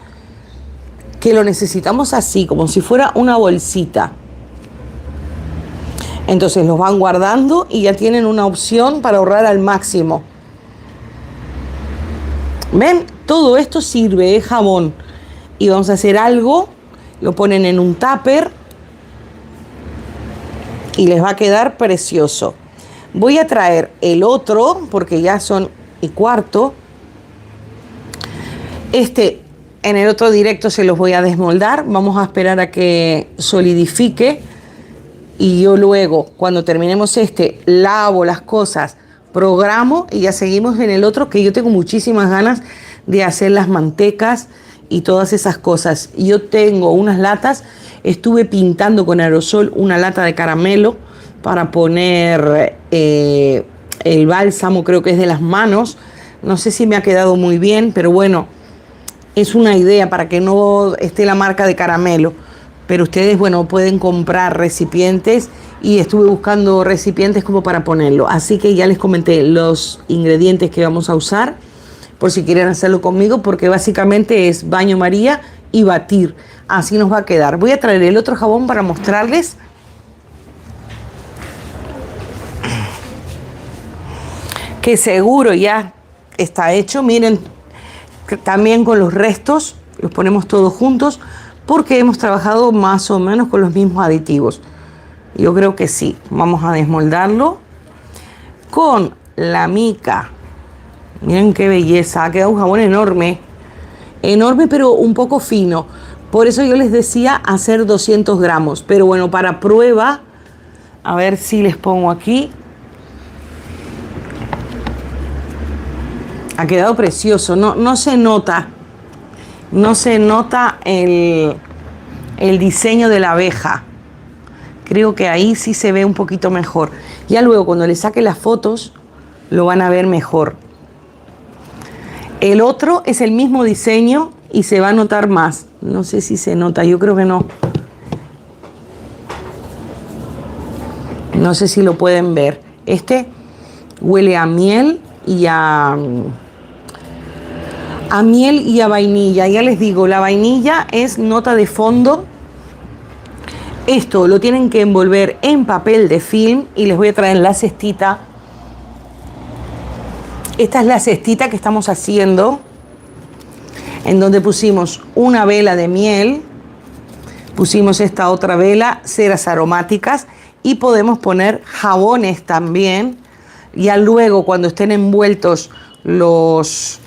que lo necesitamos así, como si fuera una bolsita. Entonces los van guardando y ya tienen una opción para ahorrar al máximo. ¿Ven? Todo esto sirve, es jabón. Y vamos a hacer algo, lo ponen en un tupper y les va a quedar precioso. Voy a traer el otro, porque ya son y cuarto. En el otro directo se los voy a desmoldar. Vamos a esperar a que solidifique. Y yo luego, cuando terminemos lavo las cosas, programo y ya seguimos en el otro, que yo tengo muchísimas ganas de hacer las mantecas y todas esas cosas. Yo tengo unas latas, estuve pintando con aerosol una lata de caramelo para poner el bálsamo, creo que es de las manos. No sé si me ha quedado muy bien, pero bueno, es una idea para que no esté la marca de caramelo. Pero ustedes, bueno, pueden comprar recipientes y estuve buscando recipientes como para ponerlo. Así que ya les comenté los ingredientes que vamos a usar, por si quieren hacerlo conmigo, porque básicamente es baño María y batir. Así nos va a quedar. Voy a traer el otro jabón para mostrarles. Que seguro ya está hecho. Miren, también con los restos, los ponemos todos juntos, porque hemos trabajado más o menos con los mismos aditivos. Yo creo que sí. Vamos a desmoldarlo con la mica. Miren qué belleza. Ha quedado un jabón enorme. Enorme, pero un poco fino. Por eso yo les decía hacer 200 gramos. Pero bueno, para prueba, a ver si les pongo aquí. Ha quedado precioso, no se nota. No se nota el diseño de la abeja. Creo que ahí sí se ve un poquito mejor. Ya luego cuando le saque las fotos lo van a ver mejor. El otro es el mismo diseño y se va a notar más. No sé si se nota, yo creo que no. No sé si lo pueden ver. Este huele a miel y a miel y a vainilla. Ya les digo, la vainilla es nota de fondo. Esto lo tienen que envolver en papel de film y les voy a traer la cestita. Esta es la cestita que estamos haciendo, en donde pusimos una vela de miel, pusimos esta otra vela, ceras aromáticas y podemos poner jabones también. Ya luego cuando estén envueltos los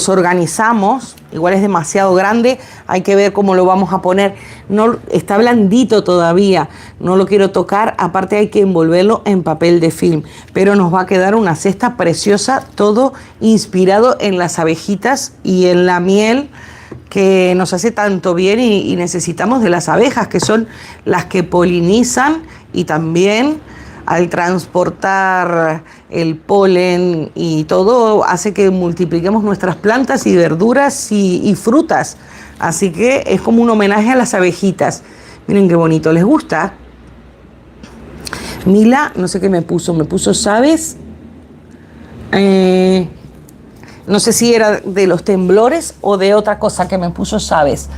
organizamos. Igual es demasiado grande, hay que ver cómo lo vamos a poner. No, está blandito todavía, no lo quiero tocar. Aparte hay que envolverlo en papel de film, pero nos va a quedar una cesta preciosa, todo inspirado en las abejitas y en la miel que nos hace tanto bien y necesitamos de las abejas, que son las que polinizan y también al transportar el polen y todo hace que multipliquemos nuestras plantas y verduras y frutas. Así que es como un homenaje a las abejitas. Miren qué bonito, ¿les gusta? Mila, no sé qué me puso, ¿sabes? No sé si era de los temblores o de otra cosa que me puso, ¿sabes?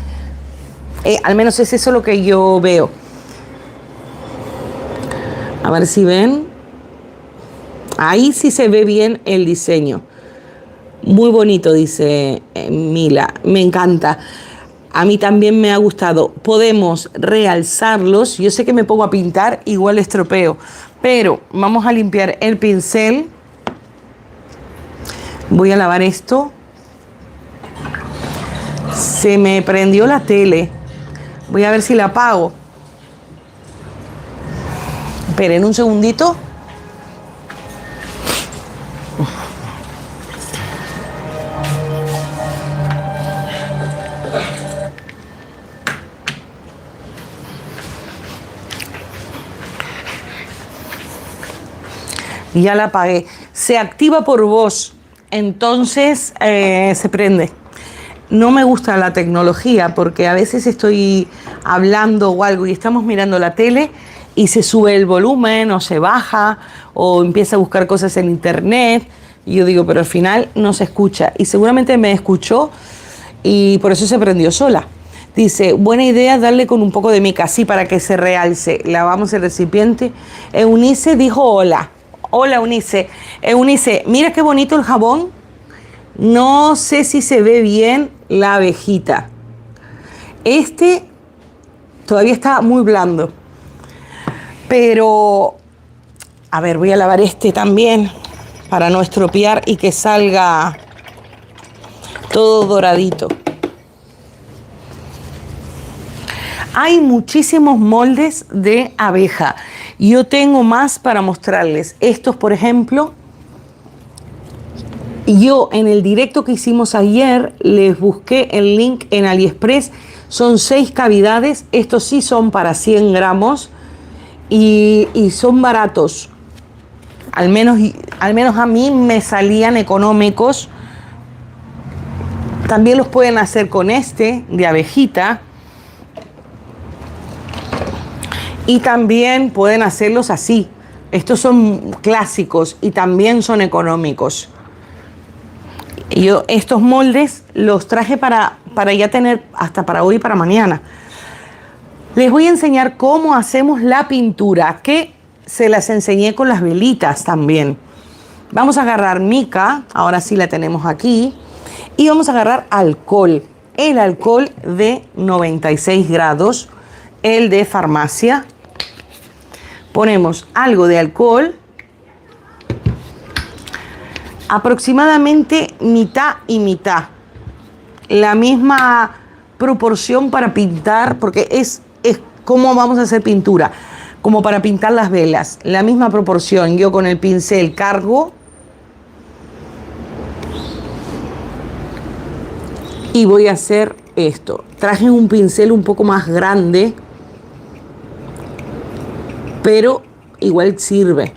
Al menos es eso lo que yo veo. A ver si ven. Ahí sí se ve bien el diseño. Muy bonito, dice Mila. Me encanta. A mí también me ha gustado. Podemos realzarlos. Yo sé que me pongo a pintar, igual estropeo. Pero vamos a limpiar el pincel. Voy a lavar esto. Se me prendió la tele. Voy a ver si la apago. Esperen un segundito. Ya la apagué. Se activa por voz, entonces se prende. No me gusta la tecnología porque a veces estoy hablando o algo y estamos mirando la tele y se sube el volumen o se baja o empieza a buscar cosas en internet. Y yo digo, pero al final no se escucha. Y seguramente me escuchó y por eso se prendió sola. Dice, buena idea darle con un poco de mica, así para que se realce. Lavamos el recipiente. Eunice dijo hola. Hola, Eunice. Eunice, mira qué bonito el jabón. No sé si se ve bien la abejita. Este todavía está muy blando. Pero, a ver, voy a lavar este también para no estropear y que salga todo doradito. Hay muchísimos moldes de abeja. Yo tengo más para mostrarles. Estos, por ejemplo, yo en el directo que hicimos ayer les busqué el link en AliExpress. Son 6 cavidades. Estos sí son para 100 gramos y son baratos. Al menos a mí me salían económicos. También los pueden hacer con este de abejita. Y también pueden hacerlos así. Estos son clásicos y también son económicos. Yo estos moldes los traje para ya tener hasta para hoy y para mañana. Les voy a enseñar cómo hacemos la pintura, que se las enseñé con las velitas también. Vamos a agarrar mica, ahora sí la tenemos aquí, y vamos a agarrar alcohol. El alcohol de 96 grados, el de farmacia. Ponemos algo de alcohol, aproximadamente mitad y mitad. La misma proporción para pintar, porque es como vamos a hacer pintura, como para pintar las velas. La misma proporción. Yo con el pincel cargo Y voy a hacer esto. Traje un pincel un poco más grande, pero igual sirve.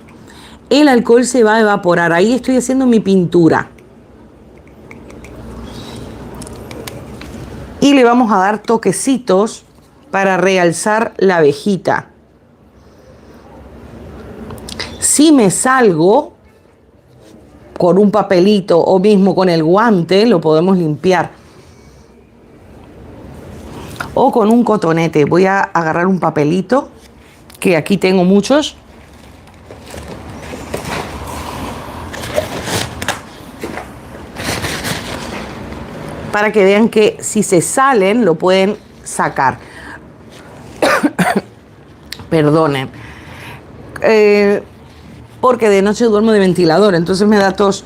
El alcohol se va a evaporar. Ahí estoy haciendo mi pintura. Y le vamos a dar toquecitos para realzar la abejita. Si me salgo con un papelito o mismo con el guante, lo podemos limpiar. O con un cotonete. Voy a agarrar un papelito, que aquí tengo muchos. Para que vean que si se salen, lo pueden sacar. Perdonen. Porque de noche duermo de ventilador, entonces me da tos.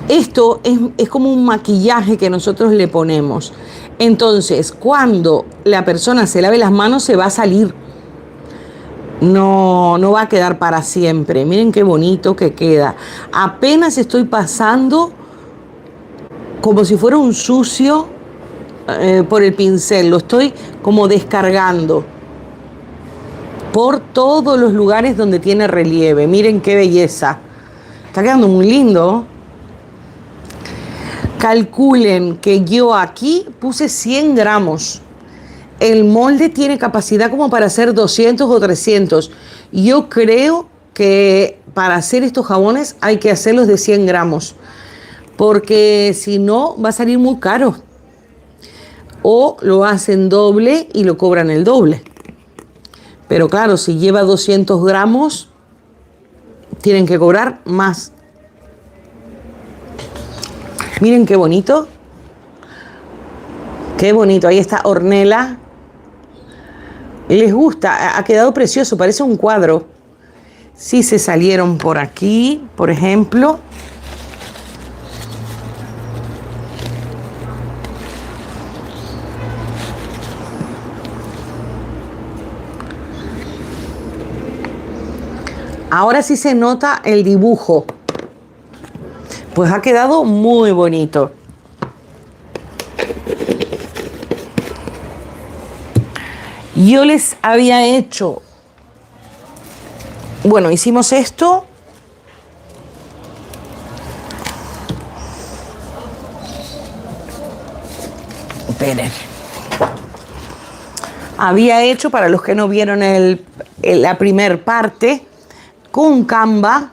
Esto es como un maquillaje que nosotros le ponemos. Entonces, cuando la persona se lave las manos, se va a salir. No va a quedar para siempre. Miren qué bonito que queda. Apenas estoy pasando como si fuera un sucio por el pincel. Lo estoy como descargando por todos los lugares donde tiene relieve. Miren qué belleza. Está quedando muy lindo. Calculen que yo aquí puse 100 gramos. El molde tiene capacidad como para hacer 200 o 300. Yo creo que para hacer estos jabones hay que hacerlos de 100 gramos. Porque si no, va a salir muy caro. O lo hacen doble y lo cobran el doble. Pero claro, si lleva 200 gramos, tienen que cobrar más. Miren qué bonito. Qué bonito. Ahí está Ornella. Les gusta. Ha quedado precioso. Parece un cuadro. Sí se salieron por aquí, por ejemplo. Ahora sí se nota el dibujo. Pues ha quedado muy bonito. Yo les había hecho... Bueno, hicimos esto. Esperen. Había hecho, para los que no vieron la primer parte, con Canva.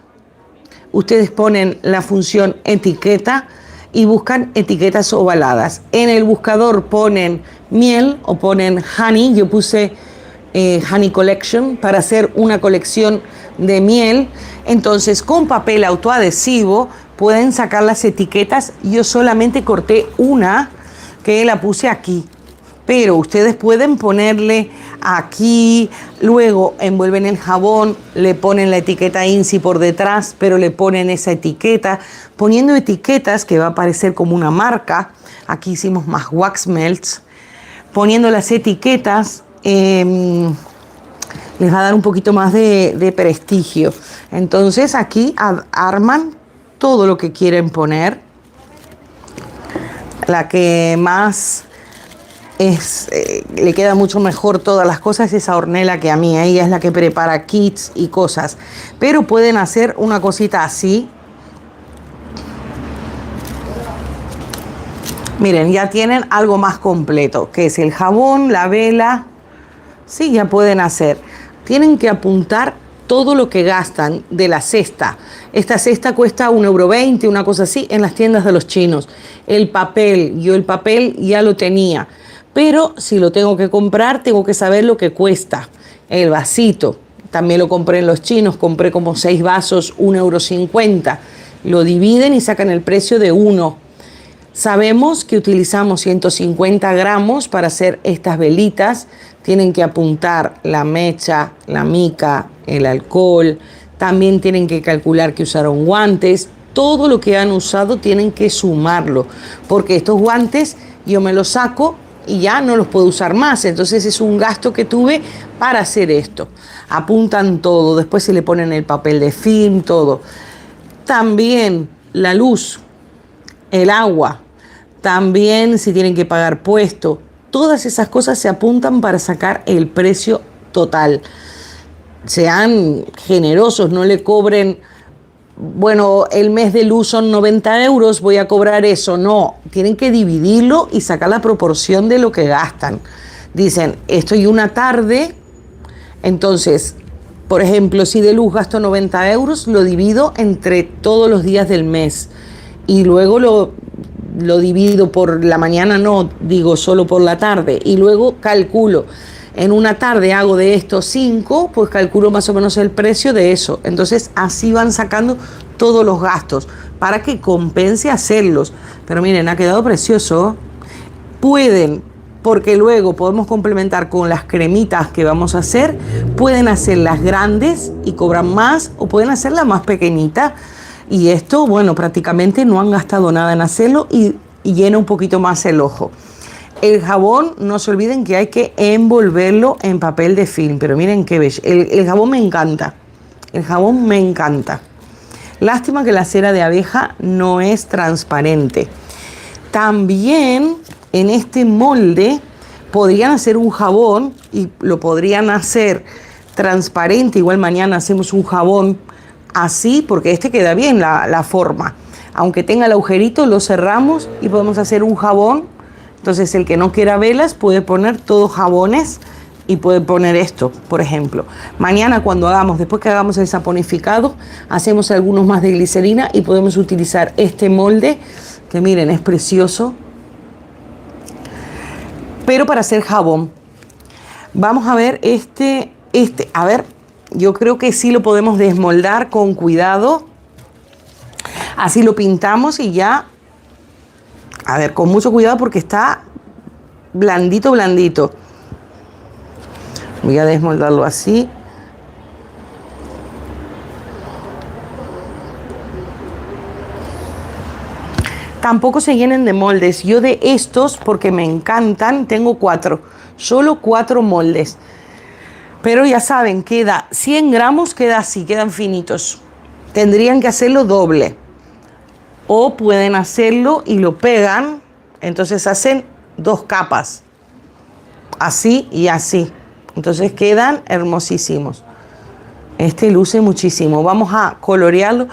Ustedes ponen la función etiqueta y buscan etiquetas ovaladas. En el buscador ponen miel o ponen honey. Yo puse honey collection para hacer una colección de miel. Entonces, con papel autoadhesivo pueden sacar las etiquetas. Yo solamente corté una que la puse aquí. Pero ustedes pueden ponerle aquí, luego envuelven el jabón, le ponen la etiqueta INSI por detrás, pero le ponen esa etiqueta, poniendo etiquetas que va a aparecer como una marca. Aquí hicimos más wax melts. Poniendo las etiquetas les va a dar un poquito más de prestigio. Entonces aquí arman todo lo que quieren poner. La que más... le queda mucho mejor todas las cosas es a Ornella que a mí. Ella es la que prepara kits y cosas. Pero pueden hacer una cosita así. Miren, ya tienen algo más completo, que es el jabón, la vela. Sí, ya pueden hacer. Tienen que apuntar todo lo que gastan de la cesta. Esta cesta cuesta 1,20 €, una cosa así, en las tiendas de los chinos. El papel, yo el papel ya lo tenía. Pero si lo tengo que comprar, tengo que saber lo que cuesta. El vasito, también lo compré en los chinos, compré como 6 vasos, 1,50 €. Lo dividen y sacan el precio de uno. Sabemos que utilizamos 150 gramos para hacer estas velitas. Tienen que apuntar la mecha, la mica, el alcohol. También tienen que calcular que usaron guantes. Todo lo que han usado tienen que sumarlo, porque estos guantes yo me los saco y ya no los puedo usar más. Entonces es un gasto que tuve para hacer esto. Apuntan todo, después se le ponen el papel de film, todo. También la luz. el agua, también si tienen que pagar puesto, todas esas cosas se apuntan para sacar el precio total. Sean generosos, no le cobren, bueno, el mes de luz son 90 euros, voy a cobrar eso. No, tienen que dividirlo y sacar la proporción de lo que gastan. Dicen, estoy una tarde, entonces, por ejemplo, si de luz gasto 90 euros, lo divido entre todos los días del mes. Y luego lo divido por la mañana, no, digo solo por la tarde. Y luego calculo. En una tarde hago de estos 5, pues calculo más o menos el precio de eso. Entonces así van sacando todos los gastos para que compense hacerlos. Pero miren, ha quedado precioso. Pueden, porque luego podemos complementar con las cremitas que vamos a hacer. Pueden hacerlas grandes y cobran más, o pueden hacerlas más pequeñitas. Y esto, bueno, prácticamente no han gastado nada en hacerlo y llena un poquito más el ojo. El jabón, no se olviden que hay que envolverlo en papel de film. Pero miren qué bello. El jabón me encanta. El jabón me encanta. Lástima que la cera de abeja no es transparente. También en este molde podrían hacer un jabón y lo podrían hacer transparente. Igual mañana hacemos un jabón así, porque este queda bien la forma. Aunque tenga el agujerito, lo cerramos y podemos hacer un jabón. Entonces el que no quiera velas puede poner todos jabones y puede poner esto, por ejemplo. Mañana después que hagamos el saponificado, hacemos algunos más de glicerina y podemos utilizar este molde, que miren, es precioso. Pero para hacer jabón, vamos a ver a ver, yo creo que sí lo podemos desmoldar con cuidado. Así lo pintamos y ya. A ver, con mucho cuidado porque está blandito, blandito. Voy a desmoldarlo así. Tampoco se llenen de moldes. Yo de estos, porque me encantan, tengo 4. Solo 4 moldes. Pero ya saben, queda 100 gramos, queda así, quedan finitos. Tendrían que hacerlo doble. O pueden hacerlo y lo pegan, entonces hacen 2 capas, así y así. Entonces quedan hermosísimos. Este luce muchísimo. Vamos a colorearlo.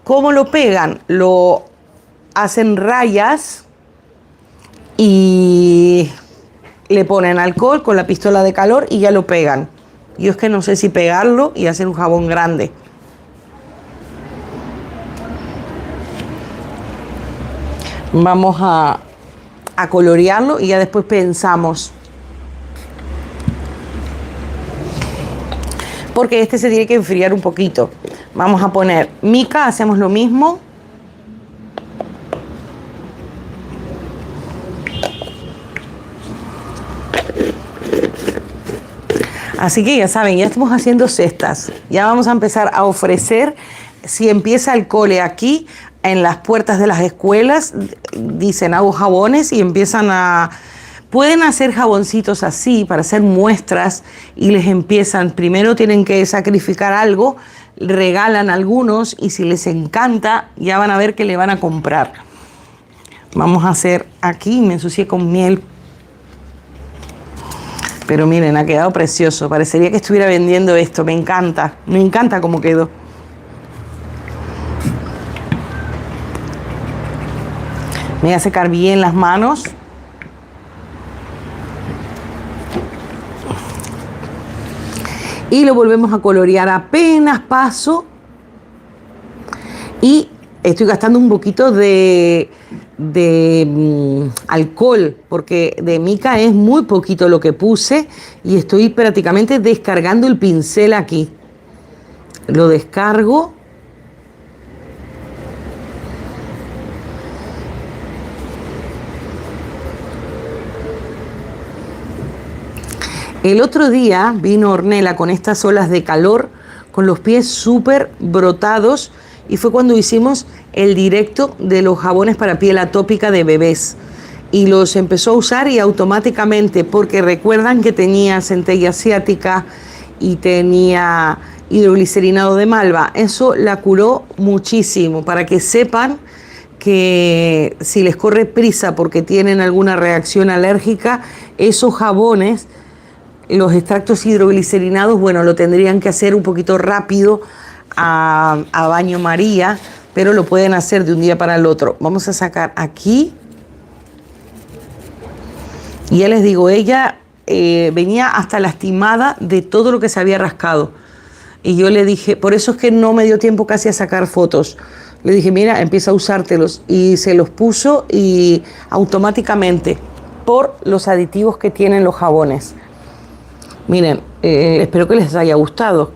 ¿Cómo lo pegan? Lo hacen rayas y le ponen alcohol con la pistola de calor y ya lo pegan. Yo es que no sé si pegarlo y hacer un jabón grande. Vamos a colorearlo y ya después pensamos. Porque este se tiene que enfriar un poquito. Vamos a poner mica, hacemos lo mismo. Así que ya saben, ya estamos haciendo cestas. Ya vamos a empezar a ofrecer, si empieza el cole aquí, en las puertas de las escuelas, dicen hago jabones y empiezan pueden hacer jaboncitos así para hacer muestras y les empiezan, primero tienen que sacrificar algo, regalan algunos y si les encanta ya van a ver que le van a comprar. Vamos a hacer aquí, me ensucié con miel. Pero miren, ha quedado precioso, parecería que estuviera vendiendo esto, me encanta cómo quedó. Me voy a secar bien las manos. Y lo volvemos a colorear, apenas paso. Y estoy gastando un poquito de alcohol, porque de mica es muy poquito lo que puse. Y estoy prácticamente descargando el pincel aquí. Lo descargo. El otro día vino Ornella con estas olas de calor, con los pies súper brotados, y fue cuando hicimos el directo de los jabones para piel atópica de bebés. Y los empezó a usar y automáticamente, porque recuerdan que tenía centella asiática y tenía hidroglicerinado de malva. Eso la curó muchísimo, para que sepan que si les corre prisa porque tienen alguna reacción alérgica, esos jabones, los extractos hidroglicerinados, bueno, lo tendrían que hacer un poquito rápido a baño María, pero lo pueden hacer de un día para el otro. Vamos a sacar aquí. Y ya les digo, ella venía hasta lastimada de todo lo que se había rascado. Y yo le dije, por eso es que no me dio tiempo casi a sacar fotos. Le dije, mira, empieza a usártelos. Y se los puso y automáticamente, por los aditivos que tienen los jabones. Miren, espero que les haya gustado.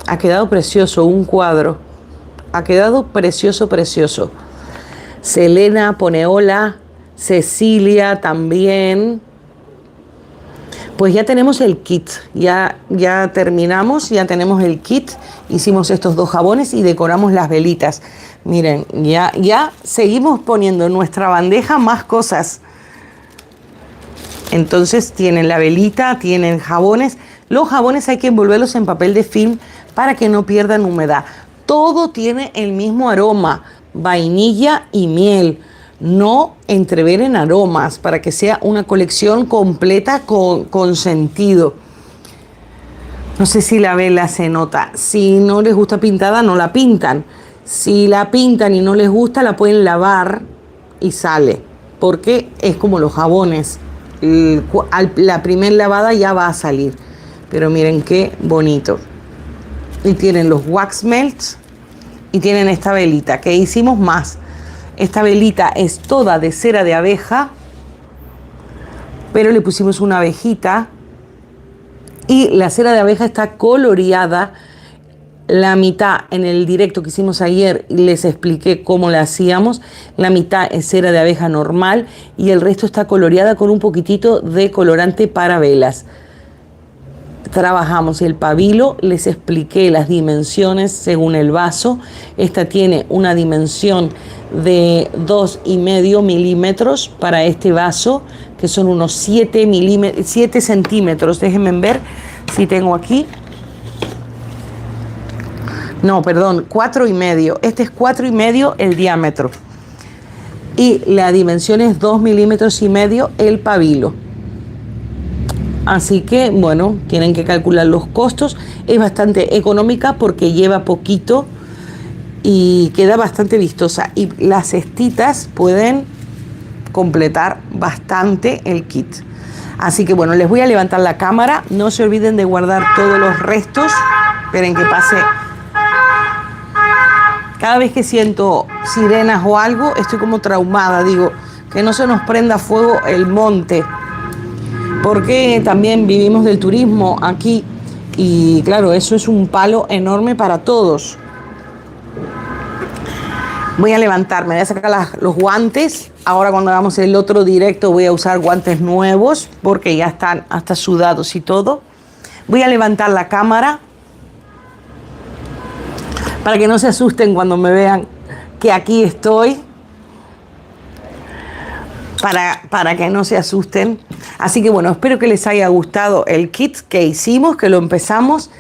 Ha quedado precioso, un cuadro. Ha quedado precioso, precioso. Selena pone hola, Cecilia también. Pues ya tenemos el kit, ya terminamos, ya tenemos el kit. Hicimos estos 2 jabones y decoramos las velitas. Miren, ya seguimos poniendo en nuestra bandeja más cosas. Entonces tienen la velita, tienen jabones. Los jabones hay que envolverlos en papel de film para que no pierdan humedad. Todo tiene el mismo aroma, vainilla y miel. No entreveren aromas para que sea una colección completa con sentido. No sé si la vela se nota. Si no les gusta pintada, no la pintan. Si la pintan y no les gusta, la pueden lavar y sale. Porque es como los jabones. La primera lavada ya va a salir. Pero miren qué bonito. Y tienen los wax melts y tienen esta velita que hicimos más. Esta velita es toda de cera de abeja, pero le pusimos una abejita y la cera de abeja está coloreada. La mitad, en el directo que hicimos ayer les expliqué cómo la hacíamos. La mitad es cera de abeja normal y el resto está coloreada con un poquitito de colorante para velas. Trabajamos el pabilo, les expliqué las dimensiones según el vaso. Esta tiene una dimensión de 2,5 milímetros para este vaso, que son unos 7 centímetros. Déjenme ver si tengo aquí. No, perdón, 4,5. Este es 4,5 el diámetro. Y la dimensión es 2,5 milímetros el pabilo. Así que, bueno, tienen que calcular los costos. Es bastante económica porque lleva poquito y queda bastante vistosa. Y las cestitas pueden completar bastante el kit. Así que, bueno, les voy a levantar la cámara. No se olviden de guardar todos los restos. Esperen que pase. Cada vez que siento sirenas o algo, estoy como traumada. Digo, que no se nos prenda fuego el monte. Porque también vivimos del turismo aquí y claro, eso es un palo enorme para todos. Voy a levantarme, voy a sacar los guantes. Ahora cuando hagamos el otro directo voy a usar guantes nuevos porque ya están hasta sudados y todo. Voy a levantar la cámara para que no se asusten cuando me vean que aquí estoy. Para que no se asusten. Así que bueno, espero que les haya gustado el kit que hicimos, que lo empezamos.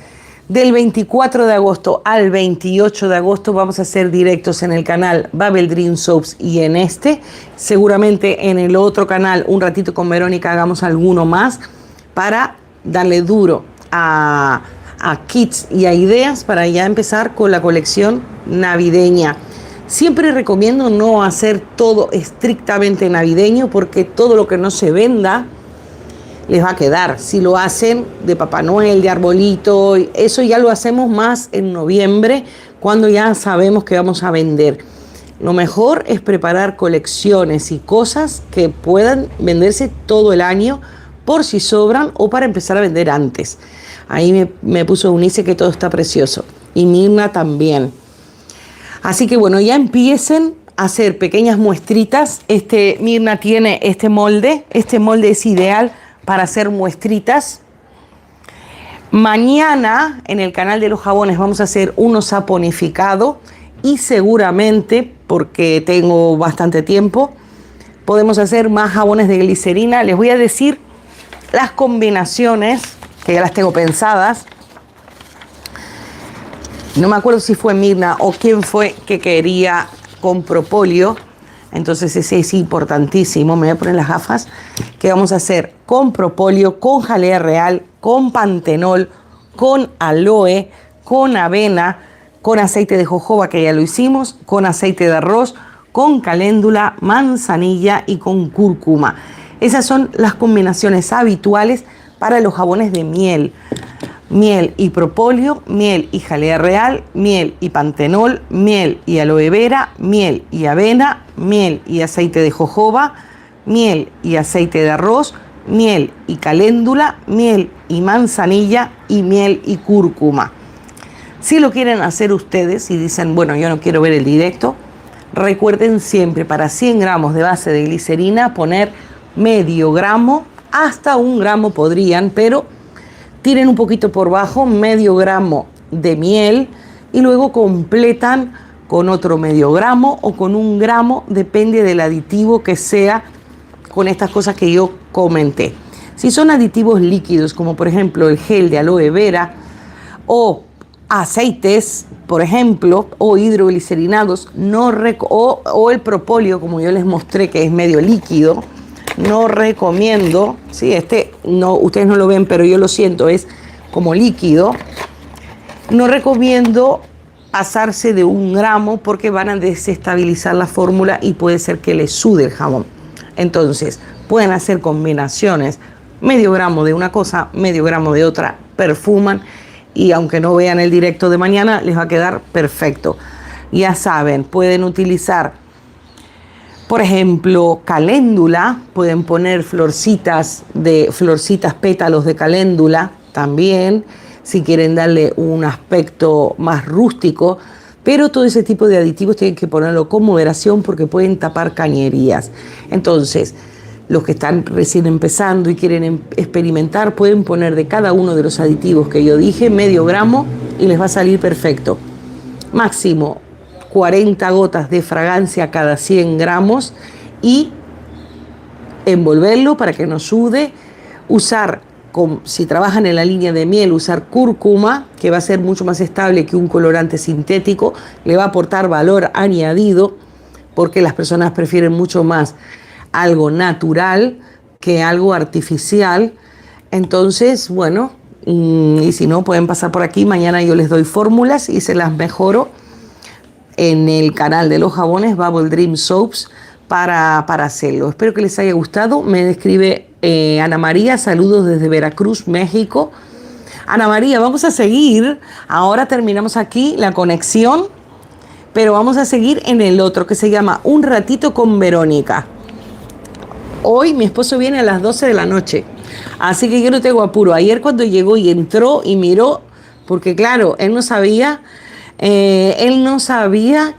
Del 24 de agosto al 28 de agosto vamos a hacer directos en el canal Babel Dream Soaps y en este. Seguramente en el otro canal, un ratito con Verónica, hagamos alguno más para darle duro a kits y a ideas para ya empezar con la colección navideña. Siempre recomiendo no hacer todo estrictamente navideño porque todo lo que no se venda les va a quedar. Si lo hacen de Papá Noel, de arbolito, eso ya lo hacemos más en noviembre cuando ya sabemos que vamos a vender. Lo mejor es preparar colecciones y cosas que puedan venderse todo el año por si sobran o para empezar a vender antes. Ahí me puso Eunice que todo está precioso y Mirna también. Así que bueno, ya empiecen a hacer pequeñas muestritas. Mirna tiene este molde es ideal para hacer muestritas. Mañana en el canal de los jabones vamos a hacer uno saponificado y seguramente, porque tengo bastante tiempo, podemos hacer más jabones de glicerina. Les voy a decir las combinaciones, que ya las tengo pensadas. No me acuerdo si fue Mirna o quién fue que quería con propóleo. Entonces ese es importantísimo. Me voy a poner las gafas. Que vamos a hacer con propóleo, con jalea real, con pantenol, con aloe, con avena, con aceite de jojoba, que ya lo hicimos, con aceite de arroz, con caléndula, manzanilla y con cúrcuma. Esas son las combinaciones habituales para los jabones de miel. Miel y propóleo, miel y jalea real, miel y pantenol, miel y aloe vera, miel y avena, miel y aceite de jojoba, miel y aceite de arroz, miel y caléndula, miel y manzanilla y miel y cúrcuma. Si lo quieren hacer ustedes y dicen, bueno, yo no quiero ver el directo, recuerden siempre para 100 gramos de base de glicerina poner medio gramo, hasta 1 gramo podrían, pero tiren un poquito por bajo, medio gramo de miel y luego completan con otro medio gramo o con 1 gramo, depende del aditivo que sea con estas cosas que yo comenté. Si son aditivos líquidos, como por ejemplo el gel de aloe vera o aceites, por ejemplo, o hidroglicerinados, o el propóleo, como yo les mostré, que es medio líquido, no recomiendo, sí, no, ustedes no lo ven, pero yo lo siento, es como líquido. No recomiendo pasarse de 1 gramo porque van a desestabilizar la fórmula y puede ser que les sude el jabón. Entonces, pueden hacer combinaciones, medio gramo de una cosa, medio gramo de otra, perfuman y aunque no vean el directo de mañana, les va a quedar perfecto. Ya saben, pueden utilizar, por ejemplo, caléndula, pueden poner florcitas, pétalos de caléndula también, si quieren darle un aspecto más rústico, pero todo ese tipo de aditivos tienen que ponerlo con moderación porque pueden tapar cañerías. Entonces, los que están recién empezando y quieren experimentar, pueden poner de cada uno de los aditivos que yo dije, medio gramo y les va a salir perfecto. Máximo 40 gotas de fragancia cada 100 gramos y envolverlo para que no sude. Usar, si trabajan en la línea de miel, usar cúrcuma, que va a ser mucho más estable que un colorante sintético, le va a aportar valor añadido porque las personas prefieren mucho más algo natural que algo artificial. Entonces, bueno, y si no, pueden pasar por aquí. Mañana yo les doy fórmulas y se las mejoro en el canal de los jabones Bubble Dream Soaps para hacerlo. Espero que les haya gustado. Me escribe Ana María, saludos desde Veracruz, México. Ana María, vamos a seguir. Ahora terminamos aquí la conexión, pero vamos a seguir en el otro que se llama Un ratito con Verónica. Hoy mi esposo viene a las 12 de la noche, así que yo no tengo apuro. Ayer cuando llegó y entró y miró, porque claro, él no sabía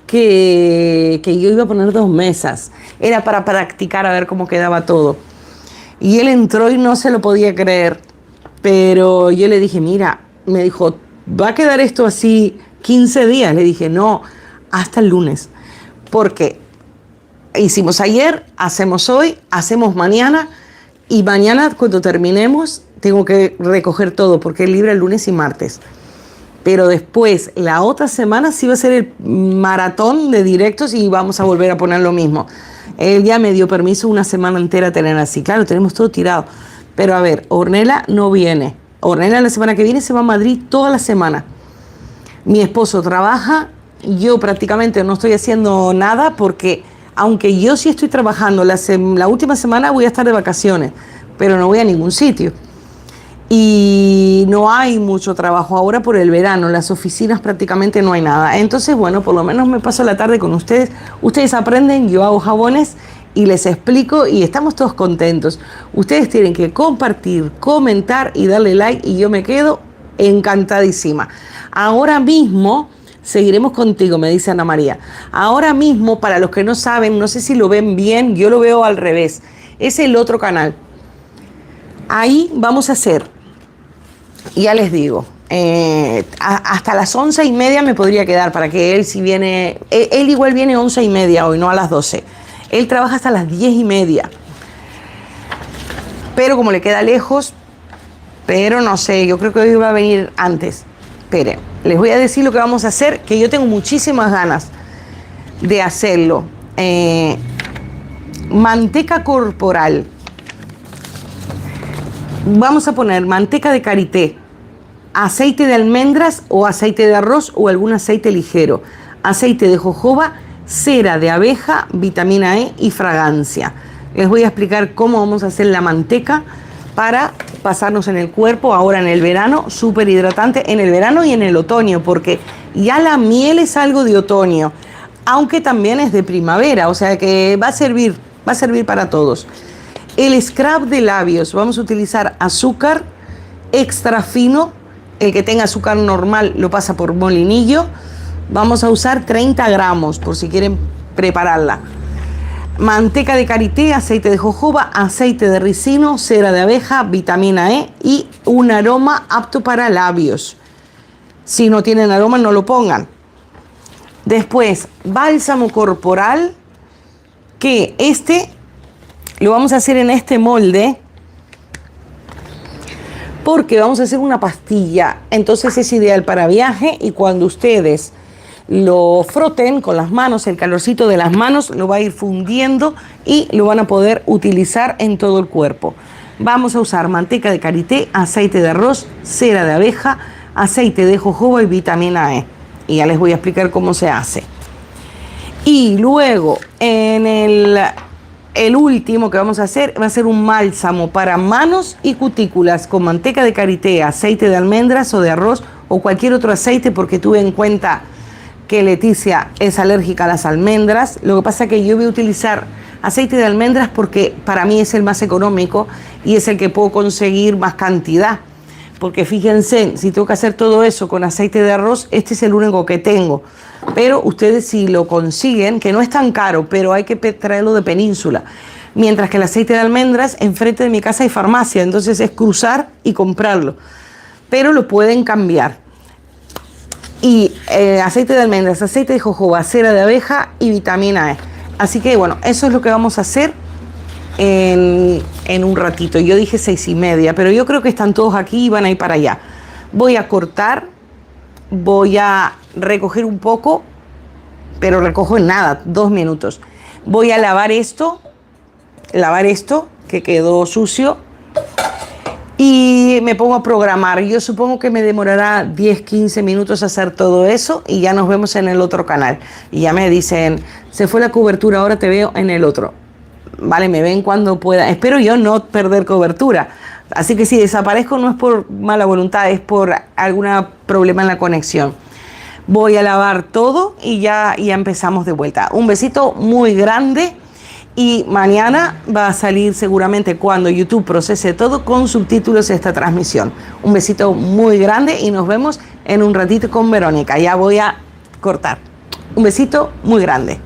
que yo iba a poner 2 mesas. Era para practicar a ver cómo quedaba todo. Y él entró y no se lo podía creer. Pero yo le dije, mira, me dijo, ¿va a quedar esto así 15 días? Le dije, no, hasta el lunes. Porque hicimos ayer, hacemos hoy, hacemos mañana. Y mañana cuando terminemos tengo que recoger todo porque es libre el lunes y martes. Pero después, la otra semana sí va a ser el maratón de directos y vamos a volver a poner lo mismo. Él ya me dio permiso 1 semana entera tener así. Claro, tenemos todo tirado. Pero a ver, Ornella no viene. Ornella la semana que viene se va a Madrid toda la semana. Mi esposo trabaja. Yo prácticamente no estoy haciendo nada porque, aunque yo sí estoy trabajando, la última semana voy a estar de vacaciones, pero no voy a ningún sitio. Y no hay mucho trabajo ahora por el verano, las oficinas prácticamente no hay nada. Entonces, bueno, por lo menos me paso la tarde con ustedes. Ustedes aprenden, yo hago jabones y les explico y estamos todos contentos. Ustedes tienen que compartir, comentar y darle like y yo me quedo encantadísima. Ahora mismo seguiremos contigo, me dice Ana María. Ahora mismo, para los que no saben, no sé si lo ven bien, yo lo veo al revés. Es el otro canal. Ahí vamos a hacer, ya les digo, hasta las 11:30 me podría quedar para que él, si viene, él igual viene 11:30 hoy, no a las 12. Él trabaja hasta las 10:30. Pero como le queda lejos, pero no sé, yo creo que hoy va a venir antes. Esperen, les voy a decir lo que vamos a hacer, que yo tengo muchísimas ganas de hacerlo. Manteca corporal. Vamos a poner manteca de karité, aceite de almendras o aceite de arroz o algún aceite ligero, aceite de jojoba, cera de abeja, vitamina E y fragancia. Les voy a explicar cómo vamos a hacer la manteca para pasarnos en el cuerpo ahora en el verano, súper hidratante en el verano y en el otoño, porque ya la miel es algo de otoño, aunque también es de primavera, o sea que va a servir para todos. El scrub de labios, vamos a utilizar azúcar extra fino, el que tenga azúcar normal lo pasa por molinillo. Vamos a usar 30 gramos por si quieren prepararla. Manteca de karité, aceite de jojoba, aceite de ricino, cera de abeja, vitamina E y un aroma apto para labios. Si no tienen aroma, no lo pongan. Después, bálsamo corporal, que lo vamos a hacer en este molde porque vamos a hacer una pastilla. Entonces es ideal para viaje y cuando ustedes lo froten con las manos, el calorcito de las manos lo va a ir fundiendo y lo van a poder utilizar en todo el cuerpo. Vamos a usar manteca de karité, aceite de arroz, cera de abeja, aceite de jojoba y vitamina E. Y ya les voy a explicar cómo se hace. Y luego en el último que vamos a hacer va a ser un bálsamo para manos y cutículas con manteca de karité, aceite de almendras o de arroz o cualquier otro aceite, porque tuve en cuenta que Leticia es alérgica a las almendras. Lo que pasa es que yo voy a utilizar aceite de almendras porque para mí es el más económico y es el que puedo conseguir más cantidad. Porque fíjense, si tengo que hacer todo eso con aceite de arroz, este es el único que tengo. Pero ustedes si lo consiguen, que no es tan caro, pero hay que traerlo de Península. Mientras que el aceite de almendras, enfrente de mi casa hay farmacia, entonces es cruzar y comprarlo. Pero lo pueden cambiar. Y aceite de almendras, aceite de jojoba, cera de abeja y vitamina E. Así que bueno, eso es lo que vamos a hacer en un ratito. Yo dije 6:30, pero yo creo que están todos aquí y van a ir para allá. Voy a cortar, voy a recoger un poco, pero recojo en nada, 2 minutos. Voy a lavar esto que quedó sucio y me pongo a programar. Yo supongo que me demorará 10-15 minutos hacer todo eso y ya nos vemos en el otro canal. Y ya me dicen, se fue la cobertura, ahora te veo en el otro. Vale, me ven cuando pueda. Espero yo no perder cobertura. Así que si desaparezco no es por mala voluntad, es por algún problema en la conexión. Voy a lavar todo y ya empezamos de vuelta. Un besito muy grande y mañana va a salir seguramente cuando YouTube procese todo con subtítulos esta transmisión. Un besito muy grande y nos vemos en un ratito con Verónica. Ya voy a cortar. Un besito muy grande.